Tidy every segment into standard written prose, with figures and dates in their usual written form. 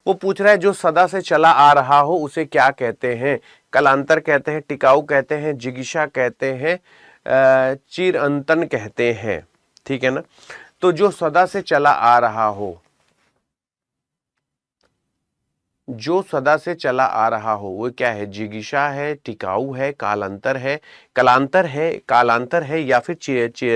वो पूछ रहा है जो सदा से चला आ रहा हो उसे क्या कहते हैं? कालांतर कहते हैं, टिकाऊ कहते हैं, जिगीषा कहते हैं, चिरंतन कहते हैं। ठीक है ना? तो जो सदा से चला आ रहा हो, जो सदा से चला आ रहा हो वो क्या है? जिगीषा है, टिकाऊ है, कालांतर है, कालांतर है या फिर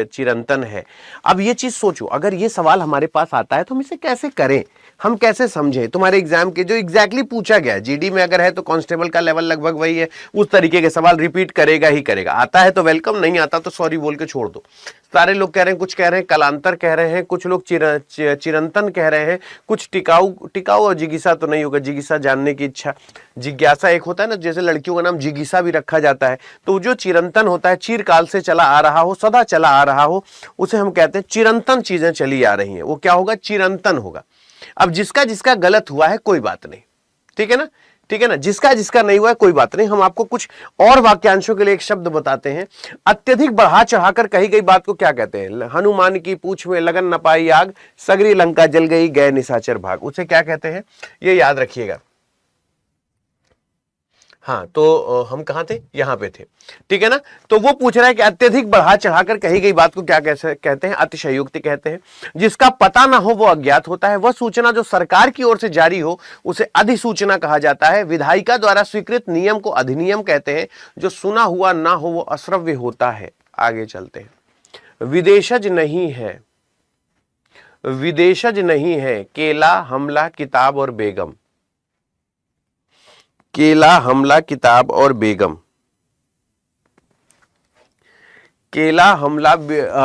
चिरंतन है। अब ये चीज सोचो, अगर ये सवाल हमारे पास आता है तो हम इसे कैसे करें, हम कैसे समझें? तुम्हारे एग्जाम के जो एग्जैक्टली पूछा गया, जीडी में अगर है तो कांस्टेबल का लेवल लगभग वही है, उस तरीके के सवाल रिपीट करेगा ही करेगा। आता है तो वेलकम, नहीं आता तो सॉरी बोल के छोड़ दो। सारे लोग कह रहे हैं, कुछ कह रहे हैं कालांतर कह रहे हैं, कुछ लोग चिरंतन कह रहे हैं, कुछ टिकाऊ और जिगीषा तो नहीं होगा, जिगीषा जानने की इच्छा, जिज्ञासा एक होता है ना, जैसे लड़कियों का नाम जिगीषा भी रखा जाता है। तो जो चिरंतन होता है, चिरकाल से चला आ रहा हो, सदा चला आ रहा हो, उसे हम कहते हैं चिरंतन चीजें चली आ रही हैं, वो क्या होगा? चिरंतन होगा। अब जिसका जिसका गलत हुआ है कोई बात नहीं, ठीक है ना, ठीक है ना, जिसका जिसका नहीं हुआ है कोई बात नहीं। हम आपको कुछ और वाक्यांशों के लिए एक शब्द बताते हैं। अत्यधिक बढ़ा चढ़ाकर कही गई बात को क्या कहते हैं? हनुमान की पूंछ में लगन न पाई आग, सगरी लंका जल गई, गए निशाचर भाग। उसे क्या कहते हैं? ये याद रखिएगा। हाँ, तो हम कहां थे? यहां पे थे, ठीक है ना। तो वो पूछ रहा है कि अत्यधिक बढ़ा चढ़ाकर कही गई बात को क्या कैसे कहते हैं? अतिशयोक्ति कहते हैं। जिसका पता ना हो वो अज्ञात होता है। वह सूचना जो सरकार की ओर से जारी हो उसे अधिसूचना कहा जाता है। विधायिका द्वारा स्वीकृत नियम को अधिनियम कहते हैं। जो सुना हुआ ना हो वो अश्रव्य होता है। आगे चलते हैं। विदेशज नहीं है, विदेशज नहीं है, केला, हमला, किताब और बेगम। केला, हमला, किताब और बेगम। केला, हमला,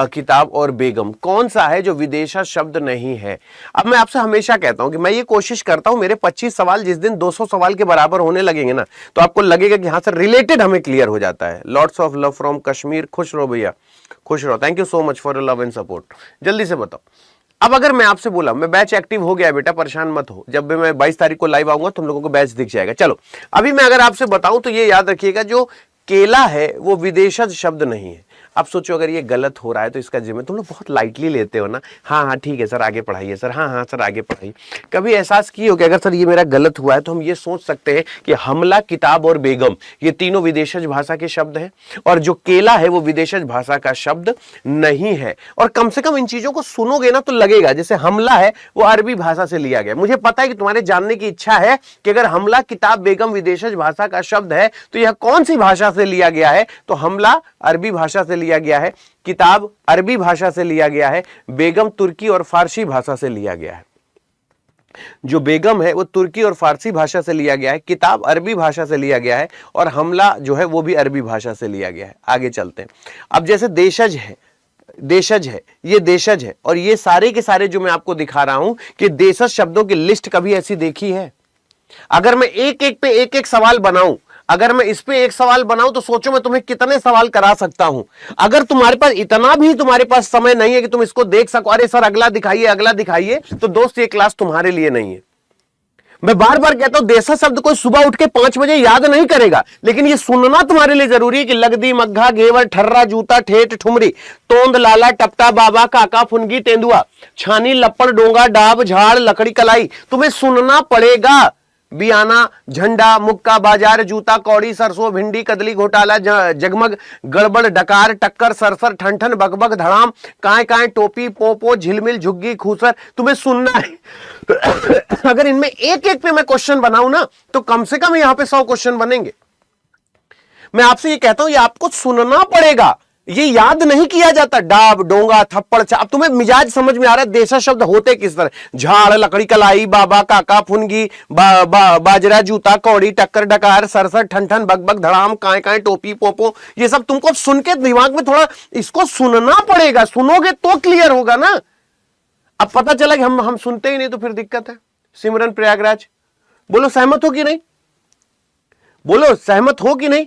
किताब और बेगम, कौन सा है जो विदेशा शब्द नहीं है? अब मैं आपसे हमेशा कहता हूं कि मैं ये कोशिश करता हूं, मेरे 25 सवाल जिस दिन 200 सवाल के बराबर होने लगेंगे ना, तो आपको लगेगा कि हाँ सर, रिलेटेड हमें क्लियर हो जाता है। Lots of love from Kashmir. खुश रहो भैया, खुश रहो। Thank you so much for love and support. जल्दी से बताओ। अब अगर मैं आपसे बोला, मैं बैच एक्टिव हो गया बेटा, परेशान मत हो, जब भी मैं 22 तारीख को लाइव आऊंगा तुम लोगों को बैच दिख जाएगा। चलो, अभी मैं अगर आपसे बताऊं तो ये याद रखिएगा, जो केला है वो विदेशज शब्द नहीं है। अब सोचो अगर ये गलत हो रहा है तो इसका जिम्मे, तुम लोग बहुत लाइटली लेते हो ना, हाँ हाँ ठीक है सर आगे पढ़ाइए सर, हाँ हाँ सर आगे पढ़ाइए। कभी एहसास किए हो कि अगर सर ये मेरा गलत हुआ है तो हम ये सोच सकते हैं कि हमला, किताब और बेगम ये तीनों विदेशज भाषा के शब्द हैं, और जो केला है वो विदेशज भाषा का शब्द नहीं है। और कम से कम इन चीजों को सुनोगे ना तो लगेगा जैसे हमला है वो अरबी भाषा से लिया गया। मुझे पता है कि तुम्हारे जानने की इच्छा है कि अगर हमला, किताब, बेगम विदेशज भाषा का शब्द है तो यह कौन सी भाषा से लिया गया है? तो हमला अरबी भाषा से लिया गया है, किताब अरबी भाषा से लिया गया है, बेगम तुर्की और फारसी भाषा से लिया गया है। जो बेगम है वो तुर्की और फारसी भाषा से लिया गया है, किताब अरबी भाषा से लिया गया है, और हमला जो है वो भी अरबी भाषा से लिया गया है। आगे चलते हैं। अब जैसे देशज है, देशज है, ये देशज है, और ये सारे के सारे जो मैं आपको दिखा रहा हूं कि देशज शब्दों की लिस्ट कभी ऐसी देखी है? अगर मैं एक एक पे एक एक सवाल बनाऊं, अगर मैं इस पे एक सवाल बनाऊं तो सोचो मैं तुम्हें कितने सवाल करा सकता हूं। अगर तुम्हारे पास इतना भी तुम्हारे पास समय नहीं है कि तुम इसको देख सको, अरे सर अगला दिखाइए अगला दिखाइए, तो दोस्त ये क्लास तुम्हारे लिए नहीं है। मैं बार बार कहता हूं देशा शब्द कोई सुबह उठ के 5 बजे याद नहीं करेगा, लेकिन ये सुनना तुम्हारे लिए जरूरी है कि लगदी, मग्घा, घेवर, ठर्रा, जूता, ठेठ, ठुमरी, तोंद, लाला, टपटा, बाबा, काका, फुनगी, तेंदुआ, छानी, लप्पड़, डोंगा, डाब, झाड़, लकड़ी, कलाई, तुम्हें सुनना पड़ेगा। बियाना, झंडा, मुक्का, बाजार, जूता, कौड़ी, सरसों, भिंडी, कदली, घोटाला, जगमग, गड़बड़, डकार, टक्कर, सरसर, ठनठन, बकबक, धड़ाम, काय काय, टोपी, पोपो, झिलमिल, झुग्गी, खूसर, तुम्हें सुनना है। अगर इनमें एक एक पे मैं क्वेश्चन बनाऊं ना तो कम से कम यहां पे 100 क्वेश्चन बनेंगे। मैं आपसे ये कहता हूं, ये आपको सुनना पड़ेगा, ये याद नहीं किया जाता। डाब, डोंगा, थप्पड़, अब तुम्हें मिजाज समझ में आ रहा है देशा शब्द होते किस तरह? झाड़, लकड़ी, कलाई, बाबा, काका, फुनगी, बाजरा, जूता, कौड़ी, टक्कर, डकार, सरसर, ठनठन, बकबक, धड़ाम, काय काय, टोपी, पोपो, ये सब तुमको सुन के दिमाग में थोड़ा इसको सुनना पड़ेगा। सुनोगे तो क्लियर होगा ना। अब पता चला कि हम सुनते ही नहीं तो फिर दिक्कत है। सिमरन प्रयागराज, बोलो सहमत हो कि नहीं? बोलो सहमत हो कि नहीं?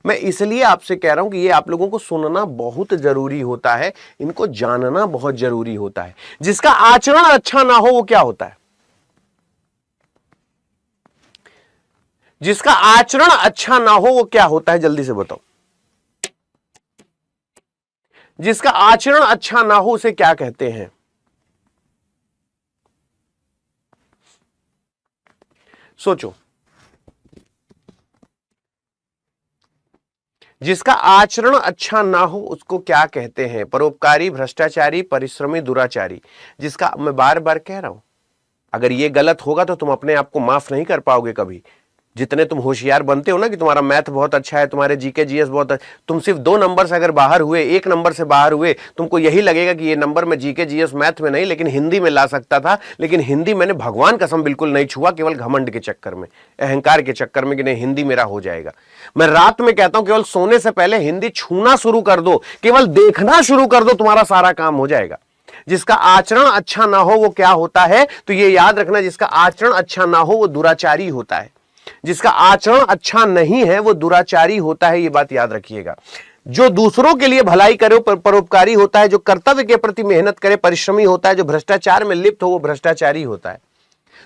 मैं इसलिए आपसे कह रहा हूं कि ये आप लोगों को सुनना बहुत जरूरी होता है, इनको जानना बहुत जरूरी होता है। जिसका आचरण अच्छा ना हो वो क्या होता है? जिसका आचरण अच्छा ना हो वो क्या होता है? जल्दी से बताओ। जिसका आचरण अच्छा ना हो उसे क्या कहते हैं? सोचो, जिसका आचरण अच्छा ना हो उसको क्या कहते हैं? परोपकारी, भ्रष्टाचारी, परिश्रमी, दुराचारी। जिसका, मैं बार बार कह रहा हूं, अगर ये गलत होगा तो तुम अपने आप को माफ नहीं कर पाओगे कभी। जितने तुम होशियार बनते हो ना कि तुम्हारा मैथ बहुत अच्छा है, तुम्हारे जीके जीएस बहुत अच्छा, तुम सिर्फ 2 नंबर से अगर बाहर हुए, 1 नंबर से बाहर हुए, तुमको यही लगेगा कि ये नंबर मैं जीके जीएस मैथ में नहीं लेकिन हिंदी में ला सकता था, लेकिन हिंदी मैंने भगवान कसम बिल्कुल नहीं छुआ, केवल घमंड के चक्कर में, अहंकार के चक्कर में कि नहीं हिंदी मेरा हो जाएगा। मैं रात में कहता हूं केवल सोने से पहले हिंदी छूना शुरू कर दो, केवल देखना शुरू कर दो, तुम्हारा सारा काम हो जाएगा। जिसका आचरण अच्छा ना हो वो क्या होता है? तो ये याद रखना, जिसका आचरण अच्छा ना हो वो दुराचारी होता है। जिसका आचरण अच्छा नहीं है वो दुराचारी होता है, ये बात याद रखिएगा। जो दूसरों के लिए भलाई करे परोपकारी होता है, जो कर्तव्य के प्रति मेहनत करे परिश्रमी होता है, जो भ्रष्टाचार में लिप्त हो वो भ्रष्टाचारी होता है।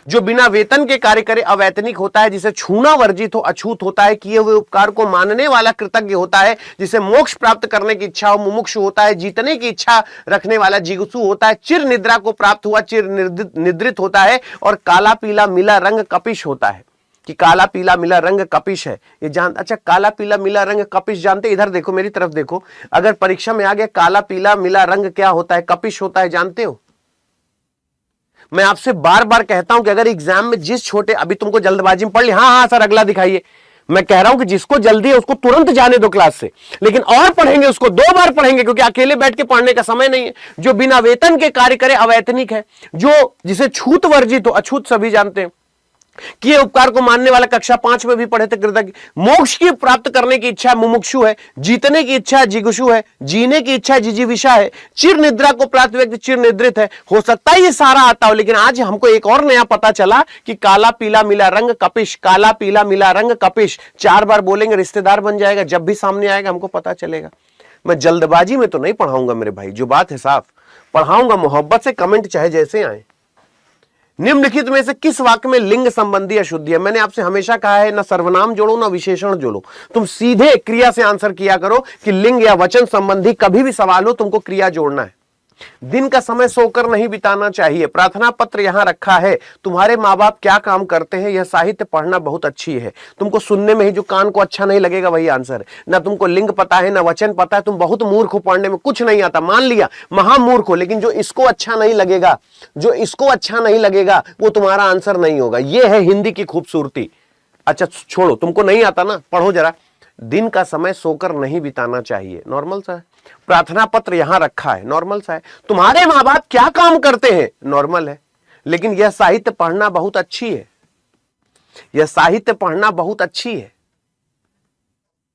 जो बिना वेतन के कार्य करे अवैतनिक होता है, जिसे छूना वर्जित हो अछूत होता है, किए हुए उपकार को मानने वाला कृतज्ञ होता है, जिसे मोक्ष प्राप्त करने की इच्छा हो मुमुक्षु होता है, जीतने की इच्छा रखने वाला जिगुसु होता है, चिर निद्रा को प्राप्त हुआ चिर निद्रित होता है, और काला पीला मिला रंग कपिश होता है। कि काला पीला मिला रंग कपिश है, ये जान, अच्छा काला पीला मिला रंग कपिश जानते? इधर देखो, मेरी तरफ देखो, अगर परीक्षा में आ गया काला पीला मिला रंग क्या होता है, कपिश होता है, जानते हो? मैं आपसे बार बार कहता हूं कि अगर एग्जाम में जिस छोटे, अभी तुमको जल्दबाजी में पढ़ लिया, हाँ सर अगला दिखाइए, मैं कह रहा हूं कि जिसको जल्दी है उसको तुरंत जाने दो क्लास से, लेकिन और पढ़ेंगे उसको 2 बार पढ़ेंगे, क्योंकि अकेले बैठ के पढ़ने का समय नहीं है। जो बिना वेतन के कार्य करे अवैतनिक है, जो जिसे छूत वर्जित हो अछूत सभी जानते हैं, किए उपकार को मानने वाला, कक्षा 5 में भी पढ़े थे कृतज्ञ, मोक्ष की प्राप्त करने की इच्छा मुमुक्षु है, जीतने की इच्छा जिगुषु है, जीने की इच्छा जिजीविषा है, चिर निद्रा को प्राप्त व्यक्ति चिर निद्रित है। हो सकता है ये सारा आता हो, लेकिन आज हमको एक और नया पता चला कि काला पीला मिला रंग कपिश, काला पीला मिला रंग कपिश 4 बार बोलेंगे रिश्तेदार बन जाएगा, जब भी सामने आएगा हमको पता चलेगा। मैं जल्दबाजी में तो नहीं पढ़ाऊंगा मेरे भाई, जो बात है साफ पढ़ाऊंगा, मोहब्बत से, कमेंट चाहे जैसे आए। निम्नलिखित में से किस वाक्य में लिंग संबंधी अशुद्धि है? मैंने आपसे हमेशा कहा है ना सर्वनाम जोड़ो ना विशेषण जोड़ो, तुम सीधे क्रिया से आंसर किया करो कि लिंग या वचन संबंधी कभी भी सवाल हो तुमको क्रिया जोड़ना है। दिन का समय सोकर नहीं बिताना चाहिए। प्रार्थना पत्र यहां रखा है। तुम्हारे माँ बाप क्या काम करते हैं? यह साहित्य पढ़ना बहुत अच्छी है। तुमको सुनने में ही जो कान को अच्छा नहीं लगेगा वही आंसर है। ना तुमको लिंग पता है ना वचन पता है, तुम बहुत मूर्ख हो, पढ़ने में कुछ नहीं आता, मान लिया महामूर्ख हो, लेकिन जो इसको अच्छा नहीं लगेगा, जो इसको अच्छा नहीं लगेगा वो तुम्हारा आंसर नहीं होगा। यह है हिंदी की खूबसूरती। अच्छा छोड़ो, तुमको नहीं आता ना, पढ़ो जरा। दिन का समय सोकर नहीं बिताना चाहिए, नॉर्मल सा है। प्रार्थना पत्र यहां रखा है, नॉर्मल सा है। तुम्हारे माँ बाप क्या काम करते हैं, नॉर्मल है। लेकिन यह साहित्य पढ़ना बहुत अच्छी है, यह साहित्य पढ़ना बहुत अच्छी है।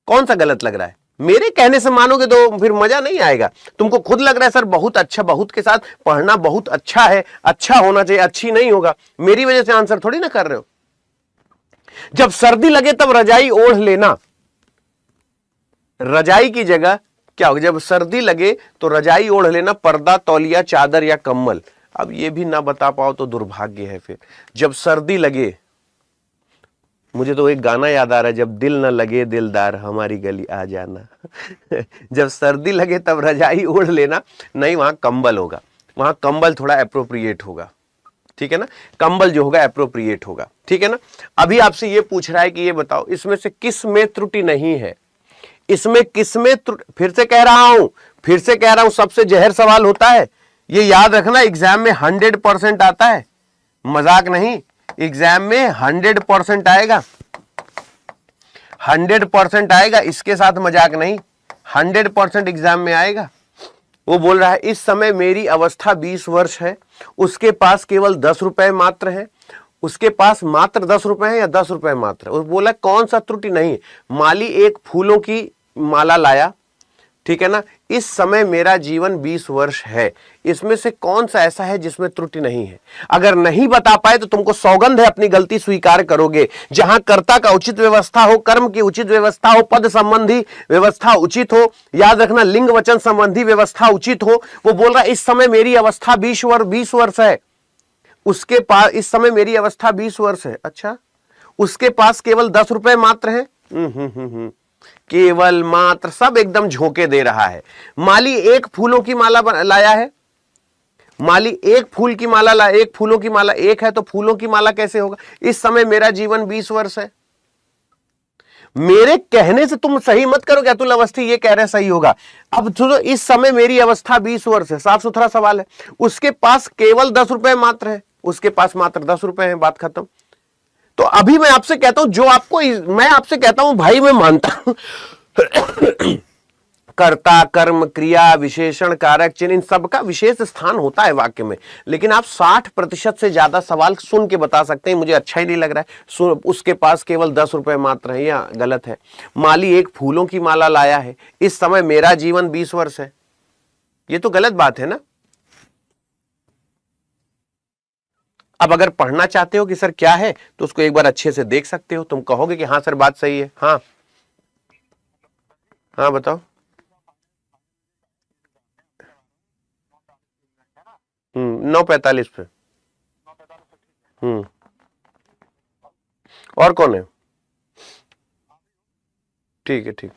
कौन सा गलत लग रहा है? मेरे कहने से मानोगे तो फिर मजा नहीं आएगा। तुमको खुद लग रहा है सर बहुत अच्छा, बहुत के साथ पढ़ना बहुत अच्छा है, अच्छा होना चाहिए, अच्छी नहीं होगा। मेरी वजह से आंसर थोड़ी ना कर रहे हो। जब सर्दी लगे तब रजाई ओढ़ लेना। रजाई की जगह क्या होगा? जब सर्दी लगे तो रजाई ओढ़ लेना, पर्दा, तौलिया, चादर या कंबल। अब ये भी ना बता पाओ तो दुर्भाग्य है। फिर जब सर्दी लगे, मुझे तो एक गाना याद आ रहा है, जब दिल न लगे दिलदार हमारी गली आ जाना। जब सर्दी लगे तब रजाई ओढ़ लेना, नहीं वहां कंबल होगा, वहां कंबल थोड़ा एप्रोप्रिएट होगा, ठीक है ना। कंबल जो होगा एप्रोप्रिएट होगा, ठीक है ना। अभी आपसे ये पूछ रहा है कि ये बताओ इसमें से किस में त्रुटि नहीं है? इसमें किसमें फिर से कह रहा हूं, सबसे जहर सवाल होता है, ये याद रखना। एग्जाम में 100% आता है, मजाक नहीं। एग्जाम में 100% आएगा, 100% आएगा, इसके साथ मजाक नहीं। 100% एग्जाम में आएगा। वो बोल रहा है इस समय मेरी अवस्था 20 वर्ष है, उसके पास केवल 10 रुपए मात्र है। उसके पास मात्र 10 रुपए है या 10 रुपए मात्र? वो बोला कौन सा त्रुटि नहीं है? माली एक फूलों की माला लाया, ठीक है ना। इस समय मेरा जीवन 20 वर्ष है, इसमें से कौन सा ऐसा है जिसमें त्रुटि नहीं है? अगर नहीं बता पाए तो तुमको सौगंध है अपनी गलती स्वीकार करोगे। जहां कर्ता का उचित व्यवस्था हो, कर्म की उचित व्यवस्था हो, पद संबंधी व्यवस्था उचित हो, याद रखना लिंग वचन संबंधी व्यवस्था उचित हो। वो बोल रहा है इस समय मेरी अवस्था 20 वर्ष है, उसके पास इस समय मेरी अवस्था 20 वर्ष है। अच्छा, उसके पास केवल 10 रुपए मात्र है। केवल मात्र, सब एकदम झोंके दे रहा है। माली एक फूलों की माला लाया है, माली एक फूल की माला ला, एक फूलों की माला, एक है तो फूलों की माला कैसे होगा? इस समय मेरा जीवन 20 वर्ष है। मेरे कहने से तुम सही मत करो कि अतुल अवस्थी ये कह रहे सही होगा। अब तो इस समय मेरी अवस्था 20 वर्ष है, साफ सुथरा सवाल है। उसके पास केवल 10 रुपए मात्र है, उसके पास मात्र 10 रुपए है, बात खत्म। तो अभी मैं आपसे कहता हूं, जो आपको, मैं आपसे कहता हूं भाई, मैं मानता हूं कर्ता, कर्म, क्रिया, विशेषण, कारक चिन्ह, इन सबका विशेष स्थान होता है वाक्य में, लेकिन आप 60% से ज्यादा सवाल सुन के बता सकते हैं मुझे अच्छा ही नहीं लग रहा है, उसके पास केवल 10 रुपए मात्र है, या गलत है। माली एक फूलों की माला लाया है, इस समय मेरा जीवन 20 वर्ष है, ये तो गलत बात है ना। अब अगर पढ़ना चाहते हो कि सर क्या है, तो उसको एक बार अच्छे से देख सकते हो, तुम कहोगे कि हाँ सर बात सही है। हाँ हाँ बताओ। 9:45 पे। और कौन है? ठीक है, ठीक।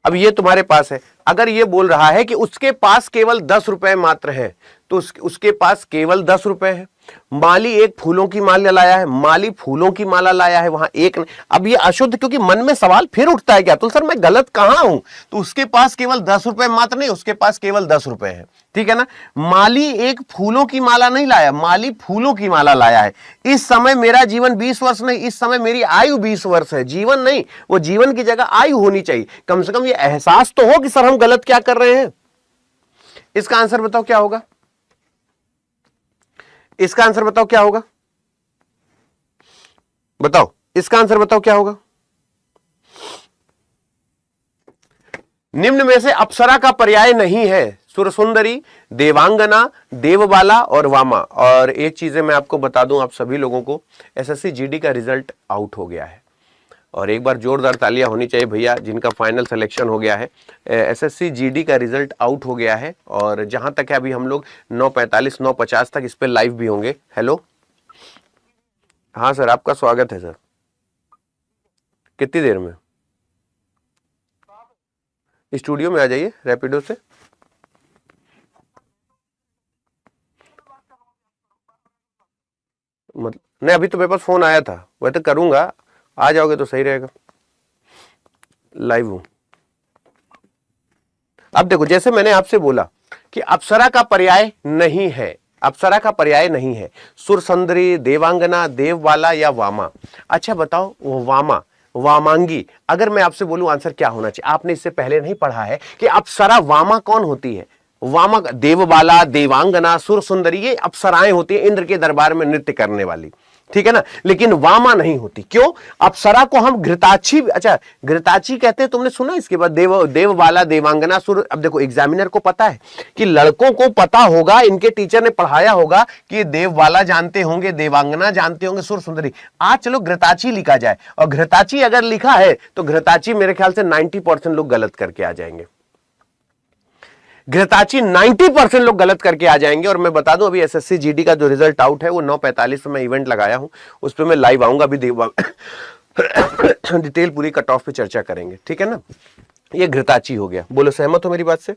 अब ये तुम्हारे पास है, अगर ये बोल रहा है कि उसके पास केवल 10 रुपए मात्र है, तो उसके पास केवल 10 रुपए है। माली एक फूलों की माला लाया है, माली फूलों की माला लाया है, वहां एक। अब ये अशुद्ध, क्योंकि मन में सवाल फिर उठता है, क्या तो सर मैं गलत कहां हूं? तो उसके पास केवल 10 रुपए मात्र नहीं, उसके पास केवल 10 रुपए है, ठीक है ना। माली एक फूलों की माला नहीं लाया, माली फूलों की माला लाया है। इस समय मेरा जीवन 20 वर्ष नहीं, इस समय मेरी आयु 20 वर्ष है। जीवन नहीं, वो जीवन की जगह आयु होनी चाहिए। कम से कम ये एहसास तो हो कि सर हम गलत क्या कर रहे हैं। इसका आंसर बताओ क्या होगा? इसका आंसर बताओ क्या होगा? बताओ इसका आंसर बताओ क्या होगा? निम्न में से अप्सरा का पर्याय नहीं है सुरसुंदरी, देवांगना, देवबाला और वामा। और एक चीजें मैं आपको बता दूं, आप सभी लोगों को, एसएससी जीडी का रिजल्ट आउट हो गया है, और एक बार जोरदार तालियां होनी चाहिए भैया जिनका फाइनल सिलेक्शन हो गया है। एसएससी जीडी का रिजल्ट आउट हो गया है, और जहां तक है अभी हम लोग 9:45 9:50 तक इस पे लाइव भी होंगे। हेलो, हाँ सर आपका स्वागत है सर। कितनी देर में? स्टूडियो में आ जाइए रैपिडो से। मतलब नहीं, अभी तो मेरे पास फोन आया था, वह तो करूंगा, आ जाओगे तो सही रहेगा। लाइव हूं। अब देखो, जैसे मैंने आपसे बोला कि अप्सरा का पर्याय नहीं है, अप्सरा का पर्याय नहीं है सुरसुंदरी, देवांगना, देवबाला या वामा। अच्छा बताओ, वो वामा, वामांगी, अगर मैं आपसे बोलूं आंसर क्या होना चाहिए? आपने इससे पहले नहीं पढ़ा है कि अप्सरा वामा कौन होती है? वामा, देवबाला, देवांगना, सुरसुंदरी, ये अप्सराएं होती है इंद्र के दरबार में नृत्य करने वाली, ठीक है ना। लेकिन वामा नहीं होती। क्यों? अप्सरा को हम घृताची, अच्छा घृताची कहते हैं, तुमने सुना? इसके बाद देवबाला, देवांगना, सुर। अब देखो, एग्जामिनर को पता है कि लड़कों को पता होगा, इनके टीचर ने पढ़ाया होगा कि देवबाला जानते होंगे, देवांगना जानते होंगे, सुर सुंदरी। आज चलो घृताची लिखा जाए, और घृताची अगर लिखा है तो घृताची मेरे ख्याल से 90% लोग गलत करके आ जाएंगे। घृताची 90% लोग गलत करके आ जाएंगे। और मैं बता दूं, अभी एसएससी जीडी का जो रिजल्ट आउट है वो 9:45 में इवेंट लगाया हूं, उस पर मैं लाइव आऊंगा, अभी डिटेल पूरी कट ऑफ पे चर्चा करेंगे, ठीक है ना। ये घृताची हो गया, बोलो सहमत हो मेरी बात से?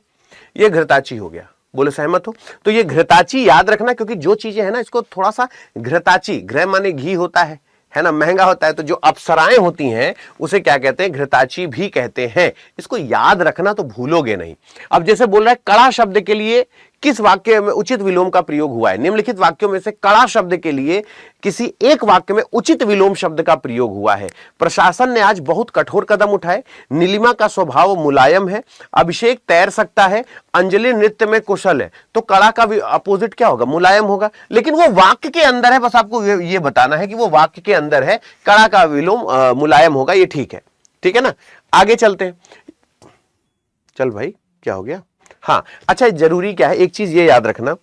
ये घृताची हो गया, बोलो सहमत हो? तो ये घृताची याद रखना, क्योंकि जो चीजें है ना, इसको थोड़ा सा घृताची, घृ माने घी होता है ना, महंगा होता है, तो जो अप्सराएं होती हैं उसे क्या कहते हैं? घृताची भी कहते हैं। इसको याद रखना तो भूलोगे नहीं। अब जैसे बोल रहा है, कड़ा शब्द के लिए किस वाक्य में उचित विलोम का प्रयोग हुआ है? निम्नलिखित वाक्यों में से कड़ा शब्द के लिए किसी एक वाक्य में उचित विलोम शब्द का प्रयोग हुआ है। प्रशासन ने आज बहुत कठोर कदम उठाए, नीलिमा का स्वभाव मुलायम है, अभिषेक तैर सकता है, अंजलि नृत्य में कुशल है। तो कड़ा का अपोजिट क्या होगा? मुलायम होगा। लेकिन वो वाक्य के अंदर है, बस आपको ये बताना है कि वो वाक्य के अंदर है, कड़ा का विलोम मुलायम होगा, ये ठीक है ना। आगे चलते हैं। चल भाई, क्या हो गया? हाँ, अच्छा जरूरी क्या है, एक चीज ये याद रखना,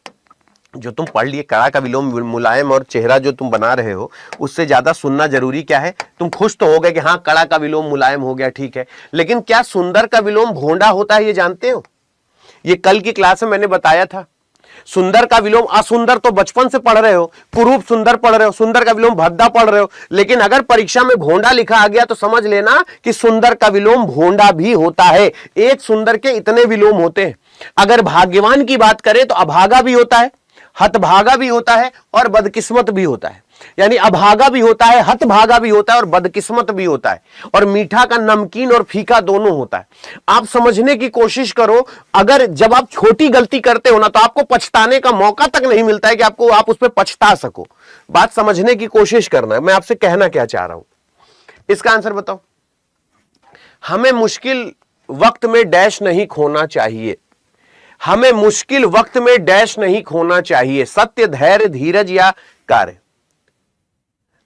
जो तुम पढ़ लिए कड़ा का विलोम मुलायम, और चेहरा जो तुम बना रहे हो, उससे ज्यादा सुनना जरूरी क्या है? तुम खुश तो हो गए कि हाँ कड़ा का विलोम मुलायम हो गया, ठीक है, लेकिन क्या सुंदर का विलोम भोंडा होता है, ये जानते हो? ये कल की क्लास में मैंने बताया था सुंदर का विलोम असुंदर तो बचपन से पढ़ रहे हो, कुरूप सुंदर पढ़ रहे हो, सुंदर का विलोम भद्दा पढ़ रहे हो, लेकिन अगर परीक्षा में भोंडा लिखा आ गया तो समझ लेना कि सुंदर का विलोम भोंडा भी होता है। एक सुंदर के इतने विलोम होते हैं। अगर भाग्यवान की बात करें तो अभागा भी होता है, हतभागा भी होता है और बदकिस्मत भी होता है। यानी अभागा भी होता है, हतभागा भी होता है और बदकिस्मत भी होता है। और मीठा का नमकीन और फीका दोनों होता है। आप समझने की कोशिश करो, अगर जब आप छोटी गलती करते हो ना तो आपको पछताने का मौका तक नहीं मिलता है कि आप उस पर पछता सको। बात समझने की कोशिश करना है, मैं आपसे कहना क्या चाह रहा हूं, इसका आंसर बताओ। हमें मुश्किल वक्त में डैश नहीं खोना चाहिए। हमें मुश्किल वक्त में डैश नहीं खोना चाहिए, सत्य, धैर्य, धीरज या कार्य।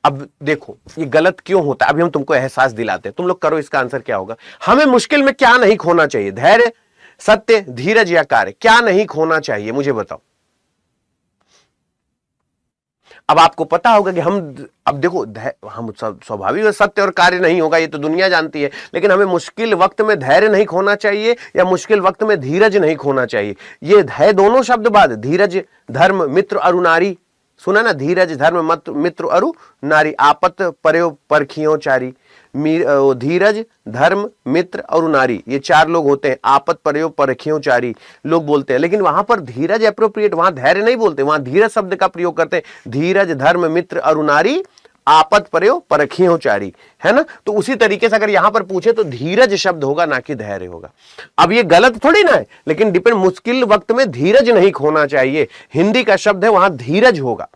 अब देखो ये गलत क्यों होता है, अभी हम तुमको एहसास दिलाते हैं, तुम लोग करो इसका आंसर क्या होगा। हमें मुश्किल में क्या नहीं खोना चाहिए, धैर्य, सत्य, धीरज या कार्य। क्या नहीं खोना चाहिए मुझे बताओ। अब आपको पता होगा कि अब देखो हम स्वाभाविक सत्य और कार्य नहीं होगा, ये तो दुनिया जानती है, लेकिन हमें मुश्किल वक्त में धैर्य नहीं खोना चाहिए या मुश्किल वक्त में धीरज नहीं खोना चाहिए। ये है दोनों शब्द बाद, धीरज, धर्म, मित्र, अरु, नारी। सुना ना, धीरज, धर्म, मित्र, अरु, नारी। आपत पर्यो परखियों चारी। धीरज, धर्म, मित्र और नारी, ये चार लोग होते हैं। आपत पर्यो परखियों चारी लोग बोलते हैं, लेकिन वहां पर धीरज एप्रोप्रिएट, वहां धैर्य नहीं बोलते, वहां धीरज शब्द का प्रयोग करते हैं। धीरज, धर्म, मित्र, अरु, नारी, आपत पर्यो परखियों चारी, है ना। तो उसी तरीके से अगर यहां पर पूछे तो धीरज शब्द होगा, ना कि धैर्य होगा। अब ये गलत थोड़ी ना है, लेकिन डिपेंड, मुश्किल वक्त में धीरज नहीं खोना चाहिए, हिंदी का शब्द है, वहां धीरज होगा।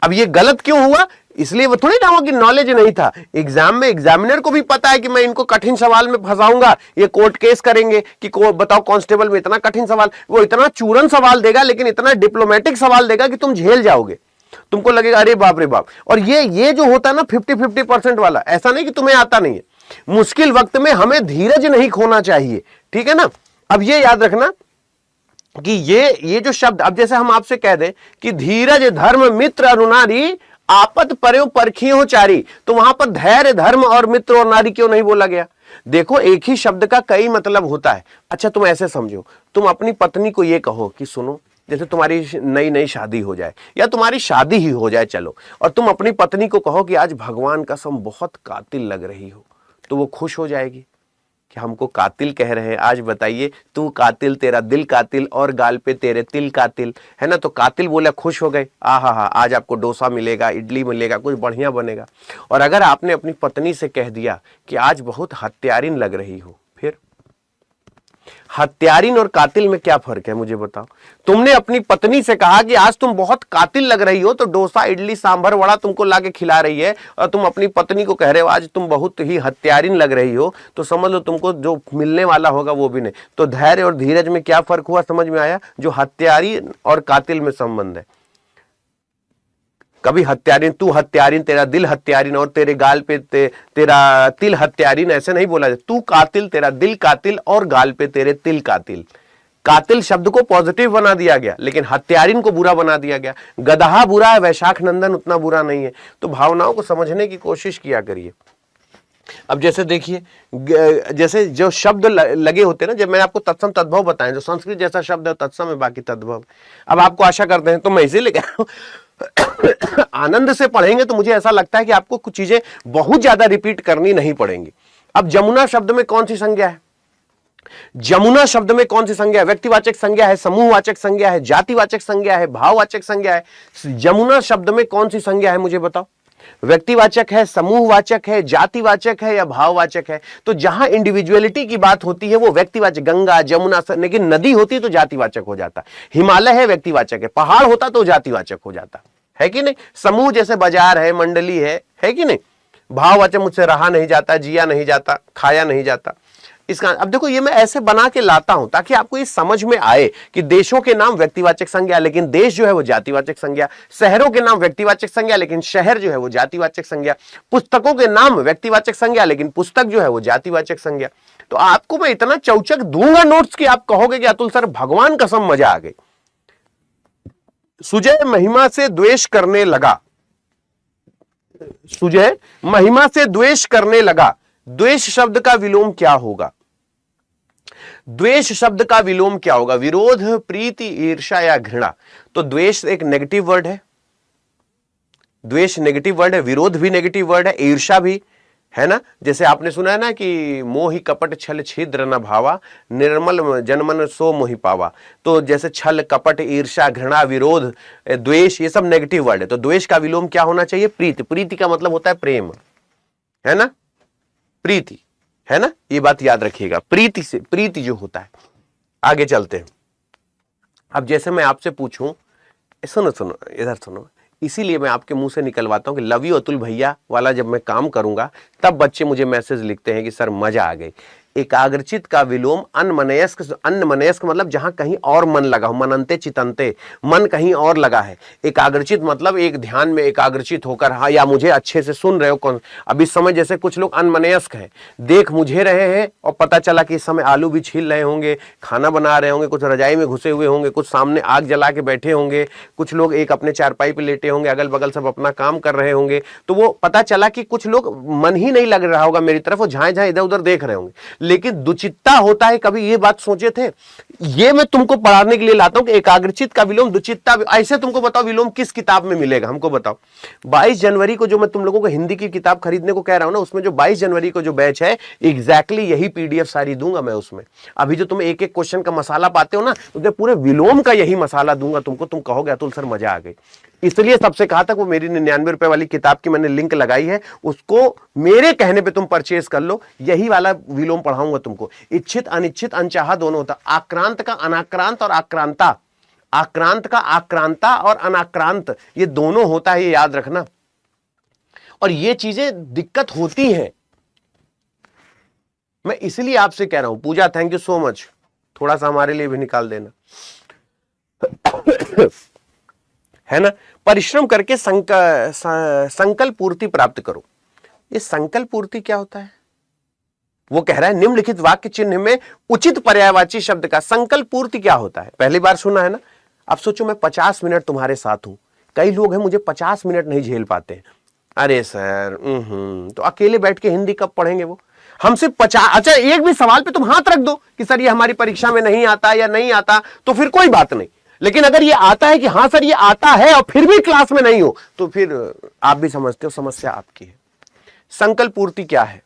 अब ये गलत क्यों हुआ, इसलिए वो थोड़ी ना हुआ कि नॉलेज नहीं था। एग्जाम में एग्जामिनर को भी पता है कि मैं इनको कठिन सवाल में फंसाऊंगा, ये कोर्ट केस करेंगे कि बताओ कांस्टेबल में इतना कठिन सवाल, वो इतना चूरन सवाल देगा, लेकिन इतना डिप्लोमेटिक सवाल देगा कि तुम झेल जाओगे, तुमको लगेगा अरे बाप रे बाप। और ये जो होता है ना 50-50% वाला, ऐसा नहीं कि तुम्हें आता नहीं है। मुश्किल वक्त में हमें धीरज नहीं खोना चाहिए, ठीक है ना। अब ये याद रखना कि ये जो शब्द, अब जैसे हम आपसे कह दें कि धीरज, धर्म, मित्र, अरु, नारी, आपत पर्यो परखियों चारी, तो वहां पर धैर्य, धर्म और मित्र और नारी क्यों नहीं बोला गया। देखो एक ही शब्द का कई मतलब होता है। अच्छा तुम ऐसे समझो, तुम अपनी पत्नी को ये कहो कि सुनो, जैसे तुम्हारी नई नई शादी हो जाए या तुम्हारी शादी ही हो जाए चलो, और तुम अपनी पत्नी को कहो कि आज भगवान कसम बहुत कातिल लग रही हो, तो वो खुश हो जाएगी कि हमको कातिल कह रहे हैं। आज बताइए, तू कातिल, तेरा दिल कातिल और गाल पे तेरे तिल कातिल, है ना। तो कातिल बोला, खुश हो गए, हा, आज आपको डोसा मिलेगा, इडली मिलेगा, कुछ बढ़िया बनेगा। और अगर आपने अपनी पत्नी से कह दिया कि आज बहुत हत्यारिन लग रही हो, फिर हत्यारिन और कातिल में क्या फर्क है मुझे बताओ। तुमने अपनी पत्नी से कहा कि आज तुम बहुत कातिल लग रही हो, तो डोसा, इडली, सांभर, वड़ा तुमको लाके खिला रही है, और तुम अपनी पत्नी को कह रहे हो आज तुम बहुत ही हत्यारिन लग रही हो, तो समझ लो तुमको जो मिलने वाला होगा वो भी नहीं। तो धैर्य और धीरज में क्या फर्क हुआ, समझ में आया। जो हत्यारिन और कातिल में संबंध है। कभी हत्यारिन, तू हत्यारिन, तेरा दिल हत्यारिन और तेरे गाल पे तेरा तिल हत्यारिन, ऐसे नहीं बोला जाए। तू कातिल, तेरा दिल कातिल और गाल पे तेरे तिल कातिल। कातिल शब्द को पॉजिटिव बना दिया गया, लेकिन हत्यारिन को बुरा बना दिया गया। गदहा बुरा है, वैशाख नंदन उतना बुरा नहीं है। तो भावनाओं को समझने की कोशिश किया करिए। अब जैसे देखिए, जैसे जो शब्द लगे होते हैं ना, जब मैंने आपको तत्सम तद्भव बताएं, जो संस्कृत जैसा शब्द है तत्सम है, बाकी तद्भव। अब आपको आशा करते हैं, तो मैं इसीलिए कह रहा हूं आनंद से पढ़ेंगे तो मुझे ऐसा लगता है कि आपको कुछ चीजें बहुत ज्यादा रिपीट करनी नहीं पड़ेंगी। अब जमुना शब्द में कौन सी संज्ञा है, जमुना शब्द में कौन सी संज्ञा है। व्यक्तिवाचक संज्ञा है, समूहवाचक संज्ञा है, जातिवाचक संज्ञा है, भाववाचक संज्ञा है। जमुना शब्द में कौन सी संज्ञा है मुझे बताओ। व्यक्तिवाचक है, समूहवाचक है, जातिवाचक है या भाववाचक है। तो जहां इंडिविजुअलिटी की बात होती है वो व्यक्तिवाचक, गंगा, जमुना, लेकिन नदी होती तो जातिवाचक हो जाता। हिमालय है व्यक्तिवाचक है, पहाड़ होता तो जातिवाचक हो जाता, है कि नहीं। समूह जैसे बाजार है, मंडली है कि नहीं। भाववाचक, मुझसे रहा नहीं जाता, जिया नहीं जाता, खाया नहीं जाता। इसका अब देखो, ये मैं ऐसे बना के लाता हूं ताकि आपको ये समझ में आए कि देशों के नाम व्यक्तिवाचक संज्ञा, लेकिन देश जो है वो जातिवाचक संज्ञा। शहरों के नाम व्यक्तिवाचक संज्ञा, लेकिन शहर जो है वो जातिवाचक संज्ञा। पुस्तकों के नाम व्यक्तिवाचक संज्ञा, लेकिन पुस्तक जो है वो जातिवाचक संज्ञा। तो आपको मैं इतना चौचक दूंगा नोट्स कि आप कहोगे कि अतुल सर भगवान कसम मजा आ गई। सुजय महिमा से द्वेष करने लगा, सुजय महिमा से द्वेष करने लगा। द्वेष शब्द का विलोम क्या होगा। द्वेष शब्द का विलोम क्या होगा? विरोध, प्रीति, ईर्ष्या या घृणा। तो द्वेष एक नेगेटिव वर्ड है, द्वेष नेगेटिव वर्ड है, विरोध भी नेगेटिव वर्ड है, ईर्ष्या भी है ना। जैसे आपने सुना है ना कि मोहि कपट छल छिद्र न भावा, निर्मल जनमन सो मोहि पावा। तो जैसे छल, कपट, ईर्ष्या, घृणा, विरोध, द्वेष, ये सब नेगेटिव वर्ड है। तो द्वेष का विलोम क्या होना चाहिए? प्रीति। प्रीति का मतलब होता है प्रेम, है ना, प्रीति, है ना, ये बात याद रखिएगा। प्रीति से, प्रीति जो होता है। आगे चलते हैं। अब जैसे मैं आपसे पूछूं, सुनो सुनो इधर सुनो, इसीलिए मैं आपके मुंह से निकलवाता हूं कि लव यू अतुल भैया वाला जब मैं काम करूंगा तब बच्चे मुझे मैसेज लिखते हैं कि सर मजा आ गई। एकाग्रचित का विलोम अन्मनयस्क। अन्मनयस्क मतलब जहां कहीं और मन लगा हो, मनंते चितंते, मन कहीं और लगा है। एकाग्रचित मतलब एक ध्यान में एकाग्रचित होकर, हाँ, या मुझे अच्छे से सुन रहे हो। कौन अब इस समय जैसे कुछ लोग अन्मनयस्क हैं, देख मुझे रहे हैं और पता चला कि इस समय आलू भी छील रहे होंगे, खाना बना रहे होंगे, कुछ रजाई में घुसे हुए होंगे, कुछ सामने आग जला के बैठे होंगे, कुछ लोग एक अपने चारपाई पे लेटे होंगे, अगल बगल सब अपना काम कर रहे होंगे। तो वो पता चला कि कुछ लोग मन ही नहीं लग रहा होगा मेरी तरफ, वो झाए झाए इधर उधर देख रहे होंगे। लेकिन दुचित्ता होता है, कभी ये बात सोचे थे? ये मैं तुमको पढ़ाने के लिए लाता हूं कि एकाग्रचित का विलोम दुचित्ता। ऐसे तुमको बताओ विलोम किस किताब में मिलेगा, हमको बताओ। 22 जनवरी को जो मैं तुम लोगों को हिंदी की किताब खरीदने को कह रहा हूं ना, उसमें जो 22 जनवरी को जो बैच है, एग्जैक्टली यही पीडीएफ सारी दूंगा मैं उसमें। अभी जो तुम एक एक क्वेश्चन का मसाला पाते हो ना, उसमें पूरे विलोम का यही मसाला दूंगा तुमको। तुम कहोगे अतुल सर मजा आ गई। इसलिए सबसे कहा था वो मेरी 99 रुपए वाली किताब की मैंने लिंक लगाई है, उसको मेरे कहने पे तुम परचेज कर लो। यही वाला विलोम पढ़ाऊंगा तुमको। इच्छित, अनिच्छित, अनचाहा दोनों होता। आक्रांत का अनाक्रांत और आक्रांता, आक्रांत का आक्रांता और अनाक्रांत, ये दोनों होता है, ये याद रखना। और ये चीजें दिक्कत होती हैं, मैं इसलिए आपसे कह रहा हूं। पूजा थैंक यू सो मच, थोड़ा सा हमारे लिए भी निकाल देना, है ना। परिश्रम करके संकल्प पूर्ति प्राप्त करो। ये संकल्प पूर्ति क्या होता है? वो कह रहा है निम्नलिखित वाक्य चिन्ह में उचित पर्यायवाची शब्द का संकल्प पूर्ति क्या होता है? पहली बार सुना है ना। अब सोचो मैं 50 मिनट तुम्हारे साथ हूं, कई लोग हैं मुझे 50 मिनट नहीं झेल पाते। अरे सर तो अकेले बैठ के हिंदी कब पढ़ेंगे वो? हमसे 50, अच्छा एक भी सवाल पे तुम हाथ रख दो कि सर ये हमारी परीक्षा में नहीं आता या नहीं आता, तो फिर कोई बात नहीं। लेकिन अगर ये आता है कि हाँ सर ये आता है और फिर भी क्लास में नहीं हो, तो फिर आप भी समझते हो समस्या आपकी है। संकल्प पूर्ति क्या है?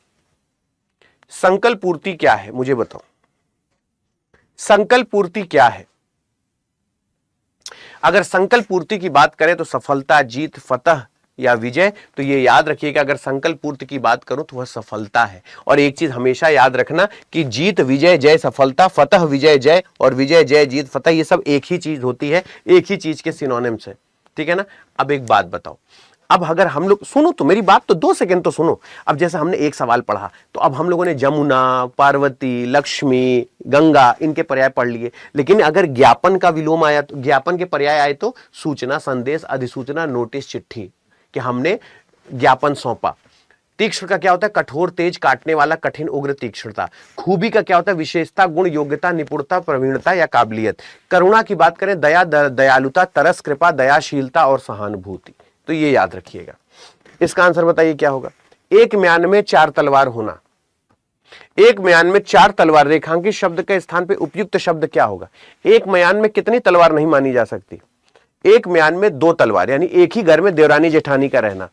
संकल्प पूर्ति क्या है मुझे बताओ। संकल्प पूर्ति क्या है? अगर संकल्प पूर्ति की बात करें तो सफलता, जीत, फतह या विजय। तो ये याद रखिएगा, अगर संकल्प पूर्ति की बात करूं तो वह सफलता है। और एक चीज हमेशा याद रखना कि जीत, विजय, जय, सफलता, फतह, विजय, जय, और विजय, जय, जीत, फतह, ये सब एक ही चीज होती है, एक ही चीज के सिनोनिम्स है, ठीक है ना। अब एक बात बताओ, अब अगर हम लोग, सुनो तो मेरी बात तो 2 सेकंड तो सुनो। अब जैसे हमने एक सवाल पढ़ा, तो अब हम लोगों ने जमुना, पार्वती, लक्ष्मी, गंगा, इनके पर्याय पढ़ लिए। लेकिन अगर ज्ञापन का विलोम आया, तो ज्ञापन के पर्याय आए तो सूचना, संदेश, अधिसूचना, नोटिस, चिट्ठी, कि हमने ज्ञापन सौंपा। तीक्ष्ण का क्या होता है? कठोर, तेज, काटने वाला, कठिन, उग्र, तीक्ष्णता। खूबी का क्या होता है? विशेषता, गुण, योग्यता, निपुणता, प्रवीणता या काबिलियत। करुणा की बात करें, दया, दयालुता, तरस, कृपा, दयाशीलता और सहानुभूति। तो ये याद रखिएगा। इसका आंसर बताइए क्या होगा? एक म्यान में 4 तलवार होना। एक म्यान में 4 तलवार, रेखांकित शब्द के स्थान पे उपयुक्त शब्द क्या होगा? एक म्यान में कितनी तलवार नहीं मानी जा सकती? एक म्यान में 2 तलवार, यानी एक ही घर में देवरानी जेठानी का रहना।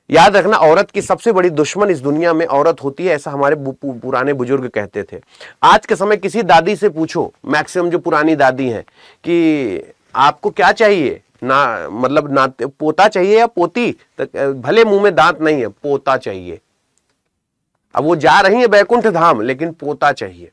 याद रखना, औरत की सबसे बड़ी दुश्मन इस दुनिया में औरत होती है, ऐसा हमारे पुराने बुजुर्ग कहते थे। आज के समय किसी दादी से पूछो, मैक्सिमम जो पुरानी दादी हैं, कि आपको क्या चाहिए, ना मतलब ना पोता चाहिए या पोती, तो भले मुंह में दांत नहीं है, पोता चाहिए। अब वो जा रही है बैकुंठ धाम, लेकिन पोता चाहिए।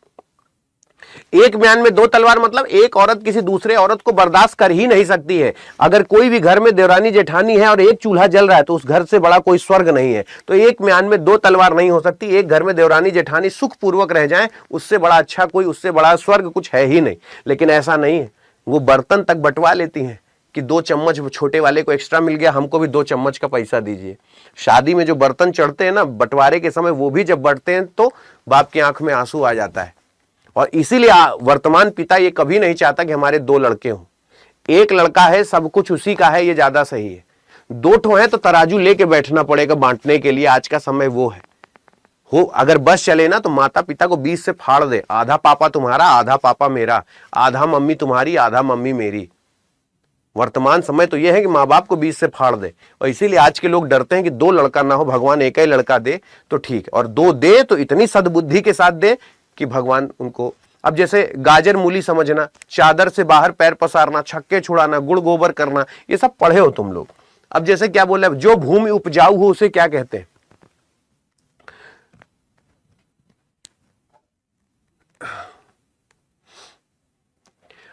एक म्यान में 2 तलवार मतलब एक औरत किसी दूसरे औरत को बर्दाश्त कर ही नहीं सकती है। अगर कोई भी घर में देवरानी जेठानी है और एक चूल्हा जल रहा है, तो उस घर से बड़ा कोई स्वर्ग नहीं है। तो एक म्यान में 2 तलवार नहीं हो सकती। एक घर में देवरानी जेठानी सुखपूर्वक रह जाए, उससे बड़ा अच्छा कोई, उससे बड़ा स्वर्ग कुछ है ही नहीं। लेकिन ऐसा नहीं है, वो बर्तन तक बंटवा लेती हैं कि 2 चम्मच छोटे वाले को एक्स्ट्रा मिल गया, हमको भी 2 चम्मच का पैसा दीजिए। शादी में जो बर्तन चढ़ते हैं ना बंटवारे के समय, वो भी जब बढ़ते हैं तो बाप की आंख में आंसू आ जाता है। और इसीलिए वर्तमान पिता ये कभी नहीं चाहता कि हमारे 2 लड़के हों। एक लड़का है, सब कुछ उसी का है, ये ज्यादा सही है। 2 ठो है तो तराजू लेके बैठना पड़ेगा बांटने के लिए। आज का समय वो है, हो अगर बस चले ना तो माता पिता को बीच से फाड़ दे, आधा पापा तुम्हारा आधा पापा मेरा, आधा मम्मी तुम्हारी आधा मम्मी मेरी। वर्तमान समय तो यह है कि माँ बाप को बीच से फाड़ दे, और इसीलिए आज के लोग डरते हैं कि 2 लड़का ना हो, भगवान एक ही लड़का दे तो ठीक है, और 2 दे तो इतनी सद्बुद्धि के साथ दे कि भगवान उनको, अब जैसे गाजर मूली समझना, चादर से बाहर पैर पसारना, छक्के छुड़ाना, गुड़ गोबर करना, ये सब पढ़े हो तुम लोग। अब जैसे क्या बोले, जो भूमि उपजाऊ हो उसे क्या कहते हैं?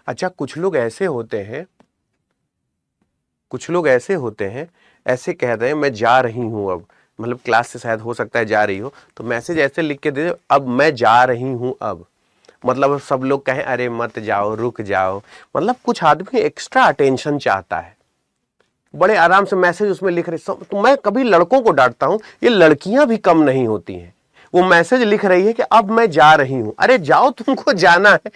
अच्छा, कुछ लोग ऐसे होते हैं, ऐसे कहते हैं मैं जा रही हूं अब, मतलब क्लास से शायद हो सकता है जा रही हो, तो मैसेज ऐसे लिख के दे दो, अब मैं जा रही हूं अब, मतलब सब लोग कहें अरे मत जाओ रुक जाओ, मतलब कुछ आदमी एक्स्ट्रा अटेंशन चाहता है, बड़े आराम से मैसेज उसमें लिख रहे। तो मैं कभी लड़कों को डांटता हूं, ये लड़कियां भी कम नहीं होती हैं, वो मैसेज लिख रही है कि अब मैं जा रही हूं, अरे जाओ, तुमको जाना है।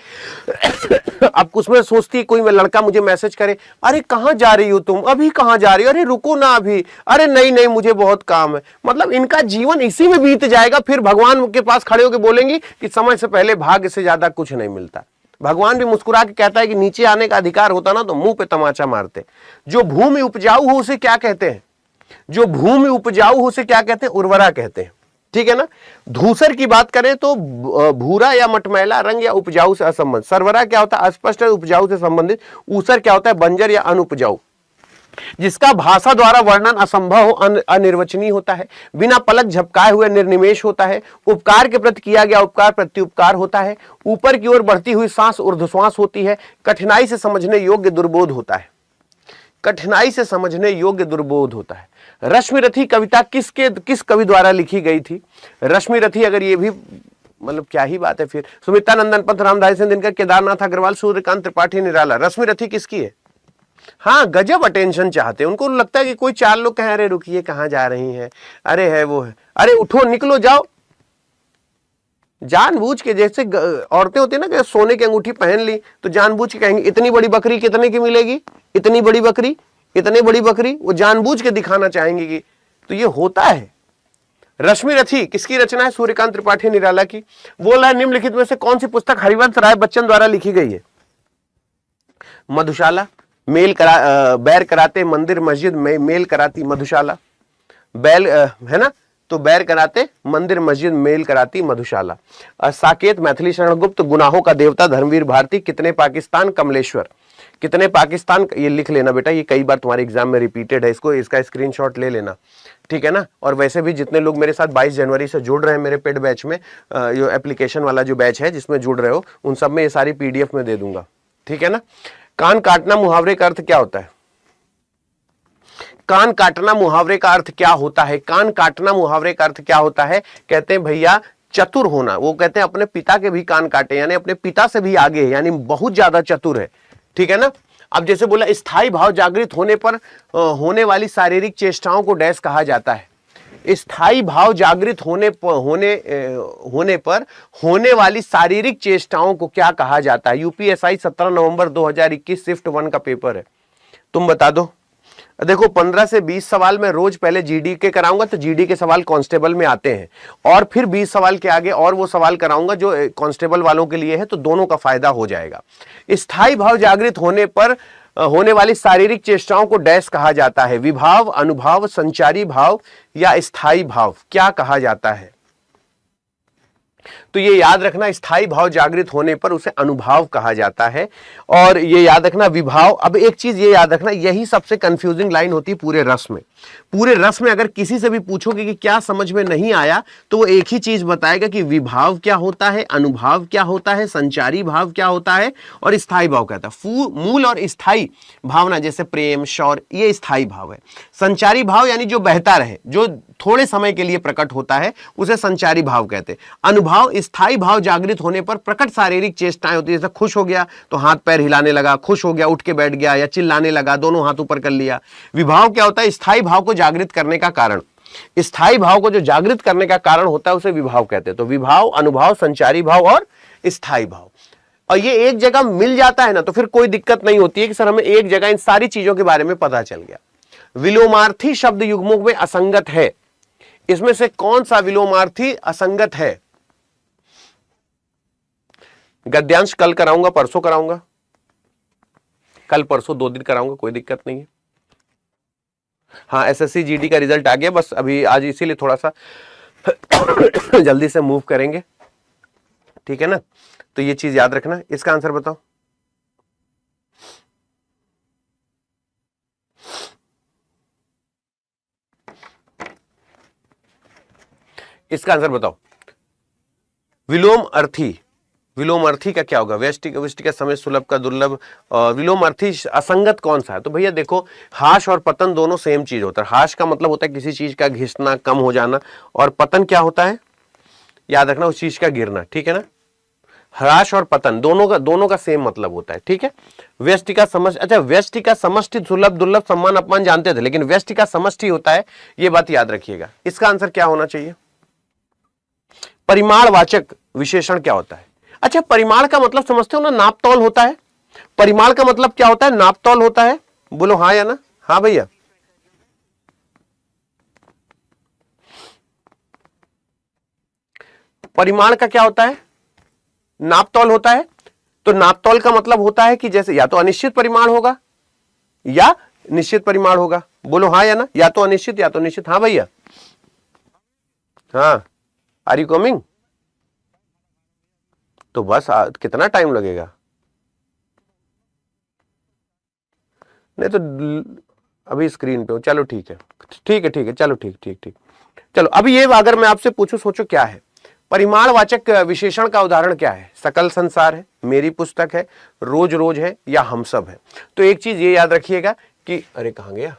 अब उसमें सोचती है कोई लड़का मुझे मैसेज करे, अरे कहां जा रही हो तुम, अभी कहां जा रही हो, अरे रुको ना अभी, अरे नहीं नहीं मुझे बहुत काम है। मतलब इनका जीवन इसी में बीत जाएगा, फिर भगवान के पास खड़े होकर बोलेंगी कि समय से पहले भाग्य से ज्यादा कुछ नहीं मिलता। भगवान भी मुस्कुरा के कहता है कि नीचे आने का अधिकार होता ना तो मुंह पे तमाचा मारते। जो भूमि उपजाऊ हो उसे क्या कहते हैं? जो भूमि उपजाऊ हो उसे क्या कहते हैं? उर्वरा कहते हैं, ठीक है ना। धूसर की बात करें तो भूरा या मटमैला रंग या उपजाऊ से असंबंध। सरवरा क्या होता है? अस्पष्ट उपजाऊ से संबंधित। ऊसर क्या होता है? बंजर या अनुपजाऊ, जिसका भाषा द्वारा वर्णन असंभव हो, अनिर्वचनीय होता है, बिना पलक झपकाए हुए निर्निमेष होता है, उपकार के प्रति किया गया उपकार प्रत्युपकार होता है, ऊपर की ओर बढ़ती हुई सांस ऊर्ध्वश्वास होती है, कठिनाई से समझने योग्य दुर्बोध होता है, कठिनाई से समझने योग्य दुर्बोध होता है। रश्मिरथी कविता किस कवि द्वारा लिखी गई थी? रश्मिरथी, अगर ये भी मतलब क्या ही बात है फिर। सुमित्रा नंदन पंत, रामधारी सिंह दिनकर, केदारनाथ अग्रवाल, सूर्यकांत त्रिपाठी, निराला। रश्मिरथी किसकी है? हाँ, गजब अटेंशन चाहते हैं, उनको लगता है कि कोई 4 लोग कहें अरे रुकिए कहां जा रही हैं, अरे है वो है, अरे उठो निकलो जाओ। जानबूझ के, जैसे औरतें होती है ना कि सोने की अंगूठी पहन ली तो जानबूझ के कहेंगे इतनी बड़ी बकरी कितने की मिलेगी, इतनी बड़ी बकरी, इतनी बड़ी बकरी, वो जानबूझ के दिखाना चाहेंगे कि, तो ये होता है। रश्मिरथी किसकी रचना है? सूर्यकांत त्रिपाठी, निराला की। बोला है निम्नलिखित में से कौन सी पुस्तक हरिवंश राय बच्चन द्वारा लिखी गई है? मधुशाला। बैर कराते मंदिर मस्जिद में मेल कराती मधुशाला। बैल है ना, तो बैर कराते मंदिर मस्जिद मेल कराती मधुशाला। साकेत मैथिली शरण गुप्त, गुनाहों का देवता धर्मवीर भारती, कितने पाकिस्तान कमलेश्वर। कितने पाकिस्तान, ये लिख लेना बेटा, ये कई बार तुम्हारे एग्जाम में रिपीटेड है, इसका स्क्रीनशॉट ले लेना, ठीक है ना। और वैसे भी जितने लोग मेरे साथ 22 जनवरी से जुड़ रहे हैं मेरे पेड बैच में, ये एप्लीकेशन वाला जो बैच है जिसमें जुड़ रहे हो, उन सब में ये सारी पीडीएफ में दे दूंगा, ठीक है ना। कान काटना मुहावरे का अर्थ क्या होता है? कान काटना मुहावरे का अर्थ क्या होता है? कान काटना मुहावरे का अर्थ क्या होता है? कहते हैं भैया चतुर होना। वो कहते हैं अपने पिता के भी कान काटे, यानी अपने पिता से भी आगे है, यानी बहुत ज्यादा चतुर है, ठीक है ना। अब जैसे बोला स्थायी भाव जागृत होने पर होने वाली शारीरिक चेष्टाओं को डैश कहा जाता है। स्थायी भाव जागृत होने पर होने वाली शारीरिक चेष्टाओं को क्या कहा जाता है? यूपीएसआई 17 नवंबर 2021 शिफ्ट 1 का पेपर है, तुम बता दो। देखो 15 से 20 सवाल मैं रोज पहले जीडी के कराऊंगा, तो जीडी के सवाल कांस्टेबल में आते हैं, और फिर 20 सवाल के आगे और वो सवाल कराऊंगा जो कांस्टेबल वालों के लिए है, तो दोनों का फायदा हो जाएगा। स्थायी भाव जागृत होने पर होने वाली शारीरिक चेष्टाओं को डैश कहा जाता है? विभाव, अनुभाव, संचारी भाव या स्थायी भाव, क्या कहा जाता है? तो ये याद रखना, स्थायी भाव जागृत होने पर उसे अनुभाव कहा जाता है। और ये याद रखना विभाव। अब एक चीज ये याद रखना, यही सबसे कंफ्यूजिंग लाइन होती है पूरे रस में। पूरे रस में अगर किसी से भी पूछोगे कि क्या समझ में नहीं आया, तो वो एक ही चीज बताएगा कि विभाव क्या होता है, अनुभाव क्या होता है, संचारी भाव क्या होता है, और स्थायी भाव क्या होता है। मूल और स्थायी भावना जैसे प्रेम, शौर्य, ये स्थायी भाव है। संचारी भाव यानी जो बहता रहे, जो थोड़े समय के लिए प्रकट होता है, उसे संचारी भाव कहते हैं। अनुभाव, स्थायी भाव जागृत होने पर प्रकट शारीरिक चेष्टाएं होती है, जैसे खुश हो गया तो हाथ पैर हिलाने लगा, खुश हो गया उठ के बैठ गया, या चिल्लाने लगा, दोनों हाथ ऊपर कर लिया। विभाव क्या होता है? स्थायी भाव को जागृत करने का कारण। स्थायी भाव को जो जागृत करने का कारण होता है उसे विभाव कहते हैं। तो विभाव, अनुभाव, संचारी भाव और स्थायी भाव, और ये एक जगह मिल जाता है ना, तो फिर कोई दिक्कत नहीं होती है कि सर हमें एक जगह इन सारी चीजों के बारे में पता चल गया। विलोमार्थी शब्द युग्मों में असंगत है, इसमें से कौन सा विलोमार्थी असंगत है? गद्यांश कल कराऊंगा, परसों कराऊंगा, कल परसों 2 दिन कराऊंगा, कोई दिक्कत नहीं है। हाँ, एसएससी जीडी का रिजल्ट आ गया, बस अभी आज इसीलिए थोड़ा सा जल्दी से मूव करेंगे, ठीक है ना। तो ये चीज याद रखना। इसका आंसर बताओ। इसका आंसर बताओ। विलोम अर्थी, विलोम अर्थी का क्या होगा? व्यष्टि का समय सुलभ का दुर्लभ। विलोम अर्थी असंगत कौन सा है? तो भैया देखो, हाश और पतन दोनों सेम चीज होता है। हाश का मतलब होता है किसी चीज का घिसना, कम हो जाना, और पतन क्या होता है? याद रखना, उस चीज का गिरना, ठीक है ना। ह्रास और पतन दोनों का सेम मतलब होता है, ठीक है। व्यष्टि का समष्टि, अच्छा व्यष्टि का समष्टि सुलभ दुर्लभ सम्मान अपमान जानते थे, लेकिन व्यष्टि का समष्टि होता है, ये बात याद रखिएगा। इसका आंसर क्या होना चाहिए? परिमाणवाचक विशेषण क्या होता है? अच्छा, परिमाण का मतलब समझते हो ना, नापतौल होता है। परिमाण का मतलब क्या होता है? नापतौल होता है। बोलो हाँ या ना? हाँ भैया। परिमाण का क्या होता है? नापतौल होता है। तो नापतौल का मतलब होता है कि जैसे या तो अनिश्चित परिमाण होगा या निश्चित परिमाण होगा। बोलो हाँ या ना? या तो अनिश्चित या तो निश्चित। हाँ भैया। हाँ, आर यू कमिंग? तो बस कितना टाइम लगेगा? नहीं तो अभी स्क्रीन पे हो। चलो ठीक है, ठीक है, ठीक है, चलो ठीक ठीक ठीक। चलो अभी ये अगर मैं आपसे पूछूं, सोचो क्या है परिमाणवाचक विशेषण का उदाहरण? क्या है? सकल संसार है, मेरी पुस्तक है, रोज रोज है, या हम सब है। तो एक चीज ये याद रखिएगा कि अरे कहां गया,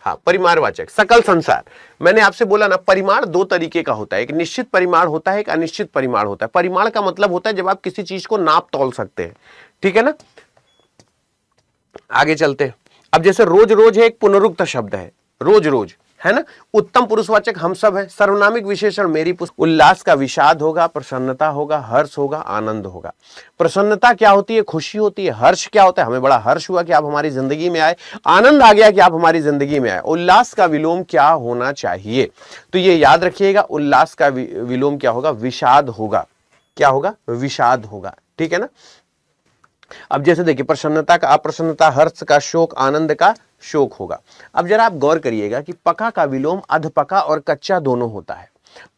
हाँ, परिमाणवाचक सकल संसार। मैंने आपसे बोला ना, परिमाण 2 तरीके का होता है, एक निश्चित परिमाण होता है, एक अनिश्चित परिमाण होता है। परिमाण का मतलब होता है जब आप किसी चीज को नाप तौल सकते हैं, ठीक है ना। आगे चलते हैं। अब जैसे रोज रोज है, एक पुनरुक्त शब्द है, रोज रोज है ना। उत्तम पुरुषवाचक हम सब है। सर्वनामिक विशेषण मेरी पुस्तक। उल्लास का विषाद होगा, प्रसन्नता होगा, हर्ष होगा, आनंद होगा। प्रसन्नता क्या होती है? खुशी होती है। हर्ष क्या होता है? हमें बड़ा हर्ष हुआ कि आप हमारी जिंदगी में आए। आनंद आ गया कि आप हमारी जिंदगी में आए। उल्लास का विलोम क्या होना चाहिए? तो ये याद रखिएगा, उल्लास का विलोम क्या होगा? विषाद होगा। क्या होगा? विषाद होगा, ठीक है ना। अब जैसे देखिए, प्रसन्नता का अप्रसन्नता, हर्ष का शोक, आनंद का शोक होगा। अब जरा आप गौर करिएगा कि पका का विलोम अधपका और कच्चा दोनों होता है।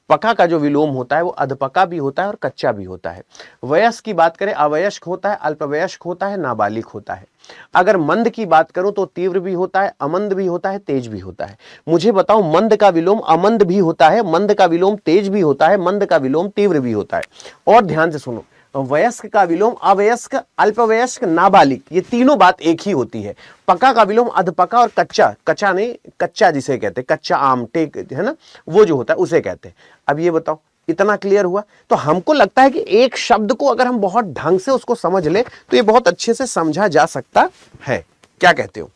पका का जो विलोम होता है वो अधपका भी होता है और कच्चा भी होता है। वयस्क की बात करें, अवयस्क होता है, अल्पवयस्क होता है, नाबालिग होता है। अगर मंद की बात करूं तो तीव्र भी होता है, अमंद भी होता है, तेज भी होता है। मुझे बताओ, मंद का विलोम अमंद भी होता है, मंद का विलोम तेज भी होता है, मंद का विलोम तीव्र भी होता है। और ध्यान से सुनो, वयस्क का विलोम अवयस्क, अल्पवयस्क, नाबालिग, ये तीनों बात एक ही होती है। पका का विलोम अधपका और कच्चा, कच्चा नहीं, कच्चा जिसे कहते हैं, कच्चा आम, टेक है ना, वो जो होता है उसे कहते हैं। अब ये बताओ, इतना क्लियर हुआ? तो हमको लगता है कि एक शब्द को अगर हम बहुत ढंग से उसको समझ ले तो ये बहुत अच्छे से समझा जा सकता है। क्या कहते हो?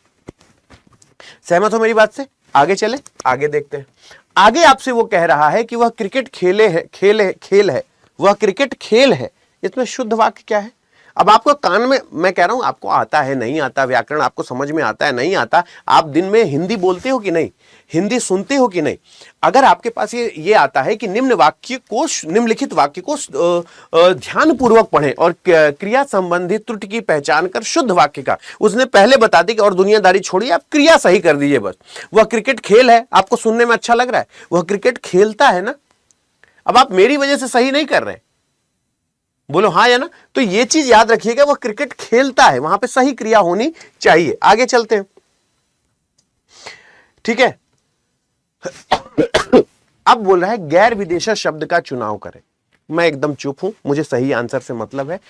सहमत हो मेरी बात से? आगे चले, आगे देखते हैं। आगे आपसे वो कह रहा है कि वह क्रिकेट खेल है, वह क्रिकेट खेल है। इसमें शुद्ध वाक्य क्या है? अब आपको कान में मैं कह रहा हूं, आपको आता है नहीं आता, व्याकरण आपको समझ में आता है नहीं आता, आप दिन में हिंदी बोलते हो कि नहीं, हिंदी सुनते हो कि नहीं? अगर आपके पास ये आता है कि निम्नलिखित वाक्य को ध्यान पूर्वक पढ़ें और क्रिया संबंधी त्रुटि की पहचान कर शुद्ध वाक्य का, उसने पहले बता दी कि और दुनियादारी छोड़िए, आप क्रिया सही कर दीजिए बस। वह क्रिकेट खेल है, आपको सुनने में अच्छा लग रहा है, वह क्रिकेट खेलता है ना। अब आप मेरी वजह से सही नहीं कर रहे, बोलो हाँ या ना। तो ये चीज याद रखिएगा, वह क्रिकेट खेलता है, वहां पे सही क्रिया होनी चाहिए। आगे चलते हैं, ठीक है। अब बोल रहा है गैर विदेशा शब्द का चुनाव करें। मैं एकदम चुप हूं, मुझे सही आंसर से मतलब है।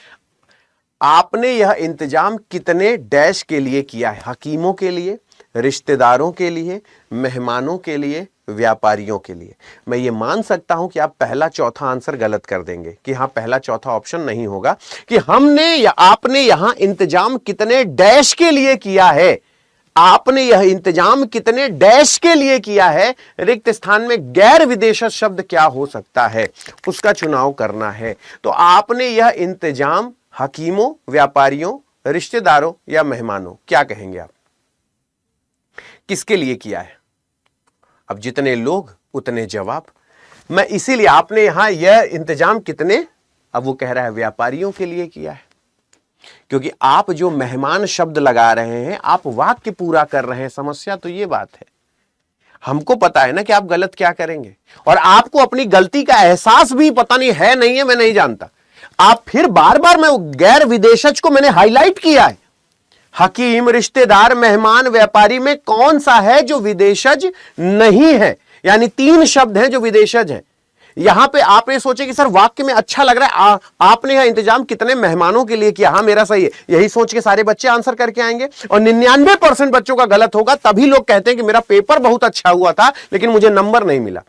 आपने यह इंतजाम कितने डैश के लिए किया है? हकीमों के लिए, रिश्तेदारों के लिए, मेहमानों के लिए, व्यापारियों के लिए। मैं ये मान सकता हूं कि आप पहला चौथा आंसर गलत कर देंगे, कि हाँ पहला चौथा ऑप्शन नहीं होगा, कि हमने या आपने यहां इंतजाम कितने डैश के लिए किया है। आपने यह इंतजाम कितने डैश के लिए किया है, रिक्त स्थान में गैर विदेशज शब्द क्या हो सकता है, उसका चुनाव करना है। तो आपने यह इंतजाम हकीमों, व्यापारियों, रिश्तेदारों या मेहमानों, क्या कहेंगे आप? किसके लिए किया है? अब जितने लोग उतने जवाब। मैं इसीलिए आपने यहां यह इंतजाम कितने, अब वो कह रहा है व्यापारियों के लिए किया है, क्योंकि आप जो मेहमान शब्द लगा रहे हैं आप वाक्य पूरा कर रहे हैं। समस्या तो ये बात है, हमको पता है ना कि आप गलत क्या करेंगे, और आपको अपनी गलती का एहसास भी पता नहीं है, नहीं है, मैं नहीं जानता। आप फिर बार बार, मैं गैर विदेशज को मैंने हाईलाइट किया है। हकीम, रिश्तेदार, मेहमान, व्यापारी में कौन सा है जो विदेशज नहीं है? यानी 3 शब्द हैं जो विदेशज हैं। यहां पे आप ये सोचे कि सर वाक्य में अच्छा लग रहा है, आपने यह इंतजाम कितने मेहमानों के लिए किया? हाँ मेरा सही है, यही सोच के सारे बच्चे आंसर करके आएंगे, और 99% बच्चों का गलत होगा। तभी लोग कहते हैं कि मेरा पेपर बहुत अच्छा हुआ था लेकिन मुझे नंबर नहीं मिला,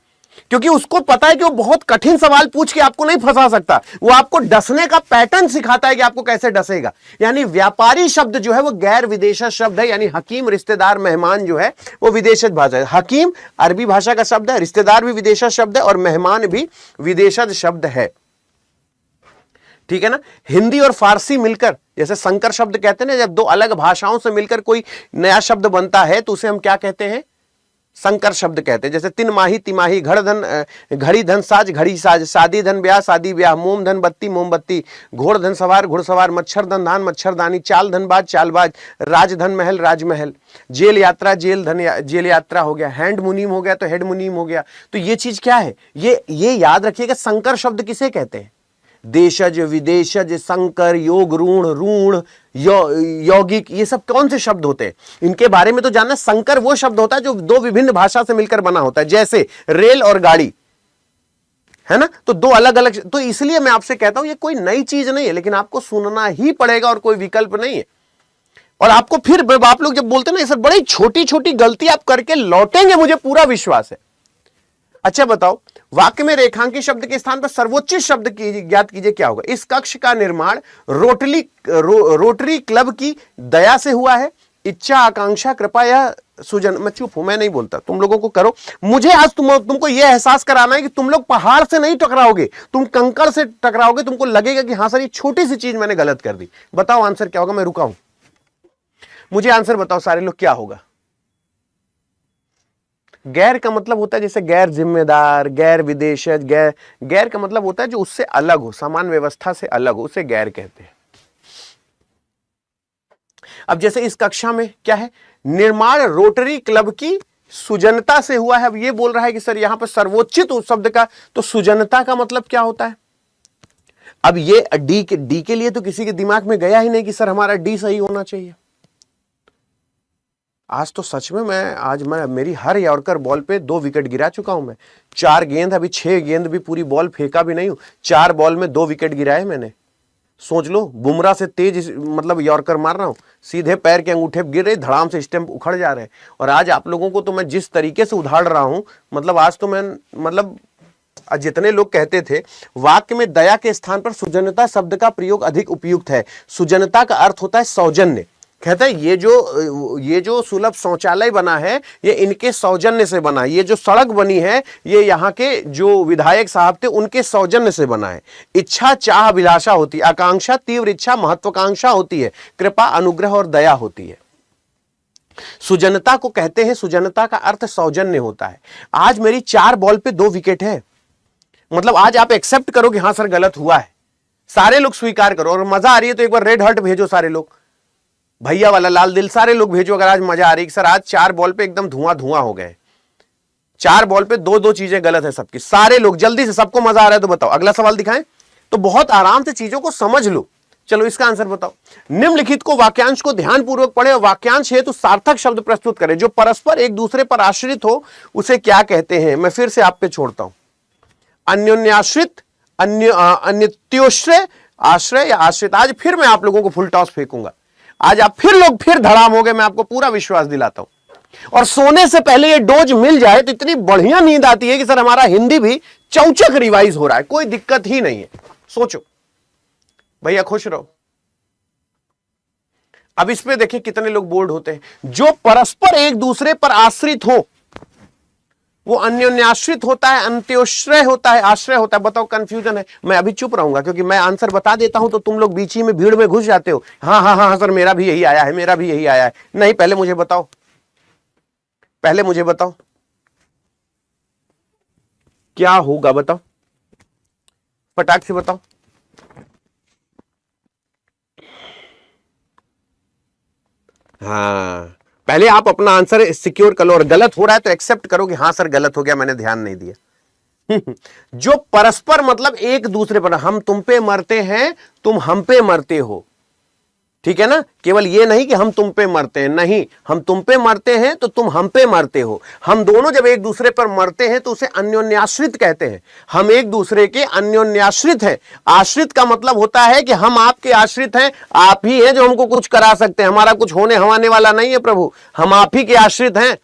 क्योंकि उसको पता है कि वो बहुत कठिन सवाल पूछ के आपको नहीं फंसा सकता। वो आपको डसने का पैटर्न सिखाता है कि आपको कैसे डसेगा। यानी व्यापारी शब्द जो है वो गैर विदेशज शब्द है। यानी हकीम, रिश्तेदार, मेहमान जो है वो विदेशज भाषा है। हकीम अरबी भाषा का शब्द है, रिश्तेदार भी विदेशज शब्द है, और मेहमान भी विदेशज शब्द है। ठीक है ना? हिंदी और फारसी मिलकर, जैसे संकर शब्द कहते हैं ना, जब 2 अलग भाषाओं से मिलकर कोई नया शब्द बनता है तो उसे हम क्या कहते हैं? संकर शब्द कहते हैं। जैसे 3 माही, तिमाही, घड़ी धन साज, घड़ी साज, शादी धन ब्याह, शादी ब्याह, मोम धन बत्ती, मोमबत्ती, घोड़ धन सवार, घुड़सवार, मच्छर धन धान, मच्छरदानी, चाल धनबाज, चालबाज, राजधन महल, राजमहल, जेल यात्रा, जेल धन, जेल यात्रा हो गया, हैंड मुनीम हो गया तो हेड मुनीम हो गया। तो ये चीज क्या है? ये याद रखिएगा, संकर शब्द किसे कहते हैं? देशज, विदेशज, संकर, योग, ऋण, यौगिक, ये सब कौन से शब्द होते हैं? इनके बारे में तो जानना। संकर वो शब्द होता है जो 2 विभिन्न भाषा से मिलकर बना होता है, जैसे रेल और गाड़ी, है ना? तो 2 अलग अलग। तो इसलिए मैं आपसे कहता हूं ये कोई नई चीज नहीं है, लेकिन आपको सुनना ही पड़ेगा और कोई विकल्प नहीं है। और आपको फिर आप लोग जब बोलते हैं ना ये सब बड़ी छोटी छोटी गलती आप करके लौटेंगे, मुझे पूरा विश्वास है। अच्छा बताओ, वाक्य में रेखांकित शब्द के स्थान पर सर्वोच्च शब्द ज्ञात कीजिए, क्या होगा? इस कक्ष का निर्माण रोटरी क्लब की दया से हुआ है। इच्छा, आकांक्षा, कृपा या सुजन। मैं चुप हूं, मैं नहीं बोलता, तुम लोगों को करो। मुझे आज तुमको यह एहसास कराना है कि तुम लोग पहाड़ से नहीं टकराओगे, तुम कंकड़ से टकराओगे। तुमको लगेगा कि हाँ सर ये छोटी सी चीज मैंने गलत कर दी। बताओ आंसर क्या होगा? मैं रुका हूं, मुझे आंसर बताओ सारे लोग, क्या होगा? गैर का मतलब होता है जैसे गैर जिम्मेदार, गैर विदेशज, गैर का मतलब होता है जो उससे अलग हो, सामान्य व्यवस्था से अलग हो, उसे गैर कहते हैं। अब जैसे इस कक्षा में क्या है? निर्माण रोटरी क्लब की सुजनता से हुआ है। अब ये बोल रहा है कि सर यहां पर सर्वोच्चित शब्द का, तो सुजनता का मतलब क्या होता है? अब ये डी के लिए तो किसी के दिमाग में गया ही नहीं कि सर हमारा डी सही होना चाहिए। आज तो सच में मैं मेरी हर यॉर्कर बॉल पे 2 विकेट गिरा चुका हूं मैं। 4 गेंद, अभी 6 गेंद भी पूरी बॉल फेंका भी नहीं हूं, 4 बॉल में 2 विकेट गिराए मैंने। सोच लो, बुमराह से तेज मतलब यॉर्कर मार रहा हूं, सीधे पैर के अंगूठे गिर रहे, धड़ाम से स्टंप उखड़ जा रहे हैं। और आज आप लोगों को तो मैं जिस तरीके से उधार रहा हूं, मतलब आज तो मैं जितने लोग कहते थे वाक्य में दया के स्थान पर सुजनता शब्द का प्रयोग अधिक उपयुक्त है। सुजनता का अर्थ होता है सौजन्य। कहते हैं ये जो सुलभ शौचालय बना है ये इनके सौजन्य से बना है। ये जो सड़क बनी है ये यहाँ के जो विधायक साहब थे उनके सौजन्य से बना है। इच्छा चाह अभिलाषा होती है, आकांक्षा तीव्र इच्छा महत्वाकांक्षा होती है, कृपा अनुग्रह और दया होती है। सुजनता को कहते हैं, सुजनता का अर्थ सौजन्य होता है। आज मेरी 4 बॉल पे 2 विकेट है, मतलब आज आप एक्सेप्ट करो कि हाँ सर गलत हुआ है, सारे लोग स्वीकार करो। और मजा आ रही है तो एक बार रेड हार्ट भेजो सारे लोग, भैया वाला लाल दिल सारे लोग भेजो अगर आज मजा आ रही है। सर आज 4 बॉल पे एकदम धुआं धुआं हो गए, 4 बॉल पे 2-2 चीजें गलत है सबकी। सारे लोग जल्दी से, सबको मजा आ रहा है तो बताओ। अगला सवाल दिखाएं तो बहुत आराम से चीजों को समझ लो। चलो इसका आंसर बताओ। निम्नलिखित को वाक्यांश को ध्यानपूर्वक पढ़े और वाक्यांश हेतु सार्थक शब्द प्रस्तुत करें। जो परस्पर एक दूसरे पर आश्रित हो उसे क्या कहते हैं? मैं फिर से आप पे छोड़ता हूं। अन्योन्याश्रित, अन्योन्योश्रय, आश्रय या आश्रित। आज फिर मैं आप लोगों को फुल टॉस फेंकूंगा। आज आप फिर धड़ाम हो गए, मैं आपको पूरा विश्वास दिलाता हूं। और सोने से पहले ये डोज मिल जाए तो इतनी बढ़िया नींद आती है कि सर हमारा हिंदी भी चौचक रिवाइज हो रहा है, कोई दिक्कत ही नहीं है। सोचो भैया, खुश रहो। अब इस पे देखिए कितने लोग बोर्ड होते हैं। जो परस्पर एक दूसरे पर आश्रित हो वो अन्योन्याश्रित होता है, अंत्योश्रय होता है, आश्रय होता है। बताओ कंफ्यूजन है? मैं अभी चुप रहूंगा क्योंकि मैं आंसर बता देता हूं तो तुम लोग बीच ही में भीड़ में घुस जाते हो। हाँ हाँ हाँ सर मेरा भी यही आया है, मेरा भी यही आया है। नहीं, पहले मुझे बताओ, पहले मुझे बताओ। क्या होगा बताओ, फटाक से बताओ। हाँ, पहले आप अपना आंसर सिक्योर कर लो, और गलत हो रहा है तो एक्सेप्ट करो कि हाँ सर गलत हो गया, मैंने ध्यान नहीं दिया। जो परस्पर मतलब एक दूसरे पर, हम तुम पे मरते हैं, तुम हम पे मरते हो, ठीक है ना। केवल ये नहीं कि हम तुम पे मरते हैं, नहीं, हम तुम पे मरते हैं तो तुम हम पे मरते हो। हम दोनों जब एक दूसरे पर मरते हैं तो उसे अन्योन्याश्रित कहते हैं। हम एक दूसरे के अन्योन्याश्रित हैं। आश्रित का मतलब होता है कि हम आपके आश्रित हैं, आप ही हैं जो हमको कुछ करा सकते हैं, हमारा कुछ होने हवाने वाला नहीं है प्रभु, हम आप ही के आश्रित हैं।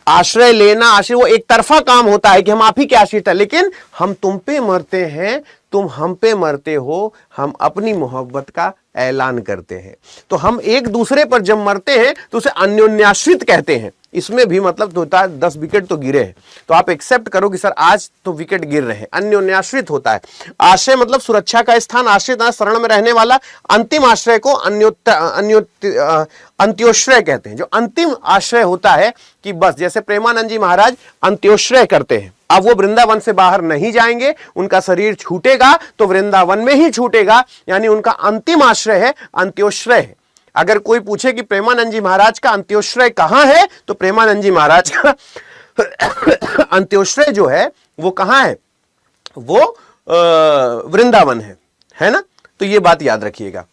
आश्रय लेना, आश्रय वो एक तरफा काम होता है कि हम आप ही के आश्रित हैं, लेकिन हम तुम पे मरते हैं, तुम हम पे मरते हो, हम अपनी मोहब्बत का ऐलान करते हैं। तो हम एक दूसरे पर जब मरते हैं तो उसे अन्योन्याश्रित कहते हैं। इसमें भी मतलब होता है 10 विकेट तो गिरे हैं, तो आप एक्सेप्ट करो कि सर आज तो विकेट गिर रहे हैं, अन्योन्याश्रित होता है। आश्रय मतलब सुरक्षा का स्थान, आश्रित शरण में रहने वाला। अंतिम आश्रय को अंत्योश्रय कहते हैं। जो अंतिम आश्रय होता है कि बस, जैसे प्रेमानंद जी महाराज अंत्योश्रय करते हैं, अब वो वृंदावन से बाहर नहीं जाएंगे, उनका शरीर छूटेगा तो वृंदावन में ही छूटेगा, यानी उनका अंतिम आश्रय है, अंत्योश्रय है। अगर कोई पूछे कि प्रेमानंद जी महाराज का अंत्योश्रय कहां है, तो प्रेमानंद जी महाराज का अंत्योश्रय जो है वो कहां है, वो वृंदावन है ना। तो ये बात याद रखिएगा।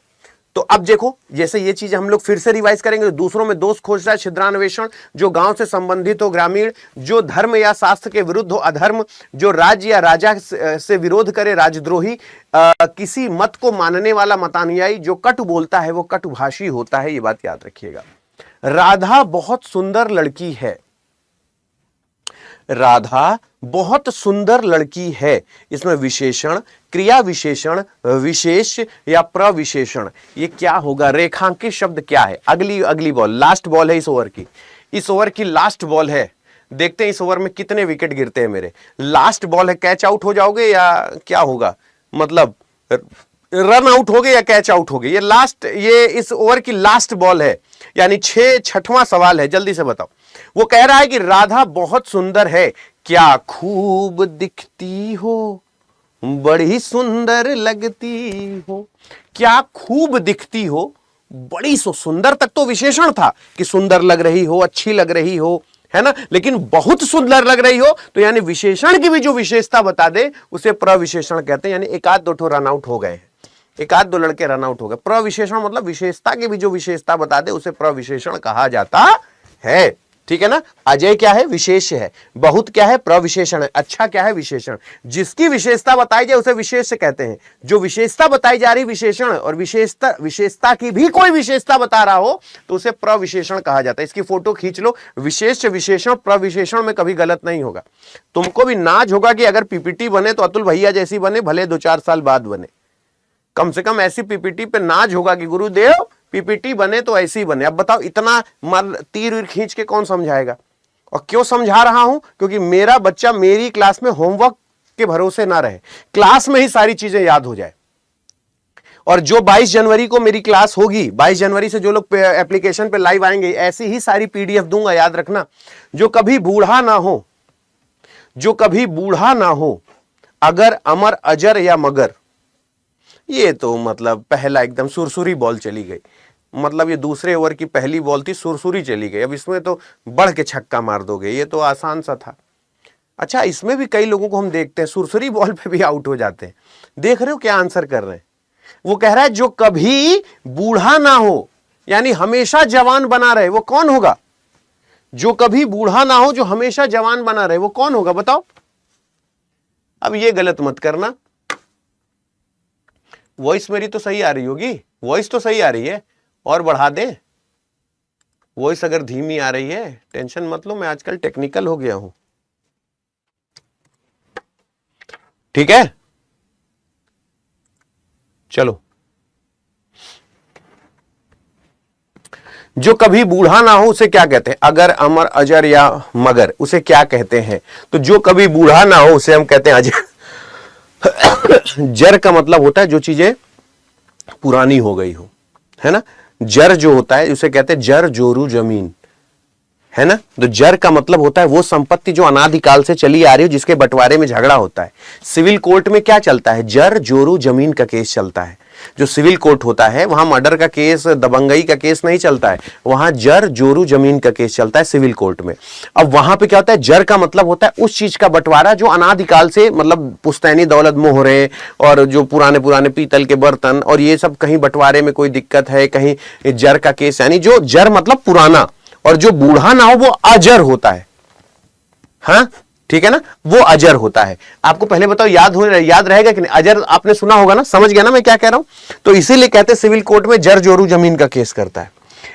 तो अब देखो, जैसे ये चीज हम लोग फिर से रिवाइज करेंगे, तो दूसरों में दोष खोज रहा है, छिद्रान्वेषण, जो गांव से संबंधित हो, ग्रामीण, जो धर्म या शास्त्र के विरुद्ध हो, अधर्म, जो राज्य या राजा से विरोध करे, राजद्रोही, किसी मत को मानने वाला मतानुयायी, जो कटु बोलता है वो कटुभाषी होता है। ये बात याद रखिएगा। राधा बहुत सुंदर लड़की है, राधा बहुत सुंदर लड़की है, इसमें विशेषण, क्रिया विशेषण, विशेष या प्रविशेषण, ये क्या होगा, रेखांकित शब्द क्या है। अगली बॉल, लास्ट बॉल है इस ओवर की, इस ओवर की लास्ट बॉल है। देखते हैं इस ओवर में कितने विकेट गिरते हैं मेरे। लास्ट बॉल है, कैच आउट हो जाओगे या क्या होगा, मतलब रन आउट हो गए या कैच आउट हो गए। ये लास्ट, ये इस ओवर की लास्ट बॉल है, यानी छठवां सवाल है, जल्दी से बताओ। वो कह रहा है कि राधा बहुत सुंदर है, क्या खूब दिखती हो, बड़ी सुंदर लगती हो। क्या खूब दिखती हो, बड़ी सुंदर तक तो विशेषण था कि सुंदर लग रही हो, अच्छी लग रही हो, है ना, लेकिन बहुत सुंदर लग रही हो तो यानी विशेषण की भी जो विशेषता बता दे उसे प्रविशेषण कहते हैं। यानी एक आध दो रन आउट हो गए, एक आध दो लड़के रन आउट हो गए। प्रविशेषण मतलब विशेषता की भी जो विशेषता बता दे उसे प्रविशेषण कहा जाता है, ठीक है ना। अजय क्या है, विशेष है। बहुत क्या है, प्रविशेषण है। अच्छा क्या है, विशेषण। जिसकी विशेषता बताई जाए उसे विशेष कहते हैं। जो विशेषता बताई जा रही विशेषण, और विशेषता की भी कोई विशेषता बता रहा हो तो उसे प्रविशेषण कहा जाता है। इसकी फोटो खींच लो। विशेष विशेषण प्रविशेषण में कभी गलत नहीं होगा। तुमको भी नाज होगा कि अगर पीपीटी बने तो अतुल भैया जैसी बने, भले 2-4 साल बाद बने, कम से कम ऐसी पीपीटी पे नाज होगा कि गुरुदेव पीपीटी बने तो ऐसी बने। अब बताओ, इतना तीर वीर खींच के कौन समझाएगा। और क्यों समझा रहा हूं, क्योंकि मेरा बच्चा मेरी क्लास में होमवर्क के भरोसे ना रहे, क्लास में ही सारी चीजें याद हो जाए। और जो 22 जनवरी को मेरी क्लास होगी, 22 जनवरी से जो लोग एप्लीकेशन पे लाइव आएंगे, ऐसी ही सारी पीडीएफ दूंगा, याद रखना। जो कभी बूढ़ा ना हो, जो कभी बूढ़ा ना हो, अगर अमर अजर या मगर, ये तो मतलब पहला एकदम सुरसुरी बॉल चली गई। मतलब ये दूसरे ओवर की पहली बॉल थी, सुरसुरी चली गई। अब इसमें तो बढ़ के छक्का मार दोगे, ये तो आसान सा था। अच्छा, इसमें भी कई लोगों को हम देखते हैं सुरसुरी बॉल पे भी आउट हो जाते हैं। देख रहे हो क्या आंसर कर रहे हैं। वो कह रहा है जो कभी बूढ़ा ना हो, यानी हमेशा जवान बना रहे, वो कौन होगा। जो कभी बूढ़ा ना हो, जो हमेशा जवान बना रहे, वो कौन होगा बताओ। अब ये गलत मत करना। वॉइस मेरी तो सही आ रही होगी, वॉइस तो सही आ रही है, और बढ़ा दें। वॉइस अगर धीमी आ रही है टेंशन मत लो, मैं आजकल टेक्निकल हो गया हूं, ठीक है। चलो, जो कभी बूढ़ा ना हो उसे क्या कहते हैं, अगर अमर अजर या मगर, उसे क्या कहते हैं। तो जो कभी बूढ़ा ना हो उसे हम कहते हैं अजर। जर का मतलब होता है जो चीजें पुरानी हो गई हो, है ना। जर जो होता है उसे कहते हैं जर जोरू जमीन, है ना। तो जर का मतलब होता है वो संपत्ति जो अनादिकाल से चली आ रही हो, जिसके बंटवारे में झगड़ा होता है। सिविल कोर्ट में क्या चलता है, जर जोरू जमीन का केस चलता है। जो सिविल कोर्ट होता है वहां मर्डर का केस, दबंगई का केस नहीं चलता है, वहां जर जोरू जमीन का केस चलता है सिविल कोर्ट में। अब वहां पे क्या होता है, जर का मतलब होता है उस चीज का बंटवारा जो अनादिकाल से, मतलब पुश्तैनी दौलत, मोहरे और जो पुराने पुराने पीतल के बर्तन और ये सब, कहीं बंटवारे में कोई दिक्कत है, कहीं जर का केस, यानी जो जर मतलब पुराना, और जो बूढ़ा ना हो वो अजर होता है। हाँ ठीक है ना, वो अजर होता है। आपको पहले बताओ याद रहेगा कि नहीं, अजर आपने सुना होगा ना, समझ गया ना मैं क्या कह रहा हूं। तो इसीलिए कहते हैं सिविल कोर्ट में जर जोरू जमीन का केस करता है।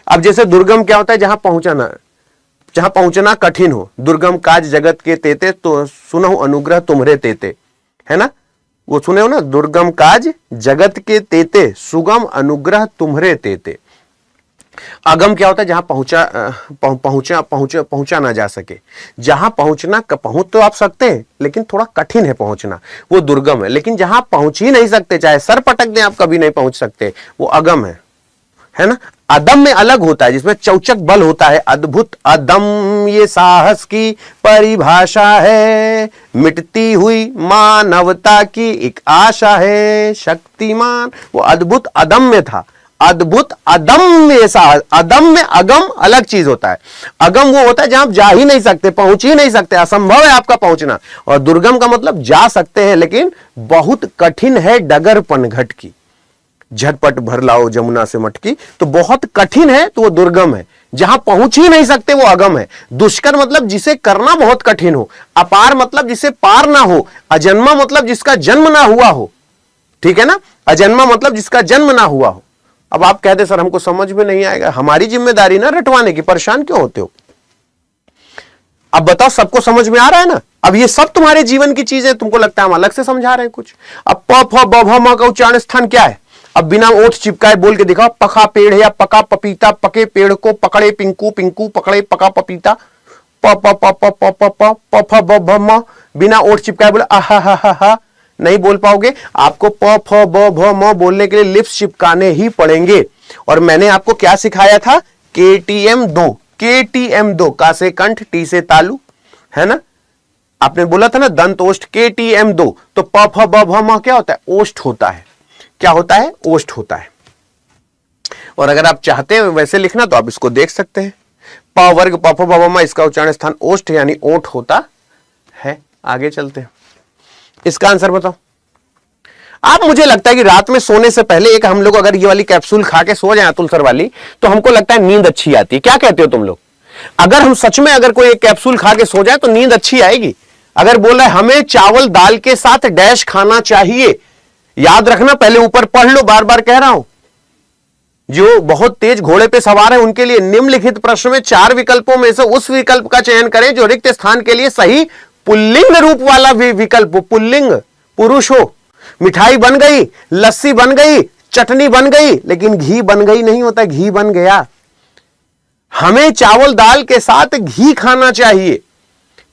अब जैसे दुर्गम क्या होता है, जहां पहुंचना कठिन हो। दुर्गम काज जगत के तेते, तो सुनो अनुग्रह तुम्हारे तेते, है ना, वो सुने हो ना, दुर्गम काज जगत के तेते, सुगम अनुग्रह तुम्हारे तेते। अगम क्या होता है, जहां पहुंचा ना जा सके। जहां पहुंच तो आप सकते हैं लेकिन थोड़ा कठिन है पहुंचना, वो दुर्गम है। लेकिन जहां पहुंच ही नहीं सकते, चाहे सर पटक दें आप, कभी नहीं पहुंच सकते, वो अगम है ना। अदम में अलग होता है, जिसमें चौचक बल होता है। अद्भुत अदम ये साहस की परिभाषा है, मिटती हुई मानवता की एक आशा है, शक्तिमान। वो अद्भुत अदम में था। अद्भुत अदम्य साहस, अदम में अगम अलग चीज होता है। अगम वो होता है जहां आप जा ही नहीं सकते, पहुंच ही नहीं सकते, असंभव है आपका पहुंचना। और दुर्गम का मतलब जा सकते हैं लेकिन बहुत कठिन है डगर पनघट की, झटपट भर लाओ जमुना से मटकी। तो बहुत कठिन है तो वो दुर्गम है, जहां पहुंच ही नहीं सकते वो अगम है। दुष्कर मतलब जिसे करना बहुत कठिन हो, अपार मतलब जिसे पार ना हो, अजन्मा मतलब जिसका जन्म ना हुआ हो, ठीक है ना, अजन्मा मतलब जिसका जन्म ना हुआ हो। अब आप कहते सर हमको समझ में नहीं आएगा, हमारी जिम्मेदारी ना रटवाने की, परेशान क्यों होते हो। अब बताओ सबको समझ में आ रहा है ना। अब ये सब तुम्हारे जीवन की चीजें, तुमको लगता है हम अलग से समझा रहे हैं कुछ। अब प फ ब भ म का उच्चारण स्थान क्या है। अब बिना ओठ चिपकाए बोल के दिखाओ, पका पेड़ है या पका पपीता, पके पेड़ को पकड़े पिंकू, पिंकू पकड़े पका पपीता। प प प प प प प प फ ब भ म, बिना ओठ चिपकाए बोले आहा हा हा हा, नहीं बोल पाओगे। आपको प फ ब भ म बोलने के लिए लिप्स चिपकाने ही पड़ेंगे। और मैंने आपको क्या सिखाया था, KTM 2, KTM 2, का से कंठ, टी से तालु, है ना। आपने बोला था ना दंत ओष्ठ, KTM 2। तो प फ ब भ म क्या होता है, ओष्ठ होता है। क्या होता है, ओष्ठ होता है। और अगर आप चाहते हैं वैसे लिखना तो आप इसको देख सकते हैं, प वर्ग प फ ब भ म, इसका उच्चारण स्थान ओष्ठ यानी ओठ होता है। आगे चलते हैं, इसका आंसर बताओ आप। मुझे लगता है कि रात में सोने से पहले एक हम लोग अगर ये वाली कैप्सूल खा के सो जाए, अतुल सर वाली, तो हमको लगता है नींद अच्छी आती है। क्या कहते हो तुम लोग। अगर हम सच में अगर कोई एक कैप्सूल खा के सो जाए तो नींद अच्छी आएगी। अगर बोल रहा है हमें चावल दाल के साथ डैश खाना चाहिए, याद रखना, पहले ऊपर पढ़ लो, बार बार कह रहा हूं। जो बहुत तेज घोड़े पे सवार है उनके लिए निम्नलिखित प्रश्न में 4 विकल्पों में से उस विकल्प का चयन करें जो रिक्त स्थान के लिए सही पुल्लिंग रूप वाला विकल्प, पुल्लिंग पुरुष हो। मिठाई बन गई, लस्सी बन गई, चटनी बन गई, लेकिन घी बन गई नहीं होता, घी बन गया। हमें चावल दाल के साथ घी खाना चाहिए,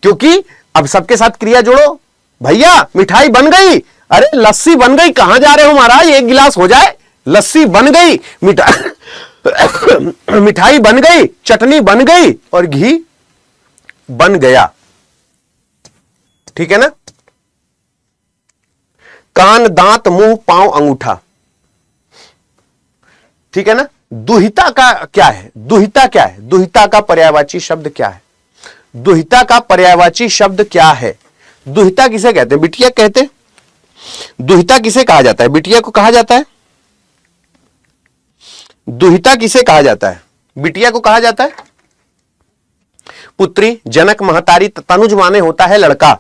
क्योंकि अब सबके साथ क्रिया जोड़ो। भैया मिठाई बन गई, अरे लस्सी बन गई, कहां जा रहे हो महाराज, एक गिलास हो जाए। लस्सी बन गई, मिठाई बन गई, चटनी बन गई और घी बन गया, ठीक है ना। कान, दांत, मुंह, पांव, अंगूठा, ठीक है ना। दुहिता का क्या है, दुहिता क्या है, दुहिता का पर्यायवाची शब्द क्या है, दुहिता का पर्यायवाची शब्द क्या है। दुहिता किसे कहते हैं, बिटिया कहते हैं। दुहिता किसे कहा जाता है, बिटिया को कहा जाता है। दुहिता किसे कहा जाता है, बिटिया को कहा जाता है। पुत्री, जनक, महतारी, तनुज माने होता है लड़का,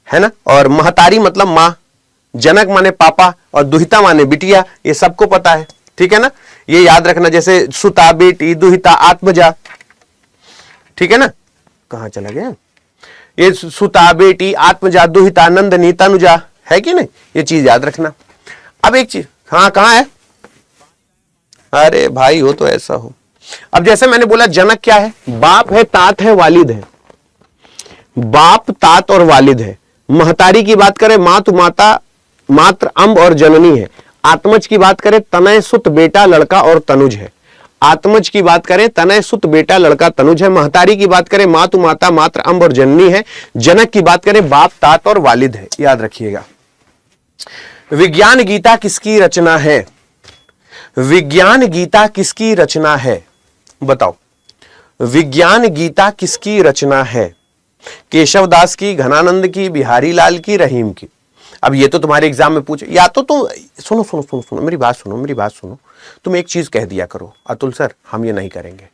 है ना। और महतारी मतलब मां, जनक माने पापा और दुहिता माने बिटिया, ये सबको पता है, ठीक है ना। ये याद रखना, जैसे सुता, बेटी, दुहिता, आत्मजा, ठीक है ना। कहां चला गया ये, सुता, बेटी, आत्मजा, दुहिता, नंदनी, तनुजा, है कि नहीं, ये चीज याद रखना। अब एक चीज, हाँ कहां है, अरे भाई हो तो ऐसा हो। अब जैसे मैंने बोला जनक क्या है, बाप है, तात है, वालिद है। बाप, तात और वालिद है। महतारी की बात करें, मातु, माता, मात्र, अम्ब और जननी है। आत्मज की बात करें, तनय, सुत, बेटा, लड़का और तनुज है। आत्मज की बात करें तनय सुत बेटा लड़का तनुज है। महतारी की बात करें मातु माता मात्र अम्ब और जननी है। जनक की बात करें बाप तात और वालिद है। याद रखिएगा। विज्ञान गीता किसकी रचना है? विज्ञान गीता किसकी रचना है? बताओ, विज्ञान गीता किसकी रचना है? केशवदास की, घनानंद की, बिहारी लाल की, रहीम की? अब ये तो तुम्हारे एग्जाम में पूछे, या तो तुम सुनो सुनो सुनो सुनो मेरी बात सुनो, मेरी बात सुनो। तुम एक चीज कह दिया करो, अतुल सर हम ये नहीं करेंगे।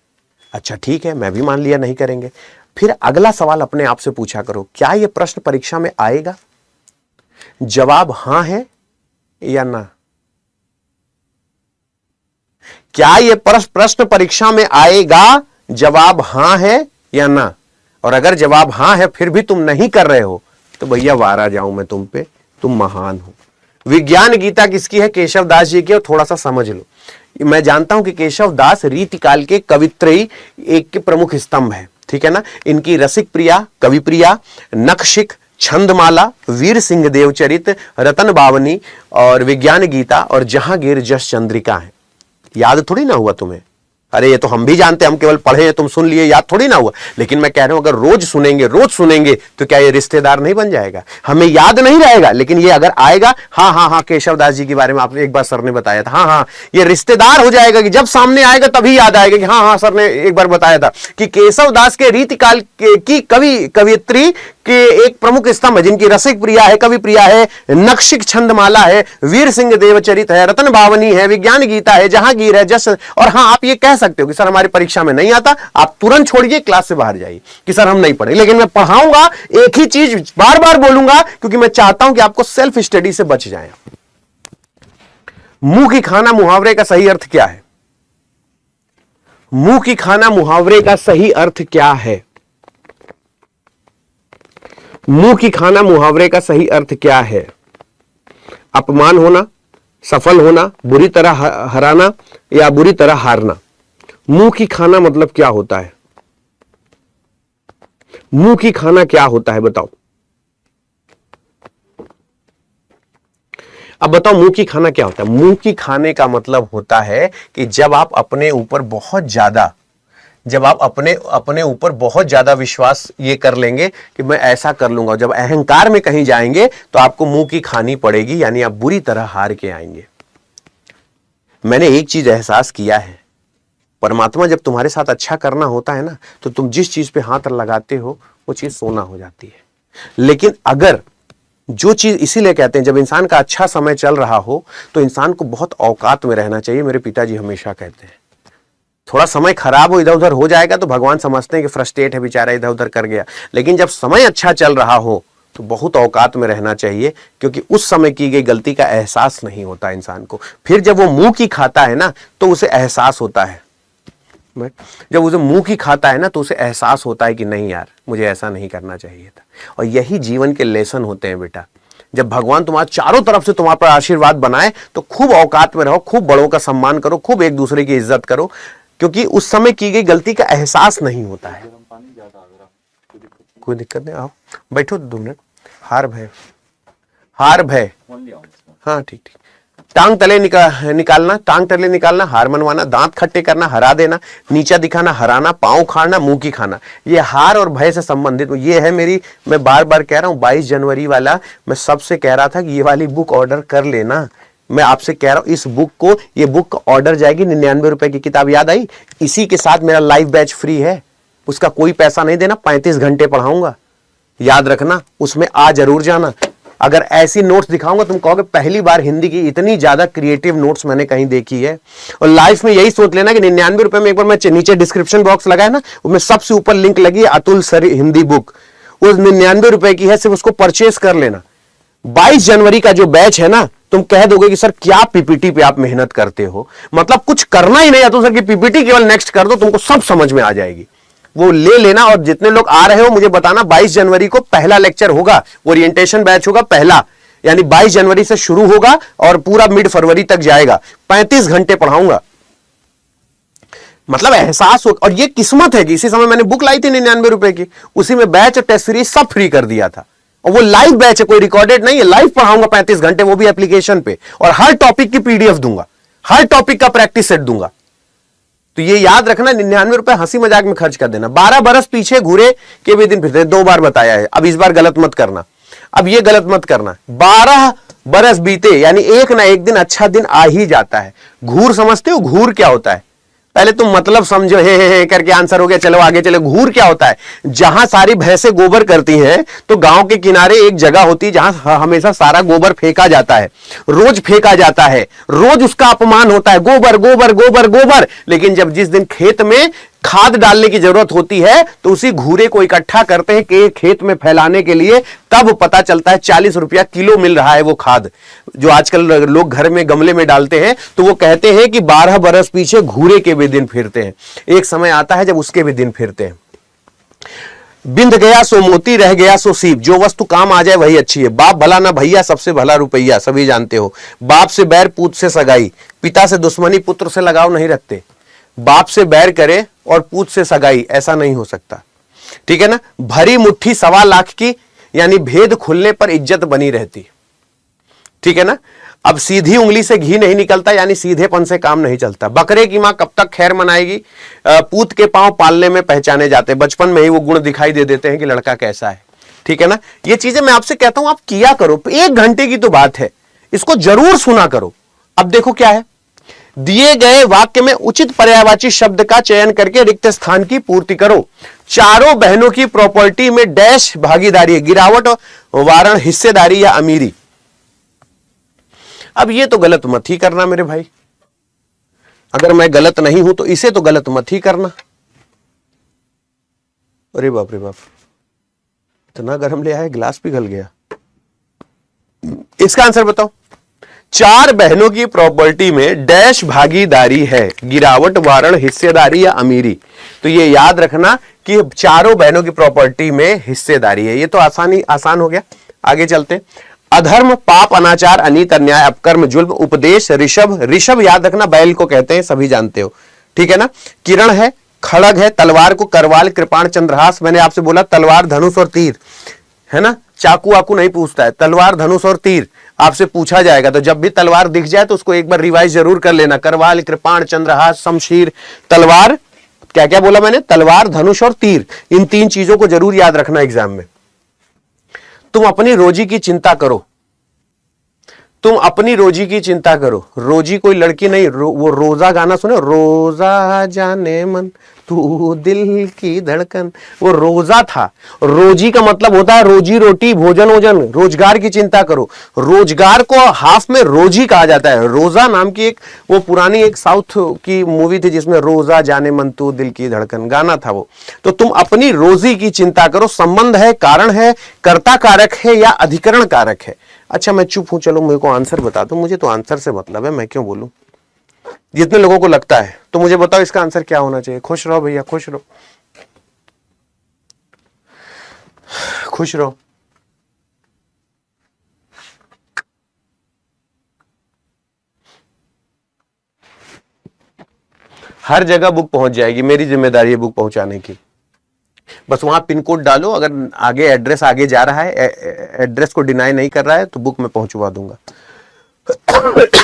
अच्छा ठीक है, मैं भी मान लिया नहीं करेंगे। फिर अगला सवाल अपने आप से पूछा करो, क्या ये प्रश्न परीक्षा में आएगा? जवाब हां है या ना? क्या ये प्रश्न परीक्षा में आएगा? जवाब हां है या ना? और अगर जवाब हां है फिर भी तुम नहीं कर रहे हो तो भैया वारा जाऊं मैं तुम पे, तुम महान हो। विज्ञान गीता किसकी है? केशवदास जी की। और थोड़ा सा समझ लो, मैं जानता हूं कि केशवदास रीतिकाल के कवित्रयी एक के प्रमुख स्तंभ है, ठीक है ना। इनकी रसिक प्रिया, कवि प्रिया, नखशिख, छंदमाला, वीर सिंह देवचरित, रतन बावनी और विज्ञान गीता और जहांगीर जस चंद्रिका है। याद थोड़ी ना हुआ तुम्हें? अरे ये तो हम भी जानते हैं, हम केवल पढ़े हैं, तुम सुन लिए, याद थोड़ी ना हुआ। लेकिन मैं कह रहा हूं अगर रोज सुनेंगे तो क्या ये रिश्तेदार नहीं बन जाएगा? हमें याद नहीं रहेगा, लेकिन ये अगर आएगा, हाँ हाँ हाँ केशवदास जी के बारे में आपने एक बार सर ने बताया था, हाँ हाँ, ये रिश्तेदार हो जाएगा कि जब सामने आएगा तभी याद आएगा कि हाँ हाँ सर ने एक बार बताया था कि केशवदास के रीतिकाल की कवियत्री के एक प्रमुख स्तंभ है, जिनकी रसिक प्रिया है, कवि प्रिया है, नखशिख छंदमाला है, वीर सिंह देवचरित है, रतन बावनी है, विज्ञान गीता है, जहांगीर है, जस। और हाँ आप ये कह सकते हो कि सर हमारी परीक्षा में नहीं आता, आप तुरंत छोड़िए, क्लास से बाहर जाइए कि सर हम नहीं पढ़े। लेकिन मैं पढ़ाऊंगा, एक ही चीज बार बार बोलूंगा, क्योंकि मैं चाहता हूं कि आपको सेल्फ स्टडी से बच जाए। मुंह की खाना मुहावरे का सही अर्थ क्या है? मुंह की खाना मुहावरे का सही अर्थ क्या है? मुंह की खाना मुहावरे का सही अर्थ क्या है? अपमान होना, सफल होना, बुरी तरह हराना या बुरी तरह हारना। मुंह की खाना मतलब क्या होता है? मुंह की खाना क्या होता है बताओ। अब बताओ मुंह की खाना क्या होता है? मुंह की खाने का मतलब होता है कि जब आप अपने ऊपर बहुत ज्यादा विश्वास ये कर लेंगे कि मैं ऐसा कर लूंगा, जब अहंकार में कहीं जाएंगे तो आपको मुंह की खानी पड़ेगी, यानी आप बुरी तरह हार के आएंगे। मैंने एक चीज एहसास किया है, परमात्मा जब तुम्हारे साथ अच्छा करना होता है ना, तो तुम जिस चीज पे हाथ लगाते हो वो चीज सोना हो जाती है। लेकिन अगर जो चीज, इसीलिए कहते हैं जब इंसान का अच्छा समय चल रहा हो तो इंसान को बहुत औकात में रहना चाहिए। मेरे पिताजी हमेशा कहते हैं थोड़ा समय खराब हो, इधर उधर हो जाएगा तो भगवान समझते हैं कि फ्रस्ट्रेट है बेचारा, इधर उधर कर गया। लेकिन जब समय अच्छा चल रहा हो तो बहुत औकात में रहना चाहिए, क्योंकि उस समय की गई गलती का एहसास नहीं होता इंसान को। फिर जब वो मुंह की खाता है ना तो उसे एहसास होता है, जब उसे मुंह की खाता है ना तो उसे एहसास होता है कि नहीं यार मुझे ऐसा नहीं करना चाहिए था। और यही जीवन के लेसन होते हैं बेटा। जब भगवान तुम्हारे चारों तरफ से तुम्हारे पर आशीर्वाद बनाए तो खूब औकात में रहो, खूब बड़ों का सम्मान करो, खूब एक दूसरे की इज्जत करो, क्योंकि उस समय की गई गलती का एहसास नहीं होता है। कोई दिक्कत नहीं, आओ बैठो 2 मिनट। हार भय हाँ ठीक ठीक। टांग तले निकालना, टांग तले निकालना, हार मनवाना, दांत खट्टे करना, हरा देना, नीचा दिखाना, हराना, पांव उखाड़ना, मुंह की खाना, ये हार और भय से संबंधित ये है मेरी। मैं बार बार कह रहा हूं 22 जनवरी वाला मैं सबसे कह रहा था कि ये वाली बुक ऑर्डर कर लेना। मैं आपसे कह रहा हूं इस बुक को, ये बुक ऑर्डर जाएगी 99 रुपए की किताब, याद आई? इसी के साथ मेरा लाइव बैच फ्री है, उसका कोई पैसा नहीं देना, 35 घंटे पढ़ाऊंगा, याद रखना। उसमें आ जरूर जाना। अगर ऐसी नोट्स दिखाऊंगा तुम कहोगे पहली बार हिंदी की इतनी ज्यादा क्रिएटिव नोट्स मैंने कहीं देखी है। और लाइफ में यही सोच लेना कि 99 रुपए में, एक बार मैं नीचे डिस्क्रिप्शन बॉक्स लगाया ना, उसमें सबसे ऊपर लिंक लगी है अतुल सर हिंदी बुक, वो 99 रुपए की है, सिर्फ उसको परचेस कर लेना। 22 जनवरी का जो बैच है ना, तुम कह दोगे कि सर क्या पीपीटी पे आप मेहनत करते हो, मतलब कुछ करना ही नहीं अतुल सर की पीपीटी केवल नेक्स्ट कर दो, तुमको सब समझ में आ जाएगी। वो ले लेना। और जितने लोग आ रहे हो मुझे बताना, 22 जनवरी को पहला लेक्चर होगा, ओरिएंटेशन बैच होगा पहला, यानी 22 जनवरी से शुरू होगा और पूरा मिड फरवरी तक जाएगा। 35 घंटे पढ़ाऊंगा, मतलब एहसास हो। और ये किस्मत है कि इसी समय मैंने बुक लाई थी 99 रुपए की, उसी में बैच और टेस्ट सीरीज सब फ्री कर दिया था। और वो लाइव बैच है, कोई रिकॉर्डेड नहीं है, लाइव पढ़ाऊंगा 35 घंटे, वो भी एप्लीकेशन पे। और हर टॉपिक की पीडीएफ दूंगा, हर टॉपिक का प्रैक्टिस सेट दूंगा। तो ये याद रखना, 99 रुपए हंसी मजाक में खर्च कर देना। 12 बरस पीछे घूरे के भी दिन फिरते, 2 बार बताया है, अब इस बार गलत मत करना, अब ये गलत मत करना। 12 बरस बीते यानी एक ना एक दिन अच्छा दिन आ ही जाता है। घूर समझते हो? घूर क्या होता है? पहले तुम मतलब समझो, हे करके आंसर हो गया, चलो आगे चले। घूर क्या होता है? जहां सारी भैंसें गोबर करती हैं तो गांव के किनारे एक जगह होती है जहां हमेशा सारा गोबर फेंका जाता है, रोज फेंका जाता है, रोज उसका अपमान होता है, गोबर गोबर गोबर गोबर। लेकिन जब जिस दिन खेत में खाद डालने की जरूरत होती है तो उसी घूरे को इकट्ठा करते हैं कि खेत में फैलाने के लिए, तब पता चलता है 40 रुपया किलो मिल रहा है वो खाद जो आजकल लोग घर में गमले में डालते हैं। तो वो कहते हैं कि 12 बरस पीछे घूरे के भी दिन फिरते हैं। एक समय आता है जब उसके भी दिन फिरते हैं। बिंद गया सो मोती, रह गया सो सीप। जो वस्तु काम आ जाए वही अच्छी है। बाप भला ना भैया, सबसे भला रुपया, सभी जानते हो। बाप से बैर, पूत से सगाई। पिता से दुश्मनी, पुत्र से लगाव नहीं रखते। बाप से बैर करे और पूत से सगाई, ऐसा नहीं हो सकता। ठीक है ना। भरी मुट्ठी 1.25 लाख की, यानी भेद खुलने पर इज्जत बनी रहती। ठीक है ना। अब सीधी उंगली से घी नहीं निकलता, यानी सीधेपन से काम नहीं चलता। बकरे की मां कब तक खैर मनाएगी? पूत के पांव पालने में पहचाने जाते, बचपन में ही वो गुण दिखाई दे देते हैं कि लड़का कैसा है। ठीक है ना। ये चीजें मैं आपसे कहता हूं आप किया करो, 1 घंटे की तो बात है, इसको जरूर सुना करो। अब देखो क्या है, दिए गए वाक्य में उचित पर्यायवाची शब्द का चयन करके रिक्त स्थान की पूर्ति करो। चारों बहनों की प्रॉपर्टी में डैश भागीदारी है, गिरावट, वारण, हिस्सेदारी या अमीरी। अब ये तो गलत मत ही करना मेरे भाई, अगर मैं गलत नहीं हूं तो इसे तो गलत मत ही करना। अरे बाप रे बाप, इतना गर्म ले आया, गिलास पिघल गया। इसका आंसर बताओ। 4 बहनों की प्रॉपर्टी में डैश भागीदारी है, गिरावट, वारण, हिस्सेदारी या अमीरी। तो ये याद रखना कि चारों बहनों की प्रॉपर्टी में हिस्सेदारी है। ये तो आसान हो गया। आगे चलते। अधर्म, पाप, अनाचार, अनीत, अन्याय, अपकर्म, जुल्म, उपदेश, ऋषभ। ऋषभ याद रखना बैल को कहते हैं, सभी जानते हो। ठीक है ना। किरण है, खड़ग है, तलवार को करवाल, कृपाण, चंद्रहास। मैंने आपसे बोला तलवार, धनुष और तीर है ना। चाकू वाकू नहीं पूछता है, तलवार, धनुष और तीर आपसे पूछा जाएगा। तो जब भी तलवार दिख जाए तो उसको एक बार रिवाइज जरूर कर लेना। करवाल, कृपाण, चंद्रहास, शमशीर, तलवार, क्या क्या बोला मैंने? तलवार, धनुष और तीर। इन 3 चीजों को जरूर याद रखना एग्जाम में। तुम अपनी रोजी की चिंता करो, तुम अपनी रोजी की चिंता करो। रोजी कोई लड़की नहीं, वो रोजा गाना सुने, रोजा जाने मन तू दिल की धड़कन, वो रोजा था। रोजी का मतलब होता है रोजी रोटी, भोजन वोजन, रोजगार की चिंता करो। रोजगार को हाफ में रोजी कहा जाता है। रोजा नाम की एक वो पुरानी एक साउथ की मूवी थी जिसमें रोजा जाने मन तू दिल की धड़कन गाना था वो। तो तुम अपनी रोजी की चिंता करो। संबंध है, कारण है, कर्ता कारक है या अधिकरण कारक है? अच्छा मैं चुप हूं, चलो मेरे को आंसर बता दो। मुझे तो आंसर से मतलब है, मैं क्यों बोलूं? जितने लोगों को लगता है तो मुझे बताओ इसका आंसर क्या होना चाहिए। खुश रहो भैया, खुश रहो, खुश रहो। हर जगह बुक पहुंच जाएगी, मेरी जिम्मेदारी है बुक पहुंचाने की। बस वहां पिन कोड डालो, अगर आगे एड्रेस आगे जा रहा है, एड्रेस को डिनाई नहीं कर रहा है तो बुक में पहुंचवा दूंगा।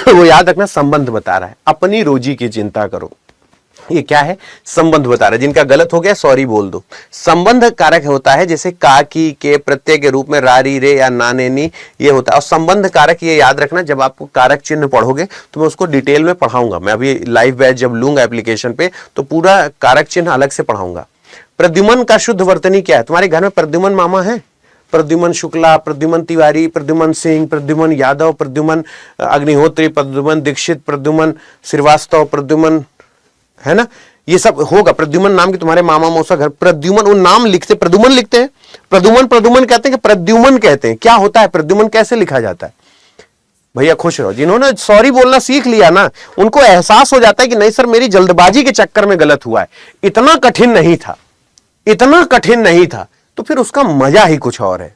वो याद रखना, संबंध बता रहा है, अपनी रोजी की चिंता करो। ये क्या है? संबंध बता रहा है। जिनका गलत हो गया सॉरी बोल दो। संबंध कारक होता है जैसे का, की, के, प्रत्यय के रूप में रारी, रे या नाने, नी, ये होता है। और संबंध कारक ये याद रखना, जब आप कारक चिन्ह पढ़ोगे तो मैं उसको डिटेल में पढ़ाऊंगा। मैं अभी लाइव बैच जब लूंगा एप्लीकेशन पे तो पूरा कारक चिन्ह अलग से पढ़ाऊंगा। प्रद्युमन का शुद्ध वर्तनी क्या है? तुम्हारे घर में प्रद्युमन मामा है? प्रद्युमन शुक्ला, प्रद्युमन तिवारी, प्रद्युमन सिंह, प्रद्युमन यादव, प्रद्युमन अग्निहोत्री, प्रद्युमन दीक्षित, प्रद्युमन श्रीवास्तव, प्रद्युमन, है ना, ये सब होगा। प्रद्युमन नाम के तुम्हारे मामा मौसा घर प्रद्युमन, उन नाम लिखते प्रद्युमन लिखते हैं। प्रद्युमन प्रद्युमन कहते हैं कि प्रद्युमन कहते हैं? क्या होता है प्रद्युमन, कैसे लिखा जाता है? भैया खुश रहो। जिन्होंने सॉरी बोलना सीख लिया ना, उनको एहसास हो जाता है कि नहीं सर मेरी जल्दबाजी के चक्कर में गलत हुआ है, इतना कठिन नहीं था, इतना कठिन नहीं था। तो फिर उसका मजा ही कुछ और है।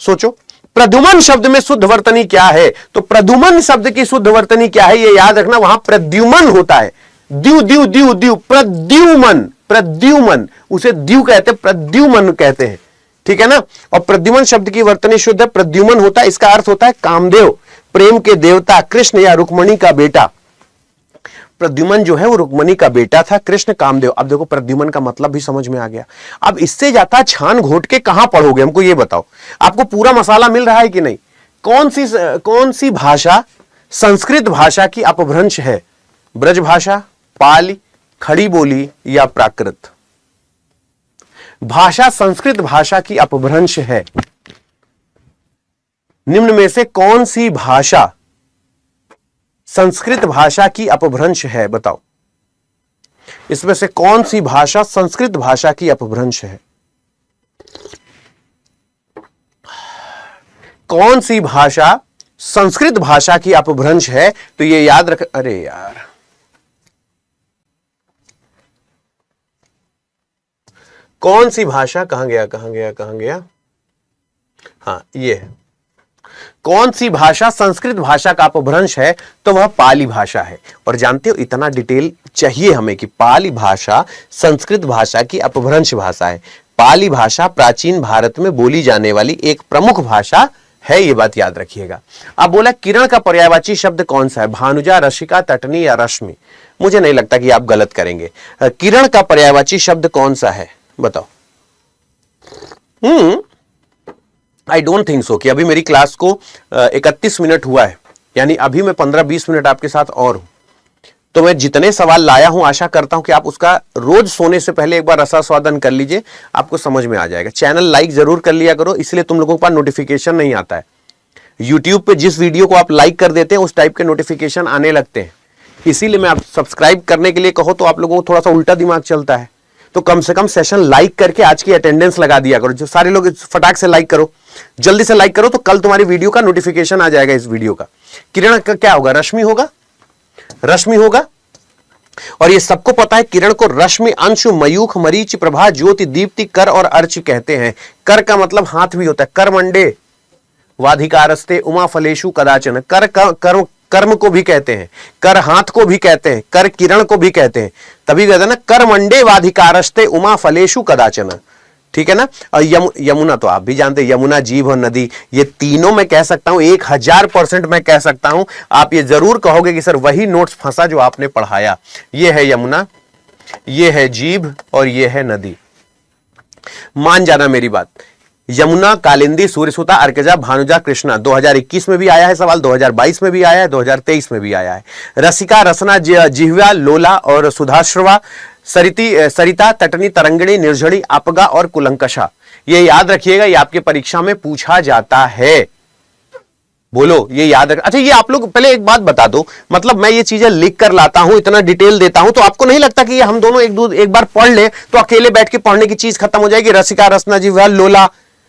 सोचो प्रद्युमन शब्द में शुद्ध वर्तनी क्या है? तो प्रद्युमन शब्द की शुद्ध वर्तनी क्या है ये याद रखना। वहां प्रद्युमन होता है, द्यू द्यू द्यू द्यू, प्रद्युमन, प्रद्युमन, उसे द्यू कहते हैं, प्रद्युमन कहते हैं। ठीक है ना। और प्रद्युमन शब्द की वर्तनी शुद्ध है, प्रद्युमन होता है। इसका अर्थ होता है कामदेव, प्रेम के देवता, कृष्ण या रुक्मणी का बेटा। प्रद्युमन जो है वो रुक्मणी का बेटा था, कृष्ण कामदेव। अब देखो प्रद्युमन का मतलब भी समझ में आ गया। अब इससे जाता छान घोट के कहां पढ़ोगे, हमको ये बताओ। आपको पूरा मसाला मिल रहा है कि नहीं? कौन सी भाषा संस्कृत भाषा की अपभ्रंश है? ब्रज भाषा, पाली, खड़ी बोली या प्राकृत? भाषा संस्कृत भाषा की अपभ्रंश है। निम्न में से कौन सी भाषा संस्कृत भाषा की अपभ्रंश है? बताओ, इसमें से कौन सी भाषा संस्कृत भाषा की अपभ्रंश है? कौन सी भाषा संस्कृत भाषा की अपभ्रंश है? तो ये याद रख। अरे यार, कौन सी भाषा, कहां गया? हाँ, ये है। कौन सी भाषा संस्कृत भाषा का अपभ्रंश है? तो वह पाली भाषा है। और जानते हो, इतना डिटेल चाहिए हमें कि पाली भाषा संस्कृत भाषा की अपभ्रंश भाषा है। पाली भाषा प्राचीन भारत में बोली जाने वाली एक प्रमुख भाषा है, ये बात याद रखिएगा। अब बोला किरण का पर्यायवाची शब्द कौन सा है? भानुजा, रसिका, तटनी या रश्मि? मुझे नहीं लगता कि आप गलत करेंगे। किरण का पर्यायवाची शब्द कौन सा है? बताओ। आई डोंट थिंक सो कि अभी मेरी क्लास को 31 मिनट हुआ है, यानी अभी मैं 15-20 मिनट आपके साथ और हूं। तो मैं जितने सवाल लाया हूं, आशा करता हूं कि आप उसका रोज सोने से पहले एक बार रसास्वादन कर लीजिए, आपको समझ में आ जाएगा। चैनल लाइक जरूर कर लिया करो, इसलिए तुम लोगों के पास नोटिफिकेशन नहीं आता है। यूट्यूब पे जिस वीडियो को आप लाइक कर देते हैं उस टाइप के नोटिफिकेशन आने लगते हैं। इसीलिए मैं आप सब्सक्राइब करने के लिए कहो तो आप लोगों को थोड़ा सा उल्टा दिमाग चलता है। तो कम से कम सेशन लाइक करके आज की अटेंडेंस लगा दिया करो। जो सारे लोग फटाक से लाइक करो, जल्दी से लाइक करो, तो कल तुम्हारी वीडियो का नोटिफिकेशन आ जाएगा। इस वीडियो का किरण का क्या होगा? रश्मि होगा, रश्मि होगा। और ये सबको पता है, किरण को रश्मि, अंशु, मयूख, मरीच, प्रभा, ज्योति, दीप्ति, कर और अर्च कहते हैं। कर का मतलब हाथ भी होता है। कर मंडे वाधिकारस्ते उमा फलेशु कदाचन। कर्म को भी कहते हैं, कर हाथ को भी कहते हैं, कर किरण को भी कहते हैं। तभी कहते हैं ना, कर मंडे वाधिकारस्ते उमा फलेशु कदाचन। ठीक है ना। और यमुना तो आप भी जानते हैं, यमुना, जीभ और नदी, ये तीनों मैं कह सकता हूं, 1000% मैं कह सकता हूं। आप ये जरूर कहोगे कि सर वही नोट्स फंसा जो आपने पढ़ाया। ये है यमुना, ये है जीभ और ये है नदी। मान जाना मेरी बात। यमुना, कालिंदी, सूर्यसुता, अर्कजा, भानुजा, कृष्णा 2021 में भी आया है सवाल, 2022 में भी आया है, 2023 में भी आया है। रसिका, रसना, जिह्वा, लोला और सुधाश्रवा, सरिता, तटनी, तरंगिणी, निर्झड़ी, अपगा और कुलंकषा। ये याद रखिएगा, ये आपके परीक्षा में पूछा जाता है। बोलो, ये याद रख। अच्छा, ये आप लोग पहले एक बात बता दो, मतलब मैं ये चीजें लिख कर लाता हूं, इतना डिटेल देता हूं, तो आपको नहीं लगता कि ये हम दोनों एक बार पढ़ ले तो अकेले बैठ के पढ़ने की चीज खत्म हो जाएगी? रसिका, रसना, जिह्वा, लोला,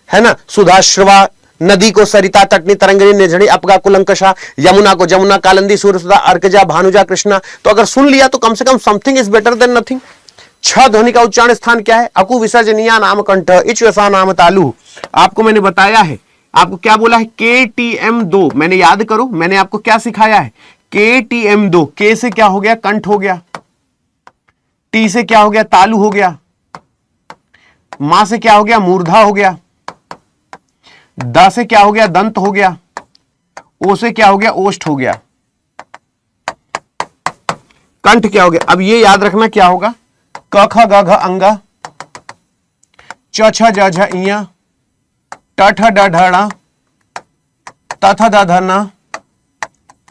है ना, सुधाश्रवा, नदी को सरिता, तटनी, तरंगिणी, निर्झड़ी, अपगा, कुलंकषा, यमुना को जमुना, कालिंदी, सूर्यसुता, अर्कजा, भानुजा, कृष्णा। तो अगर सुन लिया तो कम से कम something is better than nothing. छह ध्वनि का उच्चारण स्थान क्या है? अकु, विसर्जनीय, नाम कंठ, इच, वसा, नाम तालु। आपको मैंने बताया है, आपको क्या बोला है? KTM2। मैंने याद करो, मैंने आपको क्या सिखाया है? KTM2। के से क्या हो गया? कंठ हो गया। टी से क्या हो गया? तालु हो गया। मां से क्या हो गया? मूर्धा हो गया। द से क्या हो गया? दंत हो गया। ओ से क्या हो गया? ओष्ठ हो गया। कंठ क्या हो गया? अब ये याद रखना क्या होगा? क ख ग घ अंगा, च छ ज झ इया, ट ठ ड ढ ण, त थ द ध न,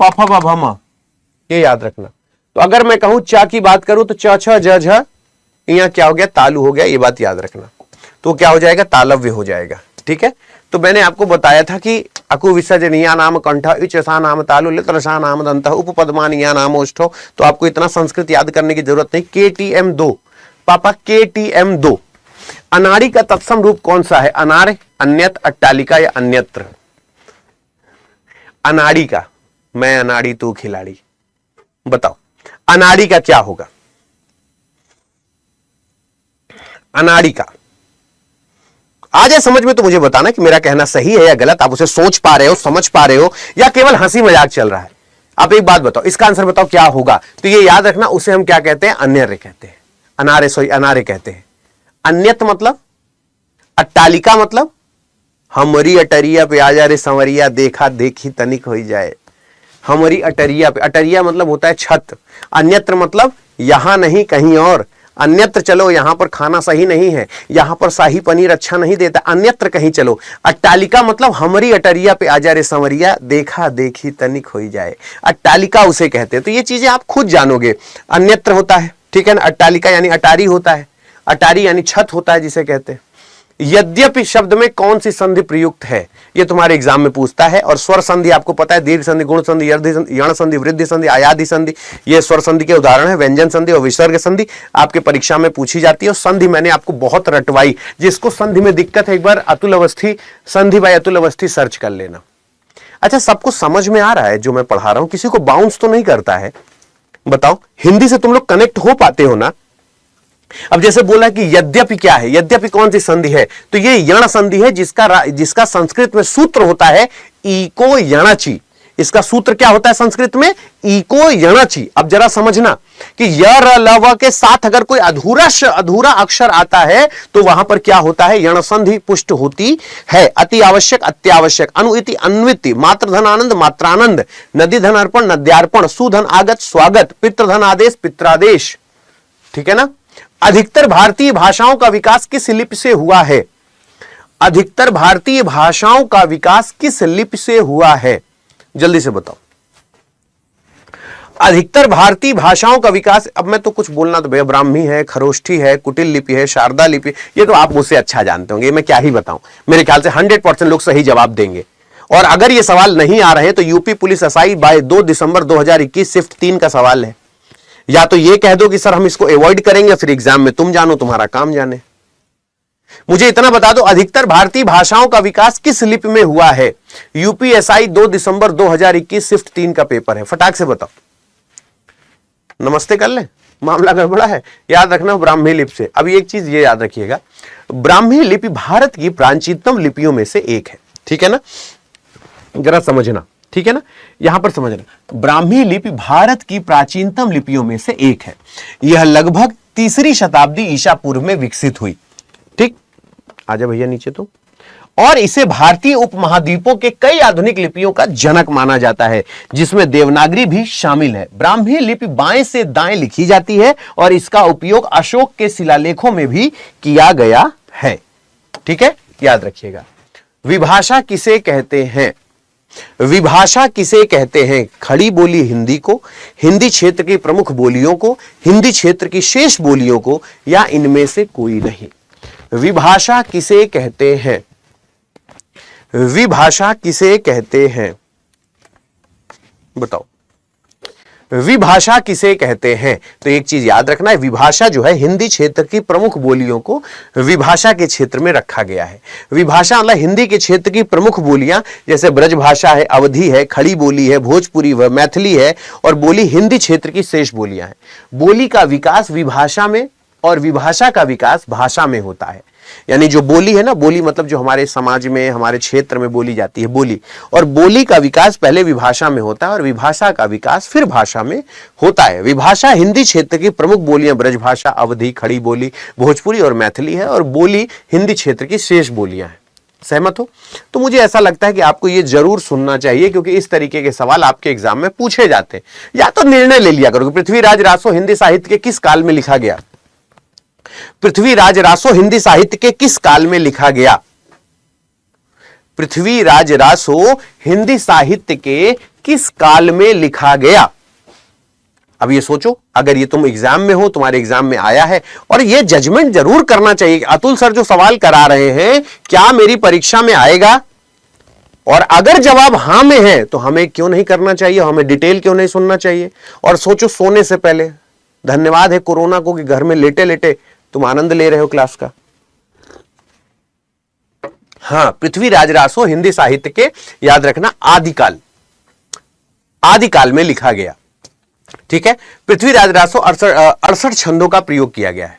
प फ ब भ म। ये याद रखना। तो अगर मैं कहूं च की बात करूं तो च छ ज झ इया क्या हो गया? तालु हो गया। ये बात याद रखना। तो क्या हो जाएगा? तालव्य हो जाएगा। ठीक है। तो मैंने आपको बताया था कि अकु, विसर्जनीय, नाम कंठ, इचसा, नाम तालु, लित्रसा, नाम दंत, उपपद्मानीय, नाम ओष्ठो। तो आपको इतना संस्कृत याद करने की जरूरत नहीं। KTM2 पापा, KTM2। अनाड़ी का तत्सम रूप कौन सा है? अनार, अन्यत, अट्टालिका या अन्यत्र? अनाड़ी का, मैं अनाड़ी तू खिलाड़ी, बताओ अनाड़ी का क्या होगा? अनाड़ी का आ जाए समझ में तो मुझे बताना कि मेरा कहना सही है या गलत। आप उसे सोच पा रहे हो, समझ पा रहे हो, या केवल हंसी मजाक चल रहा है? आप एक बात बताओ, इसका आंसर बताओ क्या होगा? तो ये याद रखना, उसे हम क्या कहते हैं? अन्यर्य कहते हैं। अनार्य, सॉरी, अनार्य कहते हैं। अन्यत मतलब? अट्टालिका मतलब? हमारी अटरिया पे आ जा रे संवरिया, देखा देखी तनिक हो जाए। हमारी अटरिया पे, अटरिया मतलब होता है छत, अन्यत्र मतलब यहां नहीं कहीं और, अन्यत्र चलो, यहां पर खाना सही नहीं है, यहां पर शाही पनीर अच्छा नहीं देता, अन्यत्र कहीं चलो। अट्टालिका मतलब हमारी अटरिया पे आ जा रे संवरिया, देखा देखी तनिक हो जाए, अट्टालिका उसे कहते हैं। तो ये चीजें आप खुद जानोगे। अन्यत्र होता है, ठीक है ना, अट्टालिका यानी अटारी होता है, अटारी यानी छत होता है जिसे कहते हैं। यद्यपि शब्द में कौन सी संधि प्रयुक्त है, ये तुम्हारे एग्जाम में पूछता है। और स्वर संधि आपको पता है, दीर्घ संधि, गुण संधि, यण संधि, वृद्धि संधि, आयादि संधि, ये स्वर संधि के उदाहरण है। व्यंजन संधि और विसर्ग संधि आपके परीक्षा में पूछी जाती है। और संधि मैंने आपको बहुत रटवाई, जिसको संधि में दिक्कत है एक बार अतुल अवस्थी, संधि बाय अतुल अवस्थी सर्च कर लेना। अच्छा, सबको समझ में आ रहा है जो मैं पढ़ा रहा हूं? किसी को बाउंस तो नहीं करता है? बताओ, हिंदी से तुम लोग कनेक्ट हो पाते हो ना? अब जैसे बोला कि यद्यपि क्या है, यद्यपि कौन सी संधि है, तो ये यण संधि है, जिसका संस्कृत में सूत्र होता है इको यणचि। इसका सूत्र क्या होता है संस्कृत में? इको यणचि। अब जरा समझना कि य र ल व के साथ अगर कोई अधूरा अक्षर आता है तो वहां पर क्या होता है? यण संधि पुष्ट होती है। अति आवश्यक, अत्यावश्यक, अनुइति, अन्विति, मात्र धन आनंद, मात्रानंद, नदी धन अर्पण, नद्यार्पण, सुधन आगत, स्वागत, पितृधन आदेश, पित्रादेश, ठीक है ना। अधिकतर भारतीय भाषाओं का विकास किस लिपि से हुआ है? अधिकतर भारतीय भाषाओं का विकास किस लिपि से हुआ है? जल्दी से बताओ। अधिकतर भारतीय भाषाओं का विकास, अब मैं तो कुछ बोलना तो भैया, ब्राह्मी है, खरोष्ठी है, कुटिल लिपि है, शारदा लिपि, ये तो आप मुझसे अच्छा जानते होंगे, मैं क्या ही बताऊं। मेरे ख्याल से 100% लोग सही जवाब देंगे। और अगर ये सवाल नहीं आ रहे हैं तो यूपी पुलिस एसआई बाय 2 दिसंबर 2021 शिफ्ट 3 का सवाल है। या तो ये कह दो कि सर हम इसको अवॉइड करेंगे, फिर एग्जाम में तुम जानो, तुम्हारा काम जाने। मुझे इतना बता दो, अधिकतर भारतीय भाषाओं का विकास किस लिपि में हुआ है? यूपीएसआई 2 दिसंबर 2021 शिफ्ट 3 का पेपर है, फटाक से बताओ। नमस्ते कर ले, मामला गड़बड़ा है। याद रखना ब्राह्मी लिपि से। अब एक चीज ये याद रखिएगा, ब्राह्मी लिपि भारत की प्राचीनतम लिपियों में से एक है, ठीक है ना, जरा समझना, ठीक है ना, यहां पर समझना। ब्राह्मी लिपि भारत की प्राचीनतम लिपियों में से एक है। यह लगभग 3री शताब्दी ईसा पूर्व में विकसित हुई, ठीक। आजा भैया नीचे तो। और इसे भारतीय उपमहाद्वीपों के कई आधुनिक लिपियों का जनक माना जाता है, जिसमें देवनागरी भी शामिल है। ब्राह्मी लिपि बाएं से दाएं लिखी जाती है और इसका उपयोग अशोक के शिलालेखों में भी किया गया है, ठीक है, याद रखिएगा। विभाषा किसे कहते हैं? विभाषा किसे कहते हैं? खड़ी बोली हिंदी को, हिंदी क्षेत्र की प्रमुख बोलियों को, हिंदी क्षेत्र की शेष बोलियों को, या इनमें से कोई नहीं? विभाषा किसे कहते हैं? विभाषा किसे कहते हैं? बताओ, विभाषा किसे कहते हैं? तो एक चीज याद रखना है, विभाषा जो है हिंदी क्षेत्र की प्रमुख बोलियों को विभाषा के क्षेत्र में रखा गया है। विभाषा मतलब हिंदी के क्षेत्र की प्रमुख बोलियां, जैसे ब्रज भाषा है, अवधी है, खड़ी बोली है, भोजपुरी व मैथिली है, और बोली हिंदी क्षेत्र की शेष बोलियां हैं। बोली का विकास विभाषा में और विभाषा का विकास भाषा में होता है। यानी जो बोली है ना, बोली मतलब जो हमारे समाज में, हमारे क्षेत्र में बोली जाती है, बोली, और बोली का विकास पहले विभाषा में होता है और विभाषा का विकास फिर भाषा में होता है। विभाषा हिंदी क्षेत्र की प्रमुख बोलियां ब्रजभाषा, अवधी, खड़ी बोली, भोजपुरी और मैथिली है, और बोली हिंदी क्षेत्र की शेष बोलियां हैं। सहमत हो? तो मुझे ऐसा लगता है कि आपको ये जरूर सुनना चाहिए, क्योंकि इस तरीके के सवाल आपके एग्जाम में पूछे जाते हैं। या तो निर्णय ले लिया करो, पृथ्वीराज रासो हिंदी साहित्य के किस काल में लिखा गया? पृथ्वीराज रासो हिंदी साहित्य के किस काल में लिखा गया? पृथ्वीराज रासो हिंदी साहित्य के किस काल में लिखा गया? अब ये सोचो, अगर ये तुम एग्जाम में हो, तुम्हारे एग्जाम में आया है, और ये जजमेंट जरूर करना चाहिए। अतुल सर जो सवाल करा रहे हैं, क्या मेरी परीक्षा में आएगा? और अगर जवाब हां में है तो हमें क्यों नहीं करना चाहिए, हमें डिटेल क्यों नहीं सुनना चाहिए? और सोचो सोने से पहले, धन्यवाद है कोरोना को कि घर में लेटे लेटे तुम आनंद ले रहे हो क्लास का। हां, पृथ्वीराज रासो हिंदी साहित्य के, याद रखना, आदिकाल में लिखा गया, ठीक है। पृथ्वीराज रासो 68 छंदों का प्रयोग किया गया है।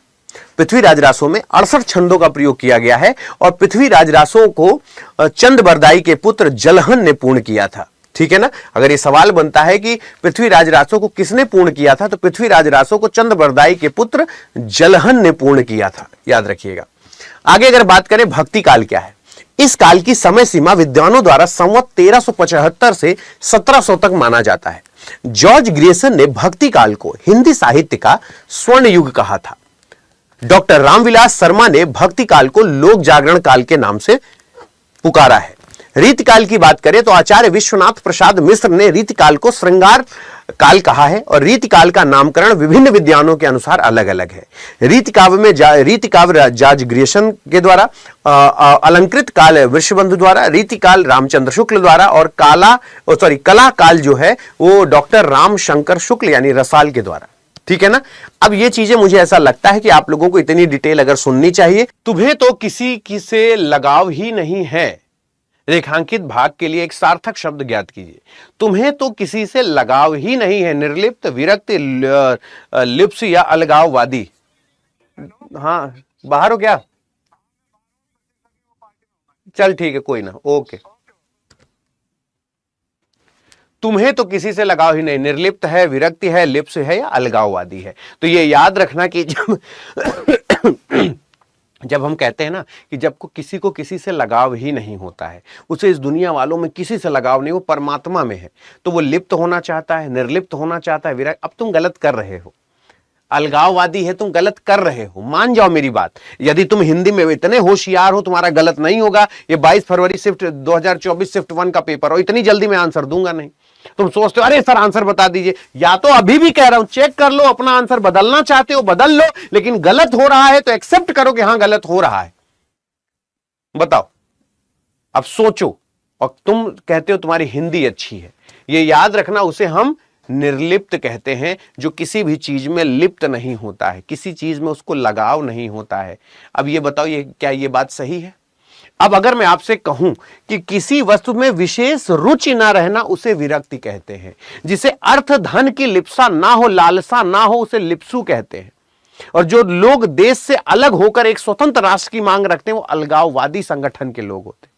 पृथ्वीराज रासो में 68 छंदों का प्रयोग किया गया है, और पृथ्वीराज रासो को चंद बरदाई के पुत्र जलहन ने पूर्ण किया था, ठीक है ना। अगर ये सवाल बनता है कि पृथ्वीराज रासो को किसने पूर्ण किया था, तो पृथ्वीराज रासो को चंद बरदाई के पुत्र जलहन ने पूर्ण किया था, याद रखिएगा। आगे अगर बात करें भक्ति काल क्या है, इस काल की समय सीमा विद्वानों द्वारा संवत 1375 से 1700 तक माना जाता है। जॉर्ज ग्रियर्सन ने भक्ति काल को हिंदी साहित्य का स्वर्ण युग कहा था। डॉक्टर रामविलास शर्मा ने भक्ति काल को लोक जागरण काल के नाम से पुकारा है। रीतिकाल की बात करें तो आचार्य विश्वनाथ प्रसाद मिश्र ने रीतिकाल को श्रृंगार काल कहा है और रीतिकाल का नामकरण विभिन्न विद्वानों के अनुसार अलग अलग है। रीतिकाव्य जॉर्ज ग्रियर्सन के द्वारा, अलंकृत काल वृषबंधु द्वारा, रीतिकाल रामचंद्र शुक्ल द्वारा और कला काल जो है वो डॉक्टर राम शंकर शुक्ल यानी रसाल के द्वारा। ठीक है ना। अब ये चीजें मुझे ऐसा लगता है कि आप लोगों को इतनी डिटेल अगर सुननी चाहिए। तुम्हें तो किसी से लगाव ही नहीं है, रेखांकित भाग के लिए एक सार्थक शब्द ज्ञात कीजिए। तुम्हें तो किसी से लगाव ही नहीं है, निर्लिप्त, विरक्त, लिप्स या अलगाववादी। हाँ, बाहर हो क्या? चल ठीक है, कोई ना, ओके। तुम्हें तो किसी से लगाव ही नहीं, निर्लिप्त है, विरक्ति है, लिप्स है या अलगाववादी है। तो ये याद रखना कि जब हम कहते हैं ना कि जब को किसी से लगाव ही नहीं होता है, उसे इस दुनिया वालों में किसी से लगाव नहीं, वो परमात्मा में है, तो वो लिप्त होना चाहता है, निर्लिप्त होना चाहता है, विरक्त। अब तुम गलत कर रहे हो, अलगाववादी है, तुम गलत कर रहे हो, मान जाओ मेरी बात। यदि तुम हिंदी में इतने होशियार हो, तुम्हारा गलत नहीं होगा। ये 22 फरवरी शिफ्ट 2024 शिफ्ट 1 का पेपर हो, इतनी जल्दी मैं आंसर दूंगा नहीं। तुम सोचते हो अरे सर आंसर बता दीजिए, या तो अभी भी कह रहा हूं चेक कर लो, अपना आंसर बदलना चाहते हो बदल लो, लेकिन गलत हो रहा है तो एक्सेप्ट करो कि हां गलत हो रहा है। बताओ, अब सोचो। और तुम कहते हो तुम्हारी हिंदी अच्छी है, ये याद रखना, उसे हम निर्लिप्त कहते हैं, जो किसी भी चीज में लिप्त नहीं होता है, किसी चीज में उसको लगाव नहीं होता है। अब ये बताओ, ये क्या ये बात सही है? अब अगर मैं आपसे कहूं कि किसी वस्तु में विशेष रुचि ना रहना, उसे विरक्ति कहते हैं। जिसे अर्थ धन की लिप्सा ना हो, लालसा ना हो, उसे लिप्सु कहते हैं। और जो लोग देश से अलग होकर एक स्वतंत्र राष्ट्र की मांग रखते हैं, वो अलगाववादी संगठन के लोग होते हैं।